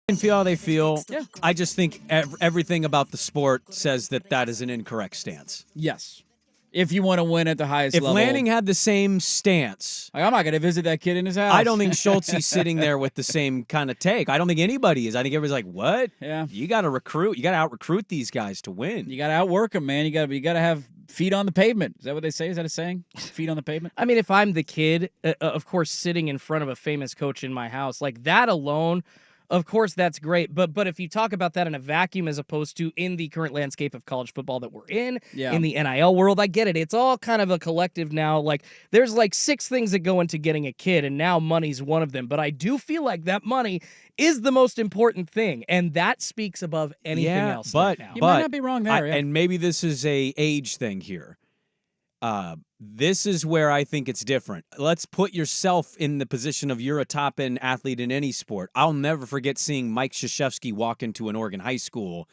And feel how they feel. Yeah. I just think everything about the sport says that is an incorrect stance. Yes. If you want to win at the highest level. If Lanning had the same stance, I'm not going to visit that kid in his house. I don't think Schultze's sitting there with the same kind of take. I don't think anybody is. I think everybody's like, "What? Yeah. You got to recruit. You got to out-recruit these guys to win. You got to outwork them, man. You got to have feet on the pavement. Is that what they say? Is that a saying? Feet on the pavement? I mean, if I'm the kid, of course, sitting in front of a famous coach in my house, like that alone, of course, that's great. But if you talk about that in a vacuum as opposed to in the current landscape of college football that we're in the NIL world, I get it. It's all kind of a collective now. Like, there's like 6 things that go into getting a kid, and now money's one of them. But I do feel like that money is the most important thing, and that speaks above anything else. But right now. You might not be wrong there. And maybe this is a age thing here. This is where I think it's different. Let's put yourself in the position of you're a top-end athlete in any sport. I'll never forget seeing Mike Krzyzewski walk into an Oregon high school,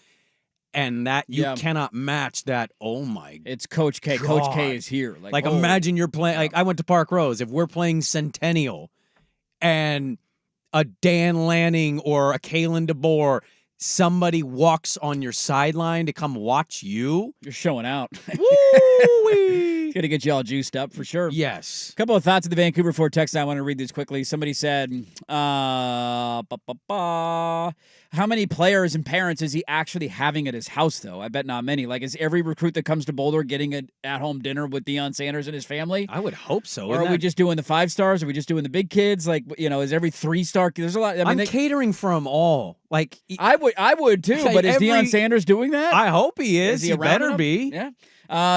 and that you cannot match that. Oh, my It's Coach K. God. Coach K is here. Like imagine you're playing, like I went to Park Rose. If we're playing Centennial and a Dan Lanning or a Kalen DeBoer, somebody walks on your sideline to come watch you. You're showing out. Woo-wee. Going to get you all juiced up for sure. Yes. A couple of thoughts of the Vancouver Ford text. I want to read these quickly. Somebody said, how many players and parents is he actually having at his house, though? I bet not many. Like, is every recruit that comes to Boulder getting an at-home dinner with Deion Sanders and his family? I would hope so. Or are we just doing the 5 stars? Are we just doing the big kids? Like, is every 3-star? There's a lot. I mean, I'm catering for them all. Like, I would too. But is Deion Sanders doing that? I hope he is. He He better around be. Yeah.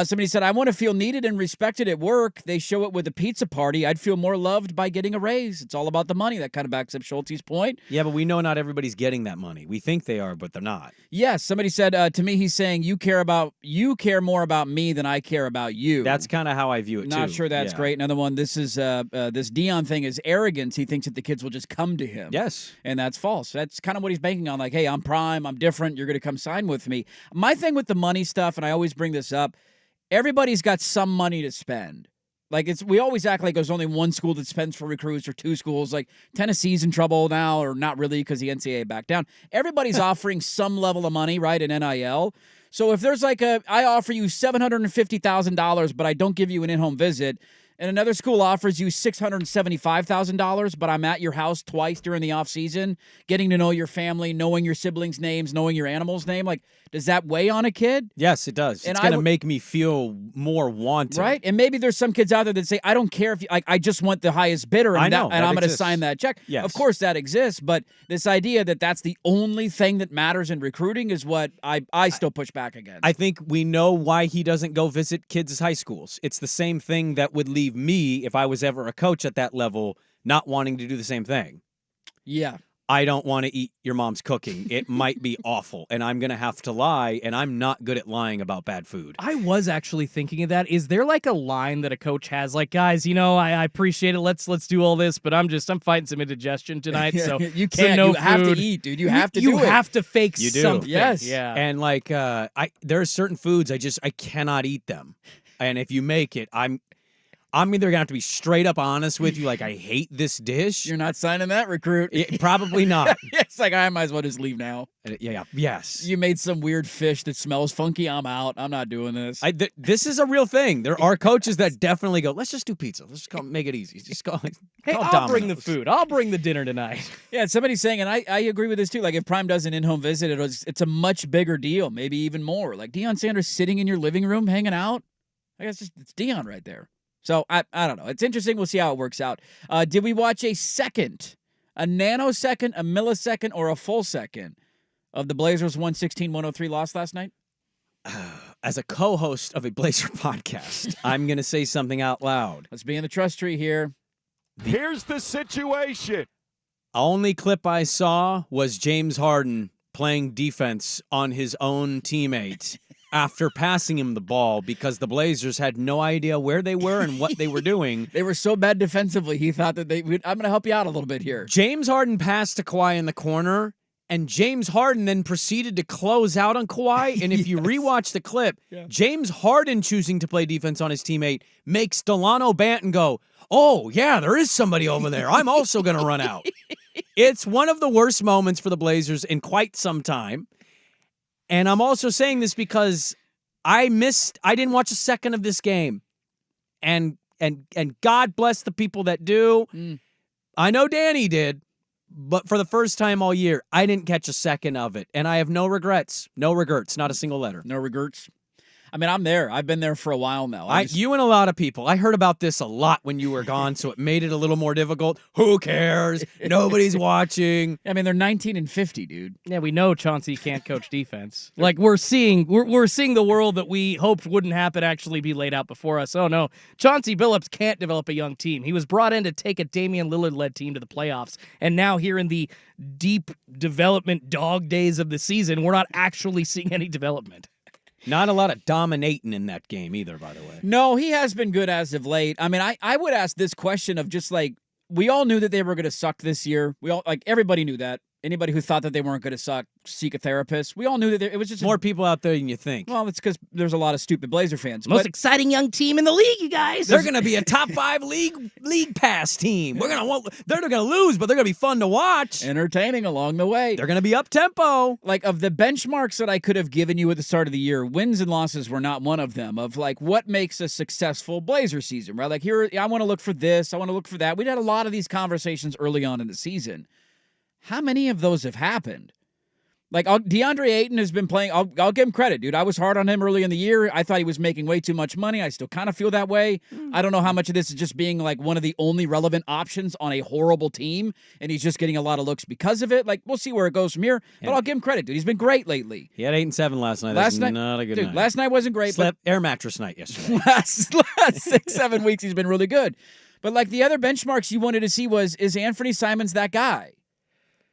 Somebody said, I want to feel needed and respected at work. They show it with a pizza party. I'd feel more loved by getting a raise. It's all about the money. That kind of backs up Schulte's point. Yeah, but we know not everybody's getting that money. We think they are, but they're not. Yes. Somebody said to me, he's saying you care more about me than I care about you. That's kind of how I view it, Not too. sure that's great. Another one, this is this Deion thing is arrogance. He thinks that the kids will just come to him. Yes. And that's false. That's kind of what he's banking on. Like, hey, I'm prime. I'm different. You're going to come sign with me. My thing with the money stuff, and I always bring this up, everybody's got some money to spend. Like, we always act like there's only one school that spends for recruits or 2 schools. Like, Tennessee's in trouble now, or not really because the NCAA backed down. Everybody's offering some level of money, right, in NIL. So if there's like I offer you $750,000, but I don't give you an in-home visit, and another school offers you $675,000, but I'm at your house twice during the off season, getting to know your family, knowing your siblings' names, knowing your animal's name. Like, does that weigh on a kid? Yes, it does. And it's going to make me feel more wanted. Right? And maybe there's some kids out there that say, I don't care if you, like, I just want the highest bidder, and, I know, and I'm going to exists. sign that check. Yes. Of course that exists, but this idea that that's the only thing that matters in recruiting is what I still push back against. I think we know why he doesn't go visit kids' high schools. It's the same thing that would leave me, if I was ever a coach at that level, not wanting to do the same thing. Yeah. I don't want to eat your mom's cooking. It might be awful, and I'm going to have to lie, and I'm not good at lying about bad food. I was actually thinking of that. Is there like a line that a coach has, like, guys, I appreciate it. Let's do all this, but I'm fighting some indigestion tonight, so you can't. So no you have to food. eat, dude. You have to You do it. have to fake You do. something. Yes. Yeah. And like, there are certain foods I cannot eat them, and if you make it, I'm either gonna have to be straight up honest with you, like I hate this dish. You're not signing that, recruit. Probably not. It's like, I might as well just leave now. Yes. You made some weird fish that smells funky. I'm out. I'm not doing this. This is a real thing. There are coaches that definitely go, let's just do pizza. Let's just make it easy. Just go. Hey, I'll bring the food. I'll bring the dinner tonight. Yeah, somebody's saying, and I agree with this too. Like, if Prime does an in-home visit, it's a much bigger deal, maybe even more. Like Deion Sanders sitting in your living room hanging out. I guess it's Deion right there. So I don't know. It's interesting. We'll see how it works out. Did we watch a nanosecond, a millisecond, or a full second of the Blazers 116-103 loss last night? As a co-host of a Blazer podcast, I'm going to say something out loud. Let's be in the trust tree here. Here's the situation. Only clip I saw was James Harden playing defense on his own teammate after passing him the ball because the Blazers had no idea where they were and what they were doing. They were so bad defensively, he thought that I'm going to help you out a little bit here. James Harden passed to Kawhi in the corner, and James Harden then proceeded to close out on Kawhi. And if you rewatch the clip, James Harden choosing to play defense on his teammate makes Delano Banton go, oh, yeah, there is somebody over there. I'm also going to run out. It's one of the worst moments for the Blazers in quite some time. And I'm also saying this because I didn't watch a second of this game. And God bless the people that do. I know Danny did, but for the first time all year, I didn't catch a second of it. And I have no regrets. No regrets, not a single letter. No regrets. I mean, I'm there. I've been there for a while now. You and a lot of people. I heard about this a lot when you were gone, so it made it a little more difficult. Who cares? Nobody's watching. I mean, they're 19-50, dude. Yeah, we know Chauncey can't coach defense. Like we're seeing the world that we hoped wouldn't happen actually be laid out before us. Oh no, Chauncey Billups can't develop a young team. He was brought in to take a Damian Lillard-led team to the playoffs, and now here in the deep development dog days of the season, we're not actually seeing any development. Not a lot of dominating in that game either, by the way. No, he has been good as of late. I mean, I would ask this question of just like, we all knew that they were going to suck this year. Everybody knew that. Anybody who thought that they weren't going to suck, seek a therapist. We all knew that it was just more people out there than you think. Well, it's because there's a lot of stupid Blazer fans. Most exciting young team in the league, you guys. They're going to be a top 5 league pass team. They're going to lose, but they're going to be fun to watch. Entertaining along the way. They're going to be up tempo. Like, of the benchmarks that I could have given you at the start of the year, wins and losses were not one of them. Of like, what makes a successful Blazer season, right? Like, here, I want to look for this, I want to look for that. We had a lot of these conversations early on in the season. How many of those have happened? Like, DeAndre Ayton has been playing. I'll give him credit, dude. I was hard on him early in the year. I thought he was making way too much money. I still kind of feel that way. I don't know how much of this is just being like one of the only relevant options on a horrible team, and he's just getting a lot of looks because of it. Like, we'll see where it goes from here, but I'll give him credit, dude. He's been great lately. He had 8 and 7 last night. That's not a good night. Last night wasn't great. Slept air mattress night yesterday. last 6-7 weeks, he's been really good. But like the other benchmarks you wanted to see is Anthony Simons that guy?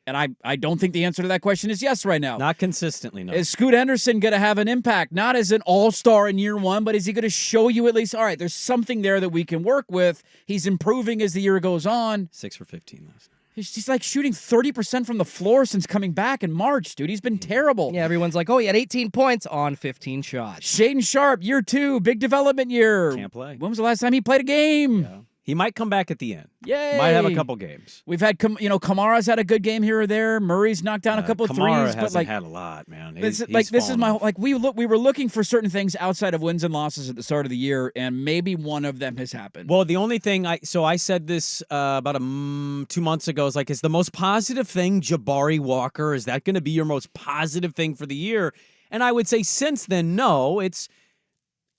And I don't think the answer to that question is yes right now. Not consistently, no. Is Scoot Henderson going to have an impact? Not as an all-star in year one, but is he going to show you at least, all right, there's something there that we can work with. He's improving as the year goes on. 6 for 15 last night. He's like shooting 30% from the floor since coming back in March, dude. He's been terrible. Yeah, everyone's like, oh, he had 18 points on 15 shots. Shaedon Sharpe, year 2, big development year. Can't play. When was the last time he played a game? Yeah. He might come back at the end. Yay. Might have a couple games. We've had, Kamara's had a good game here or there. Murray's knocked down a couple of threes. Kamara hasn't but had a lot, man. This is my like we were looking for certain things outside of wins and losses at the start of the year, and maybe one of them has happened. Well, the only thing I said this about 2 months ago is the most positive thing Jabari Walker, is that going to be your most positive thing for the year? And I would say since then, no, it's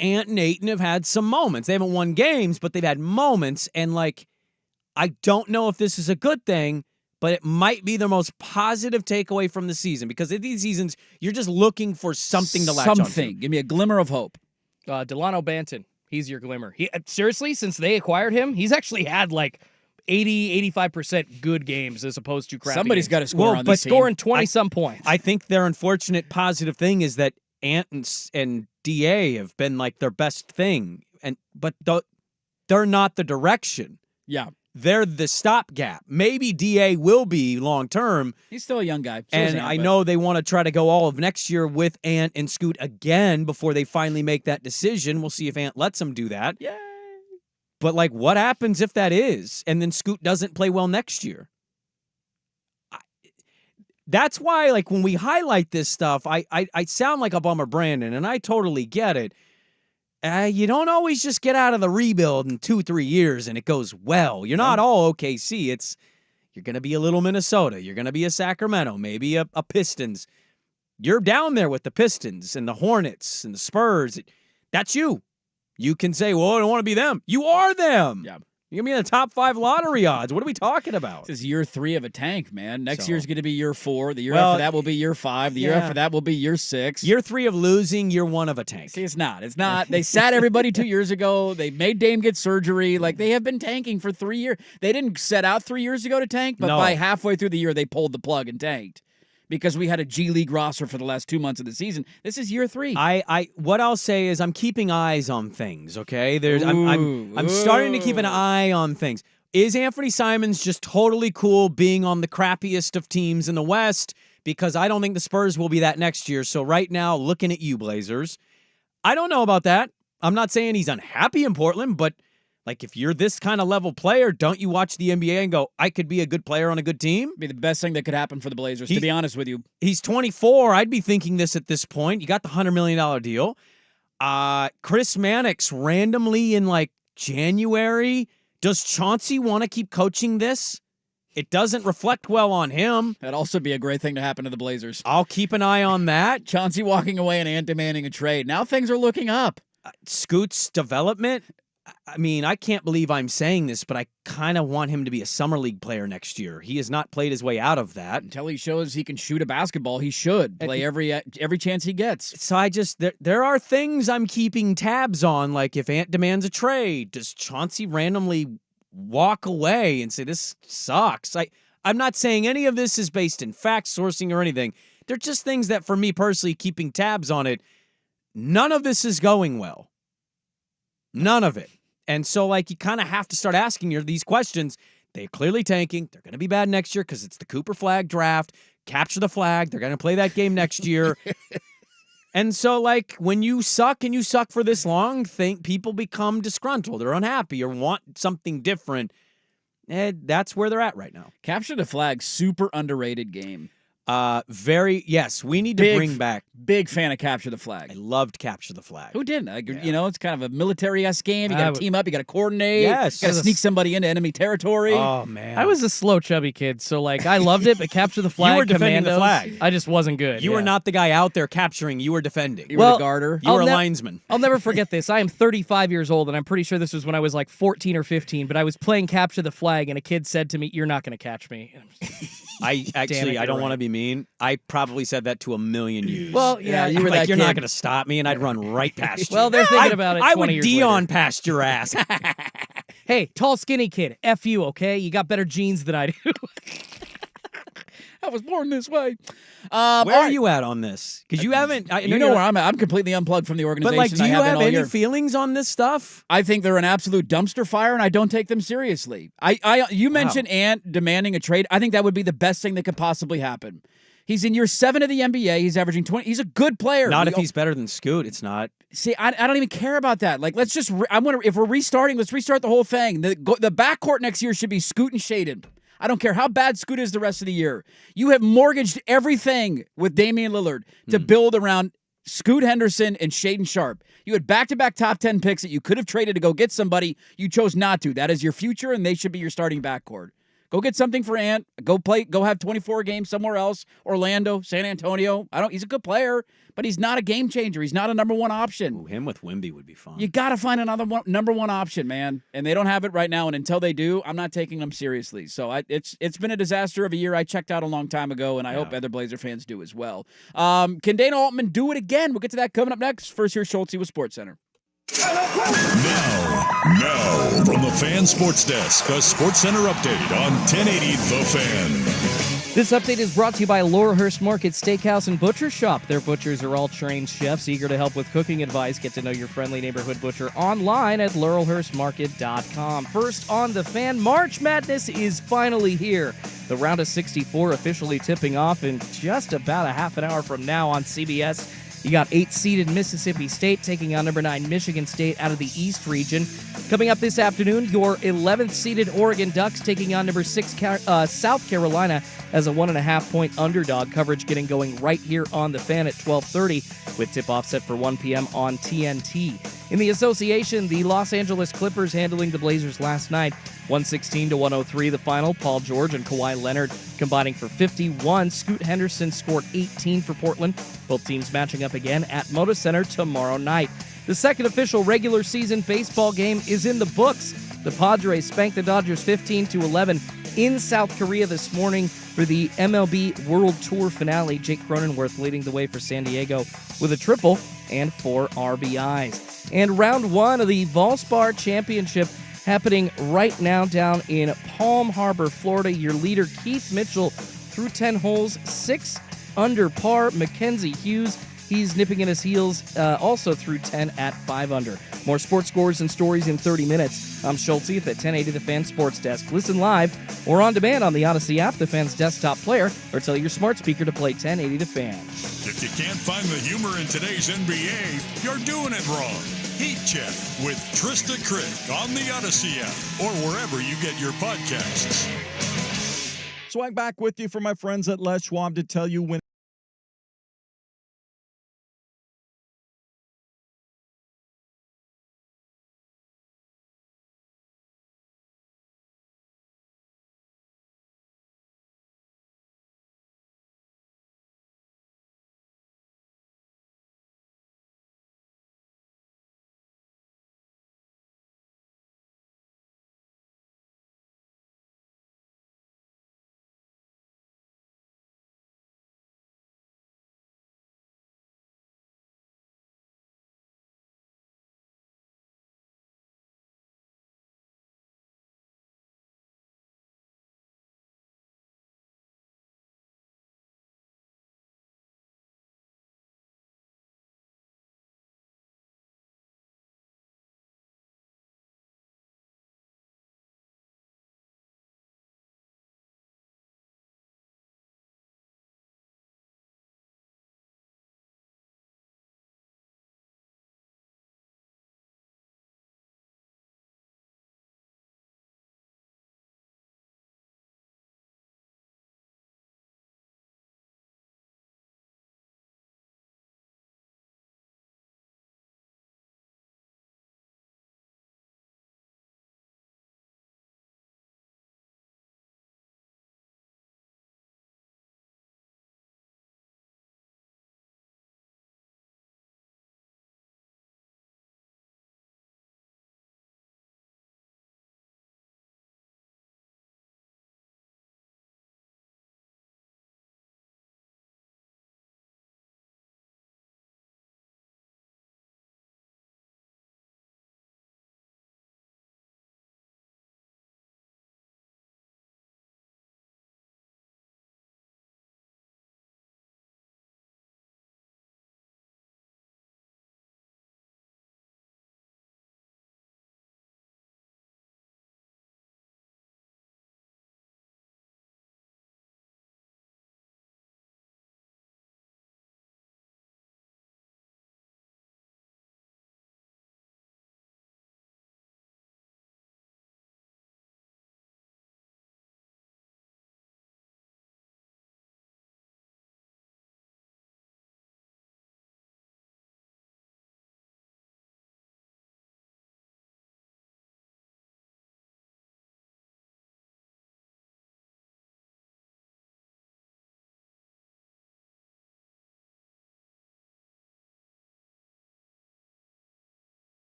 Ant and Ayton have had some moments. They haven't won games, but they've had moments. And, I don't know if this is a good thing, but it might be the most positive takeaway from the season. Because in these seasons, you're just looking for something to latch on to. Give me a glimmer of hope. Delano Banton, he's your glimmer. Seriously, since they acquired him, he's actually had, 80-85% good games as opposed to crappy Somebody's got to score on but this team. scoring 20-some points. I think their unfortunate positive thing is that Ant and DA have been their best thing, but they're not the direction. Yeah, they're the stopgap. Maybe DA will be long term. He's still a young guy, and I know they want to try to go all of next year with Ant and Scoot again before they finally make that decision. We'll see if Ant lets them do that. Yay! But what happens if that is, and then Scoot doesn't play well next year? That's why, when we highlight this stuff, I sound like a bummer, Brandon, and I totally get it. You don't always just get out of the rebuild in 2-3 years and it goes well. You're not all OKC. You're going to be a little Minnesota. You're going to be a Sacramento, maybe a Pistons. You're down there with the Pistons and the Hornets and the Spurs. That's you. You can say, well, I don't want to be them. You are them. Yeah. You're going to be in the top 5 lottery odds. What are we talking about? This is year 3 of a tank, man. Next year's going to be year 4. The year after that will be year 5. The year after that will be year 6. Year 3 of losing, year 1 of a tank. See, it's not. It's not. They sat everybody 2 years ago. They made Dame get surgery. They have been tanking for 3 years. They didn't set out 3 years ago to tank, but by halfway through the year, they pulled the plug and tanked. Because we had a G League roster for the last 2 months of the season. This is year 3. What I'll say is I'm keeping eyes on things, okay? I'm starting to keep an eye on things. Is Anthony Simons just totally cool being on the crappiest of teams in the West? Because I don't think the Spurs will be that next year. So right now, looking at you, Blazers, I don't know about that. I'm not saying he's unhappy in Portland, but Like, if you're this kind of level player, don't you watch the NBA and go, I could be a good player on a good team? Be the best thing that could happen for the Blazers, to be honest with you. He's 24. I'd be thinking this at this point. You got the $100 million deal. Chris Mannix randomly in, like, January. Does Chauncey want to keep coaching this? It doesn't reflect well on him. That'd also be a great thing to happen to the Blazers. I'll keep an eye on that. Chauncey walking away and Ant demanding a trade. Now things are looking up. Scoot's development. I mean, I can't believe I'm saying this, but I kind of want him to be a summer league player next year. He has not played his way out of that. Until he shows he can shoot a basketball, he should play every chance he gets. So I just, there are things I'm keeping tabs on, like if Ant demands a trade, does Chauncey randomly walk away and say, this sucks? I'm not saying any of this is based in fact, sourcing, or anything. They're just things that, for me personally, keeping tabs on it, none of this is going well. None of it. And so, like, you kind of have to start asking these questions. They're clearly tanking. They're going to be bad next year because it's the Cooper flag draft. Capture the flag. They're going to play that game next year. And so, like, when you suck and you suck for this long, people become disgruntled or unhappy or want something different. And that's where they're at right now. Capture the flag, super underrated game. Yes, we need to bring back. Big fan of Capture the Flag. I loved Capture the Flag. Who didn't? You know, it's kind of a military-esque game. You got to team up. You got to coordinate. Yes. You got to sneak somebody into enemy territory. Oh, man. I was a slow, chubby kid, so, like, I loved it, but Capture the Flag, You were defending Commandos, the flag. I just wasn't good. You were not the guy out there capturing. You were defending. You were the guarder. You were a linesman. I'll never forget this. I am 35 years old, and I'm pretty sure this was when I was, like, 14 or 15, but I was playing Capture the Flag, and a kid said to me, "You're not going to catch me." I don't want to be mean. I probably said that to a million youths. Well, yeah, you were like, that you're kid. not going to stop me, and I'd run right past you. Well, they're thinking about it 20 I would years Dion later. past your ass. Hey, tall, skinny kid, F you, okay? You got better genes than I do. I was born this way. Where are you at on this? Because you haven't. You know where I'm at. I'm completely unplugged from the organization. But, like, do you have have all any year. feelings on this stuff? I think they're an absolute dumpster fire, and I don't take them seriously. You mentioned Ant demanding a trade. I think that would be the best thing that could possibly happen. He's in year 7 of the NBA. He's averaging 20. He's a good player. Not if he's better than Scoot. It's not. See, I don't even care about that. Like, let's just. If we're restarting, let's restart the whole thing. The backcourt next year should be Scoot and Shaden. I don't care how bad Scoot is the rest of the year. You have mortgaged everything with Damian Lillard to build around Scoot Henderson and Shaden Sharp. You had back-to-back top 10 picks that you could have traded to go get somebody. You chose not to. That is your future, and they should be your starting backcourt. Go get something for Ant. Go have 24 games somewhere else. Orlando, San Antonio. He's a good player, but he's not a game changer. He's not a number one option. Ooh, him with Wemby would be fun. You got to find another number one option, man. And they don't have it right now. And until they do, I'm not taking them seriously. So it's been a disaster of a year. I checked out a long time ago, and I hope other Blazer fans do as well. Can Dana Altman do it again? We'll get to that coming up next. First, here's Schulte with SportsCenter. Now, from the Fan Sports Desk, a SportsCenter update on 1080 The Fan. This update is brought to you by Laurelhurst Market Steakhouse and Butcher Shop. Their butchers are all trained chefs eager to help with cooking advice. Get to know your friendly neighborhood butcher online at laurelhurstmarket.com. First on The Fan, March Madness is finally here. The round of 64 officially tipping off in just about a half an hour from now on CBS. You got 8-seeded Mississippi State taking on number 9 Michigan State out of the East region. Coming up this afternoon, your 11th-seeded Oregon Ducks taking on number 6 South Carolina as a 1.5-point underdog. Coverage getting going right here on The Fan at 12:30 with tip-off set for 1 p.m. on TNT. In the association, the Los Angeles Clippers handling the Blazers last night. 116-103 the final. Paul George and Kawhi Leonard combining for 51. Scoot Henderson scored 18 for Portland. Both teams matching up again at Moda Center tomorrow night. The second official regular season baseball game is in the books. The Padres spanked the Dodgers 15-11 in South Korea this morning for the MLB World Tour finale. Jake Cronenworth leading the way for San Diego with a triple and 4 RBIs. And round 1 of the Valspar Championship happening right now down in Palm Harbor, Florida. Your leader, Keith Mitchell, through 10 holes, 6 under par. Mackenzie Hughes, he's nipping at his heels, also through 10 at 5 under. More sports scores and stories in 30 minutes. I'm Schulte at the 1080 The Fan Sports Desk. Listen live or on demand on the Odyssey app, the Fan's desktop player, or tell your smart speaker to play 1080 The Fan. If you can't find the humor in today's NBA, you're doing it wrong. Heat Check with Trista Crick on the Odyssey app or wherever you get your podcasts. Swag back with you for my friends at Les Schwab to tell you when.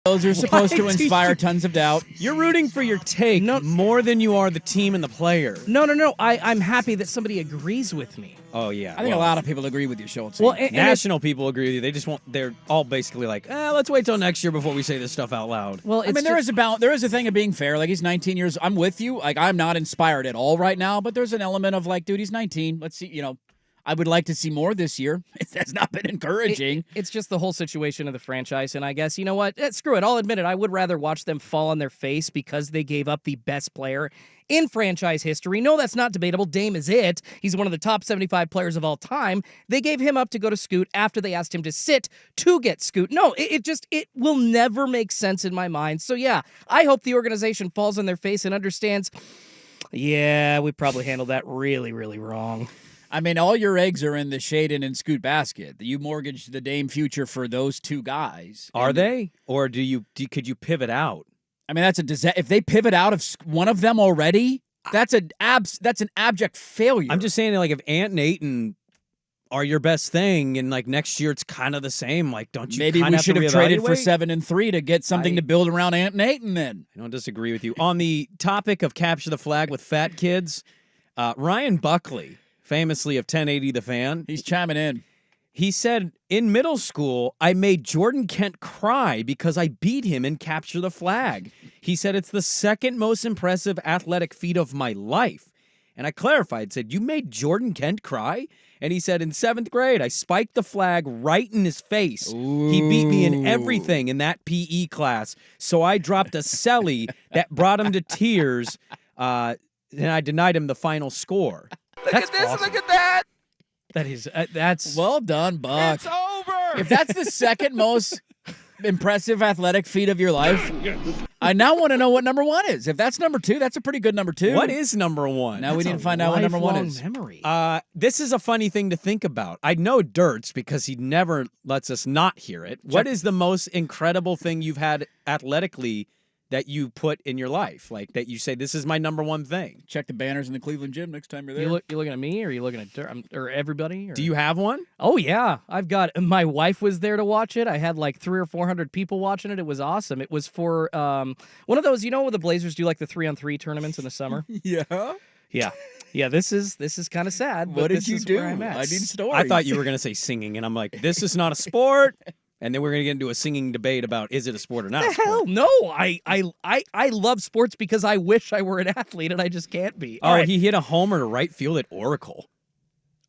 Those are supposed to Why do inspire you- tons of doubt. You're rooting for your take more than you are the team and the player. No. I'm happy that somebody agrees with me. Oh, yeah. I think a lot of people agree with you, Schultz. Well, and National people agree with you. They just want, they're all basically like, let's wait till next year before we say this stuff out loud. Well, I mean, there is a thing of being fair. Like, he's 19 years. I'm with you. Like, I'm not inspired at all right now, but there's an element of like, dude, he's 19. Let's see, I would like to see more this year. It has not been encouraging. It's just the whole situation of the franchise, and I guess, you know what? Screw it. I'll admit it. I would rather watch them fall on their face because they gave up the best player in franchise history. No, that's not debatable. Dame is it. He's one of the top 75 players of all time. They gave him up to go to Scoot after they asked him to sit to get Scoot. No, it will never make sense in my mind. So yeah, I hope the organization falls on their face and understands, yeah, we probably handled that really, really wrong. I mean, all your eggs are in the Shaden and Scoot basket. You mortgaged the Dame future for those two guys. Are they? Or could you pivot out? I mean, that's a disaster. If they pivot out of one of them already, that's an abject failure. I'm just saying, like, if Ant and Ayton are your best thing, and like next year it's kind of the same, like, don't you? Maybe we should have traded for 7 and 3 to get something to build around Ant and Ayton. Then I don't disagree with you on the topic of capture the flag with fat kids. Ryan Buckley, famously of 1080 The Fan, he's chiming in. He said, in middle school, I made Jordan Kent cry because I beat him in Capture the Flag. He said, it's the second most impressive athletic feat of my life. And I clarified, said, you made Jordan Kent cry? And he said, in 7th grade, I spiked the flag right in his face. Ooh. He beat me in everything in that PE class. So I dropped a celly that brought him to tears, and I denied him the final score. Look at this, awesome. Look at that. That is, that's... Well done, Buck. It's over. If that's the second most impressive athletic feat of your life, I now want to know what number 1 is. If that's number 2, that's a pretty good number 2. What is number 1? Now we need to find out what number 1 is. Memory. This is a funny thing to think about. I know Dirt's because he never lets us not hear it. What is the most incredible thing you've had athletically that you put in your life, like that you say, this is my number 1 thing? Check the banners in the Cleveland gym next time you're there. You looking at me, or are you looking at or everybody? Or? Do you have one? Oh yeah, I've got. My wife was there to watch it. I had like 300 or 400 people watching it. It was awesome. It was for one of those, where the Blazers do like the 3-on-3 tournaments in the summer. Yeah. Yeah. This is kind of sad. What did you do? I need stories. I thought you were gonna say singing, and I'm like, this is not a sport. And then we're going to get into a singing debate about, is it a sport or not a sport? Hell no. I love sports because I wish I were an athlete and I just can't be. All right. He hit a homer to right field at Oracle.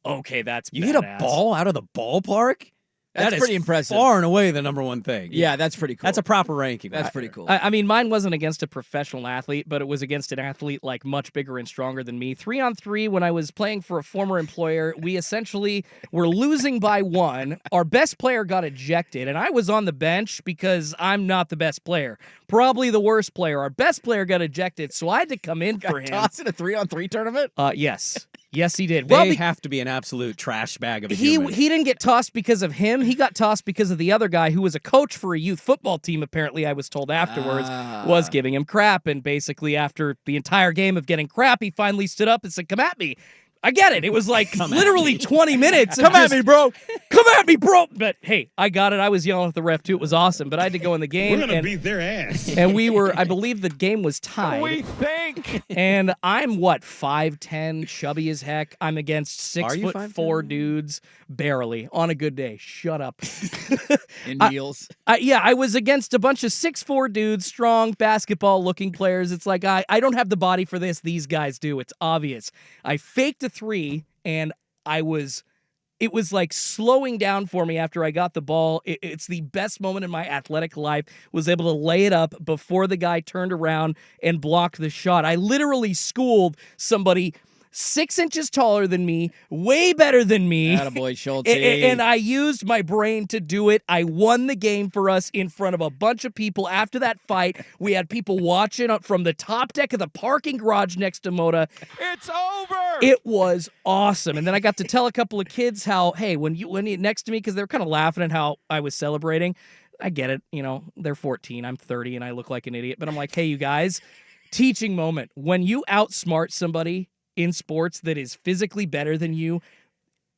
Okay, that's You badass. hit a ball out of the ballpark? That's pretty impressive. Far and away the number 1 thing. Yeah, that's pretty cool. That's a proper ranking. That's pretty cool. I mean, mine wasn't against a professional athlete, but it was against an athlete like much bigger and stronger than me. 3-on-3, when I was playing for a former employer, we essentially were losing by 1. Our best player got ejected, and I was on the bench because I'm not the best player. Probably the worst player. Our best player got ejected, so I had to come in for him. Tossed in a 3-on-3 tournament? Yes. Yes, he did. They have to be an absolute trash bag of a human. He didn't get tossed because of him. He got tossed because of the other guy who was a coach for a youth football team, apparently, I was told afterwards, was giving him crap. And basically, after the entire game of getting crap, he finally stood up and said, come at me. I get it. It was like literally 20 minutes. Come at me, bro. Come at me, bro. But hey, I got it. I was yelling at the ref too. It was awesome. But I had to go in the game. We're going to beat their ass. And I believe the game was tied. We think. And I'm 5'10", chubby as heck. I'm against 6'4" dudes, barely, on a good day. Shut up. In heels. I was against a bunch of 6'4" dudes, strong basketball-looking players. It's like, I don't have the body for this. These guys do. It's obvious. I faked a 3, and it was like slowing down for me after I got the ball. It's the best moment in my athletic life. Was able to lay it up before the guy turned around and blocked the shot. I literally schooled somebody 6 inches taller than me, way better than me. Attaboy, Schultz. And I used my brain to do it. I won the game for us in front of a bunch of people. After that fight, we had people watching from the top deck of the parking garage next to Moda. It's over. It was awesome. And then I got to tell a couple of kids how, hey, when you next to me, because they were kind of laughing at how I was celebrating. I get it. They're 14, I'm 30, and I look like an idiot. But I'm like, hey, you guys, teaching moment. When you outsmart somebody in sports that is physically better than you,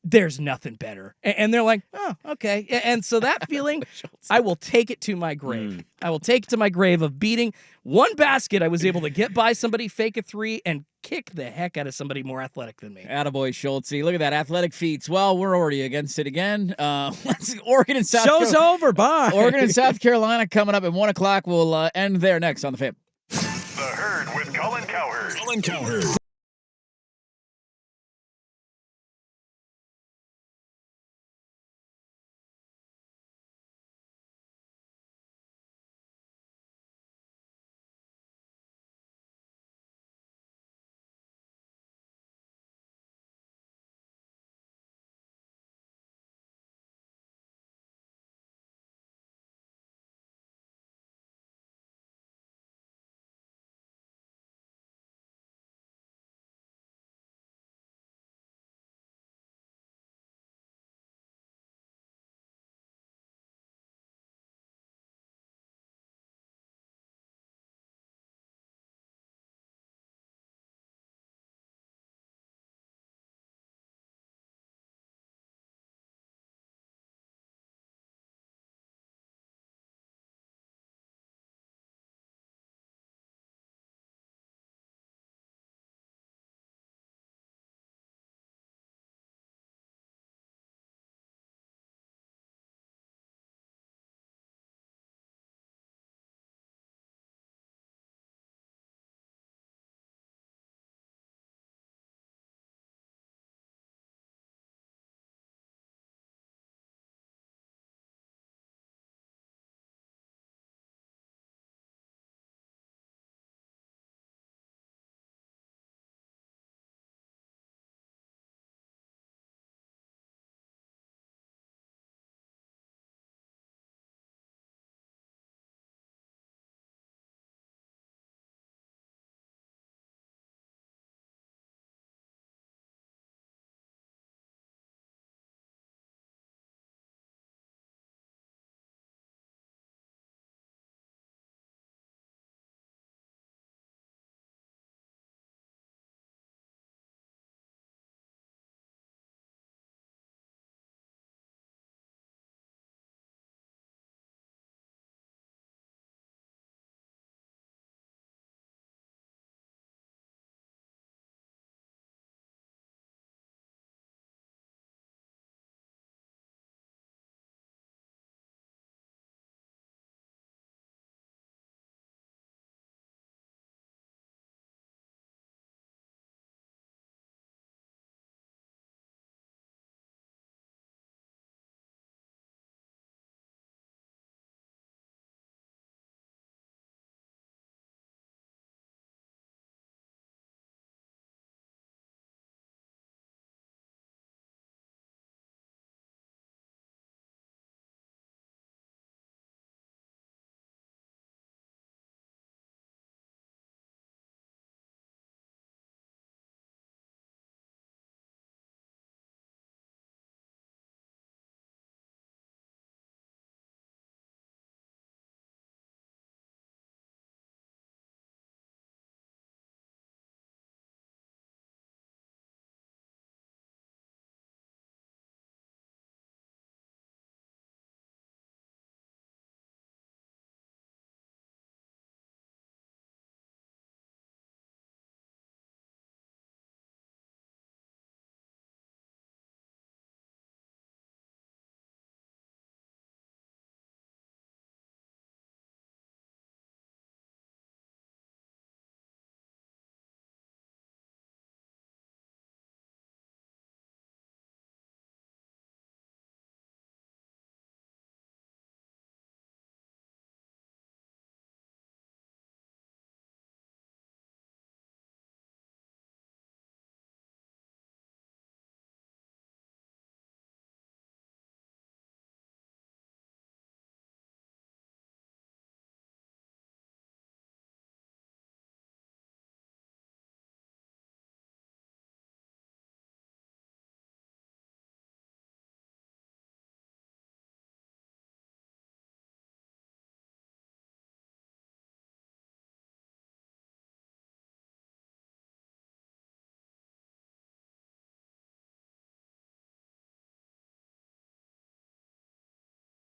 there's nothing better. And they're like, oh, okay. And so that feeling, I will take it to my grave. I will take it to my grave of beating one basket. I was able to get by somebody, fake a 3, and kick the heck out of somebody more athletic than me. Attaboy, Schultz. Look at that, athletic feats. Well, we're already against it again. Oregon and South Show's over. Bye. Oregon and South Carolina coming up at 1 o'clock. We'll end there next on The Fan. The Herd with Colin Cowherd.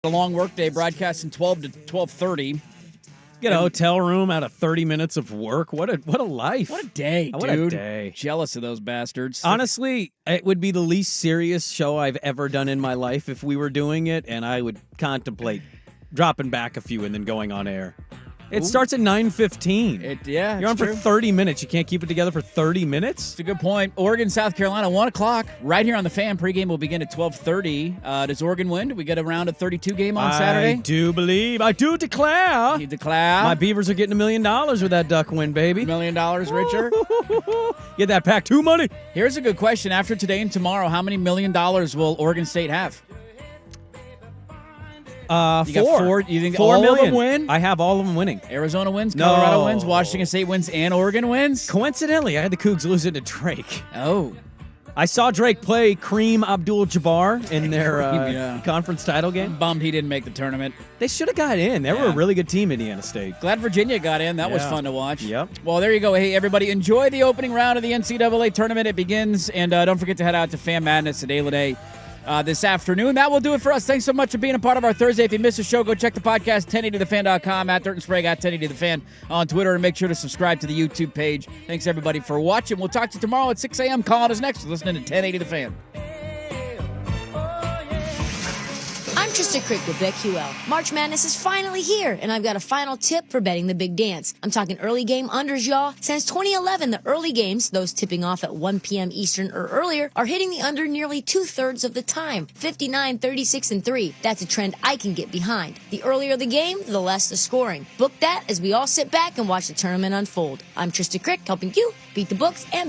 A long workday, broadcasting 12 to 12:30. Get a hotel room out of 30 minutes of work. What a life. What a day, What dude. a day. Jealous of those bastards. Honestly, it would be the least serious show I've ever done in my life if we were doing it, and I would contemplate dropping back a few and then going on air. It starts at 9:15. You're on for 30 minutes. You can't keep it together for 30 minutes? It's a good point. Oregon, South Carolina, 1 o'clock, right here on the Fan. Pregame will begin at 12:30. Does Oregon win? Do we get a round of 32 game on Saturday? I do declare. You declare? My Beavers are getting $1 million with that Duck win, baby. $1 million richer? Get that Pac 2 money. Here's a good question. After today and tomorrow, how many $1 million will Oregon State have? You got four. You think $4 all million. of them win? I have all of them winning. Arizona wins, Colorado No. wins, Washington State wins, and Oregon wins? Coincidentally, I had the Cougs losing to Drake. Oh. I saw Drake play Kareem Abdul-Jabbar in their Yeah. conference title game. I'm bummed he didn't make the tournament. They should have got in. They were a really good team, Indiana State. Glad Virginia got in. That was Yeah. fun to watch. Yep. Well, there you go. Hey, everybody, enjoy the opening round of the NCAA tournament. It begins, and don't forget to head out to Fan Madness at Day this afternoon. That will do it for us. Thanks so much for being a part of our Thursday. If you missed the show, go check the podcast, 1080thefan.com, at Dirt and Sprague, at 1080thefan on Twitter, and make sure to subscribe to the YouTube page. Thanks, everybody, for watching. We'll talk to you tomorrow at 6 a.m. Calling us next. Listening to 1080 The Fan. I'm Trista Crick with BetQL. March Madness is finally here, and I've got a final tip for betting the big dance. I'm talking early game unders, y'all. Since 2011, the early games, those tipping off at 1 p.m. Eastern or earlier, are hitting the under nearly 2/3 of the time. 59, 36, and 3. That's a trend I can get behind. The earlier the game, the less the scoring. Book that as we all sit back and watch the tournament unfold. I'm Trista Crick, helping you beat the books and